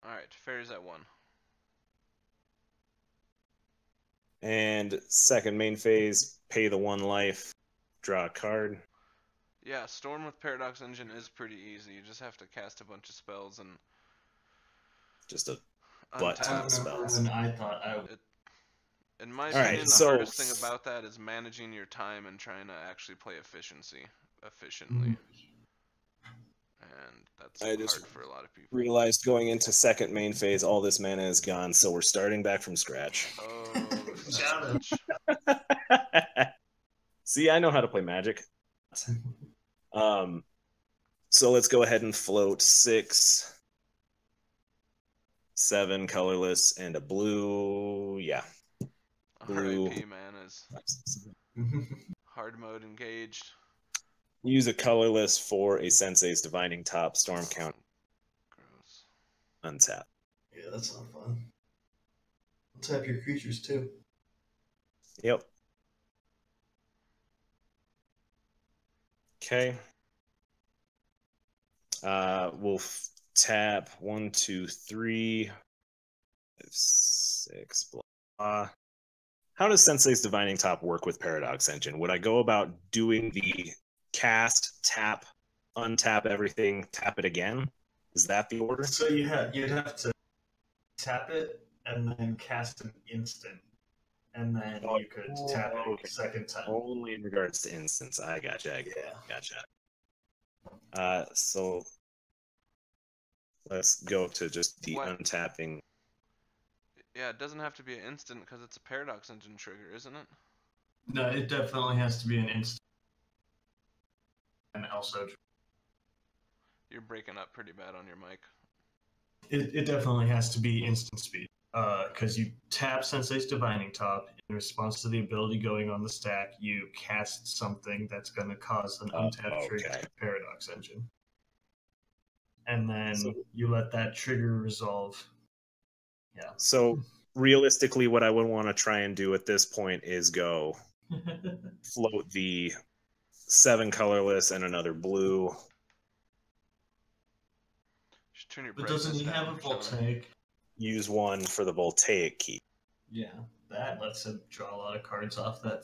Speaker 1: Alright, Teferi's at 1.
Speaker 3: And second main phase, pay the 1 life, draw a card.
Speaker 1: Yeah, Storm with Paradox Engine is pretty easy. You just have to cast a bunch of spells and
Speaker 3: just a butt ton of spells.
Speaker 2: And I thought I would.
Speaker 1: In my
Speaker 3: All right,
Speaker 1: opinion, the
Speaker 3: so
Speaker 1: hardest thing about that is managing your time and trying to actually play efficiently. And that's
Speaker 3: I just
Speaker 1: hard for a lot of people.
Speaker 3: realized going into second main phase, all this mana is gone, so we're starting back from scratch.
Speaker 1: Oh, savage.
Speaker 3: See, I know how to play Magic. So let's go ahead and float 6, 7 colorless, and a blue. Yeah. Blue.
Speaker 1: RIP, man, is hard mode engaged.
Speaker 3: Use a colorless for a Sensei's Divining Top, Storm Count.
Speaker 1: Gross.
Speaker 3: Untap.
Speaker 2: Yeah, that's not fun. Tap your creatures too.
Speaker 3: Yep. Okay. We'll tap 1, 2, 3, 5, 6, blah. How does Sensei's Divining Top work with Paradox Engine? Would I go about doing the cast, tap, untap everything, tap it again? Is that the order?
Speaker 2: So you'd have to tap it and then cast an instant, and then you could tap it a second time.
Speaker 3: Only in regards to instants. I gotcha. Gotcha. So let's go to just the untapping.
Speaker 1: Yeah, it doesn't have to be an instant because it's a Paradox Engine trigger, isn't it?
Speaker 2: No, it definitely has to be an instant. And also,
Speaker 1: You're breaking up pretty bad on your mic.
Speaker 2: it definitely has to be instant speed. Because you tap Sensei's Divining Top, in response to the ability going on the stack, you cast something that's going to cause an untapped trigger to Paradox Engine. And then you let that trigger resolve. Yeah.
Speaker 3: So realistically, what I would want to try and do at this point is go float the 7 colorless and another blue.
Speaker 1: Just turn your
Speaker 2: but doesn't he have a voltaic?
Speaker 3: Use 1 for the voltaic key.
Speaker 2: Yeah, that lets him draw a lot of cards off that.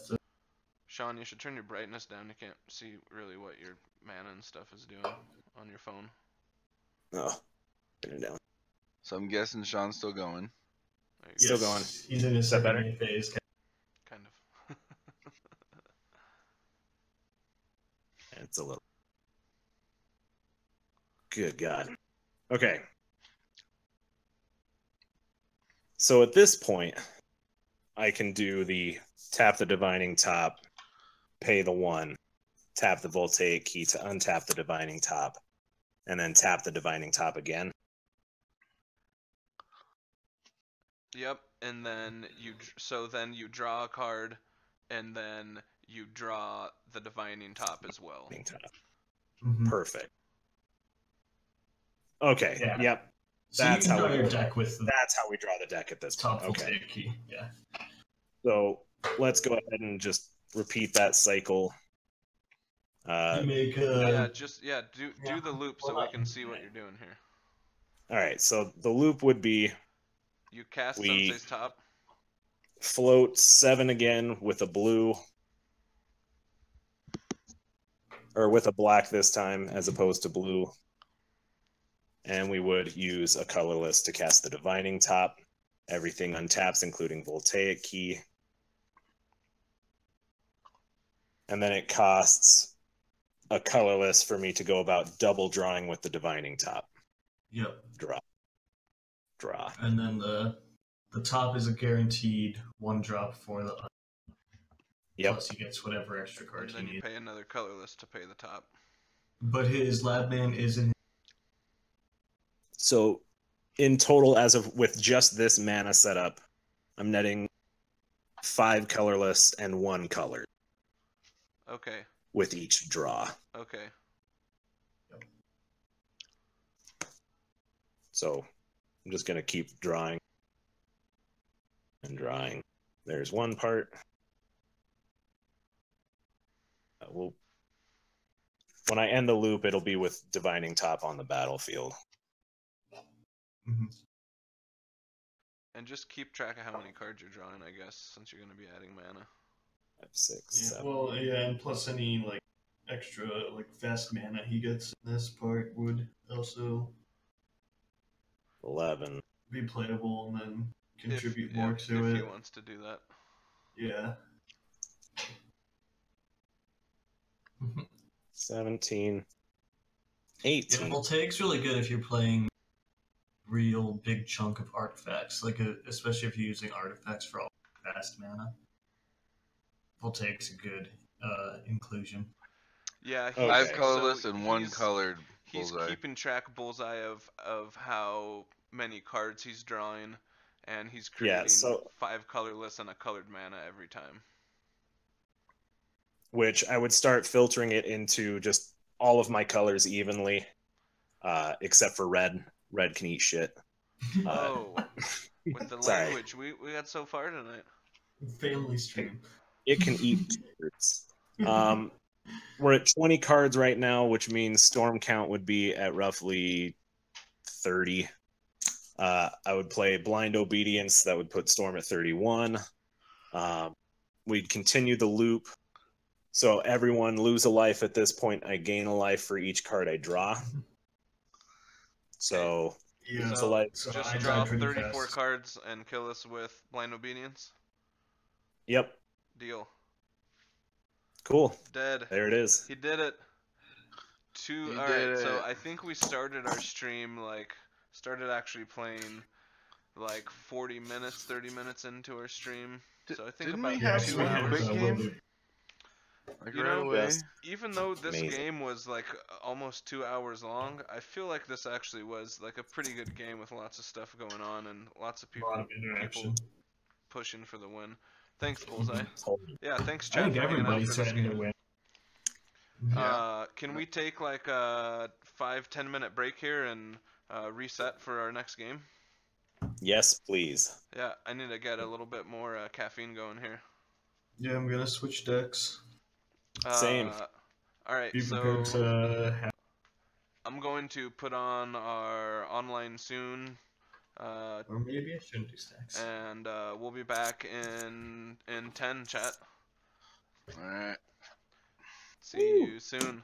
Speaker 1: Sean, you should turn your brightness down. You can't see really what your mana and stuff is doing on your phone.
Speaker 3: Oh, turn it down.
Speaker 4: So I'm guessing Sean's still going.
Speaker 3: Still going.
Speaker 2: He's in his second phase.
Speaker 1: Kind of.
Speaker 3: It's a little. Good God. Okay. So at this point, I can do the tap the Divining Top, pay the 1, tap the Voltaic key to untap the Divining Top, and then tap the Divining Top again.
Speaker 1: Yep, and then then you draw a card, and then you draw the Divining Top as well.
Speaker 3: Perfect. Okay.
Speaker 2: Yeah.
Speaker 3: Yep.
Speaker 2: So
Speaker 3: that's
Speaker 2: you can
Speaker 3: how
Speaker 2: draw your deck with
Speaker 3: that's how we draw the deck at this
Speaker 2: top
Speaker 3: point. Okay.
Speaker 2: Key. Yeah.
Speaker 3: So let's go ahead and just repeat that cycle.
Speaker 2: You make
Speaker 1: do the loop so we can see what you're doing here.
Speaker 3: All right. So the loop would be
Speaker 1: you cast Sensei's Top,
Speaker 3: float 7 again with a blue. Or with a black this time as opposed to blue. And we would use a colorless to cast the Divining Top. Everything untaps, including Voltaic key. And then it costs a colorless for me to go about double drawing with the Divining Top.
Speaker 2: Yep.
Speaker 3: Draw.
Speaker 2: And then the top is a guaranteed 1 drop for the
Speaker 3: Yep.
Speaker 2: Plus he gets whatever extra
Speaker 1: And
Speaker 2: cards he
Speaker 1: then you
Speaker 2: needs.
Speaker 1: pay another colorless to pay the top.
Speaker 2: But his Labman isn't.
Speaker 3: So in total, as of with just this mana setup, I'm netting 5 colorless and 1 color
Speaker 1: Okay.
Speaker 3: with each draw.
Speaker 1: Okay.
Speaker 3: So I'm just gonna keep drawing and drawing. There's one part. When I end the loop, it'll be with Divining Top on the battlefield.
Speaker 2: Mm-hmm.
Speaker 1: And just keep track of how many cards you're drawing, I guess, since you're going to be adding mana.
Speaker 3: 5, 6, 7.
Speaker 2: Well, yeah, and plus any like extra like fast mana he gets in this part would also
Speaker 3: 11.
Speaker 2: be playable and then contribute more to
Speaker 1: if
Speaker 2: it.
Speaker 1: he wants to do that.
Speaker 2: Yeah.
Speaker 3: 17. 18.
Speaker 2: Yeah, Voltaic's really good if you're playing real big chunk of artifacts, like especially if you're using artifacts for all fast mana. Voltaic's a good inclusion.
Speaker 1: Yeah,
Speaker 3: Okay.
Speaker 4: 5 colorless
Speaker 1: so
Speaker 4: and 1
Speaker 1: he's-
Speaker 4: colored
Speaker 1: He's
Speaker 4: bullseye.
Speaker 1: keeping track bullseye of how many cards he's drawing, and he's creating 5 colorless and a colored mana every time.
Speaker 3: Which I would start filtering it into just all of my colors evenly, except for red. Red can eat shit.
Speaker 1: Oh, with the
Speaker 3: Sorry.
Speaker 1: language we got so far tonight.
Speaker 2: Family stream.
Speaker 3: It can eat cards. We're at 20 cards right now, which means storm count would be at roughly 30. I would play Blind Obedience. That would put Storm at 31. We'd continue the loop. So everyone lose a life at this point. I gain a life for each card I draw. So
Speaker 2: Yeah.
Speaker 3: lose a life.
Speaker 2: So
Speaker 1: Just
Speaker 2: I
Speaker 1: draw
Speaker 2: died pretty
Speaker 1: 34
Speaker 2: fast.
Speaker 1: cards and kill us with Blind Obedience.
Speaker 3: Yep.
Speaker 1: Deal.
Speaker 3: Cool.
Speaker 1: Dead.
Speaker 3: There it is.
Speaker 1: He did it.
Speaker 4: He
Speaker 1: Alright,
Speaker 4: did
Speaker 1: so
Speaker 4: it.
Speaker 1: I think we started our stream, started actually playing, 40 minutes, 30 minutes into our stream. So I think
Speaker 4: Didn't
Speaker 1: about
Speaker 4: we have
Speaker 1: 2
Speaker 4: one
Speaker 1: hours.
Speaker 4: quick game? Like
Speaker 1: You
Speaker 4: right
Speaker 1: know,
Speaker 4: away?
Speaker 3: Yes.
Speaker 1: Even though this
Speaker 3: Amazing.
Speaker 1: game was, almost 2 hours long, I feel like this actually was, a pretty good game with lots of stuff going on and lots of
Speaker 2: A lot of interaction.
Speaker 1: pushing for the win. Thanks, Bullseye. Yeah, thanks,
Speaker 2: I
Speaker 1: chat,
Speaker 2: think
Speaker 1: for hanging out
Speaker 2: everybody's
Speaker 1: for this
Speaker 2: threatening to
Speaker 1: game.
Speaker 2: win.
Speaker 4: Yeah.
Speaker 1: Can we take a 5-10 minute break here and reset for our next game?
Speaker 3: Yes, please.
Speaker 1: Yeah, I need to get a little bit more caffeine going here.
Speaker 2: Yeah, I'm gonna switch decks.
Speaker 3: Same.
Speaker 1: Alright,
Speaker 2: Be
Speaker 1: so
Speaker 2: prepared to have.
Speaker 1: I'm going to put on our online soon,
Speaker 2: Or maybe I shouldn't do stacks.
Speaker 1: and we'll be back in 10, chat.
Speaker 4: Alright.
Speaker 1: See you soon.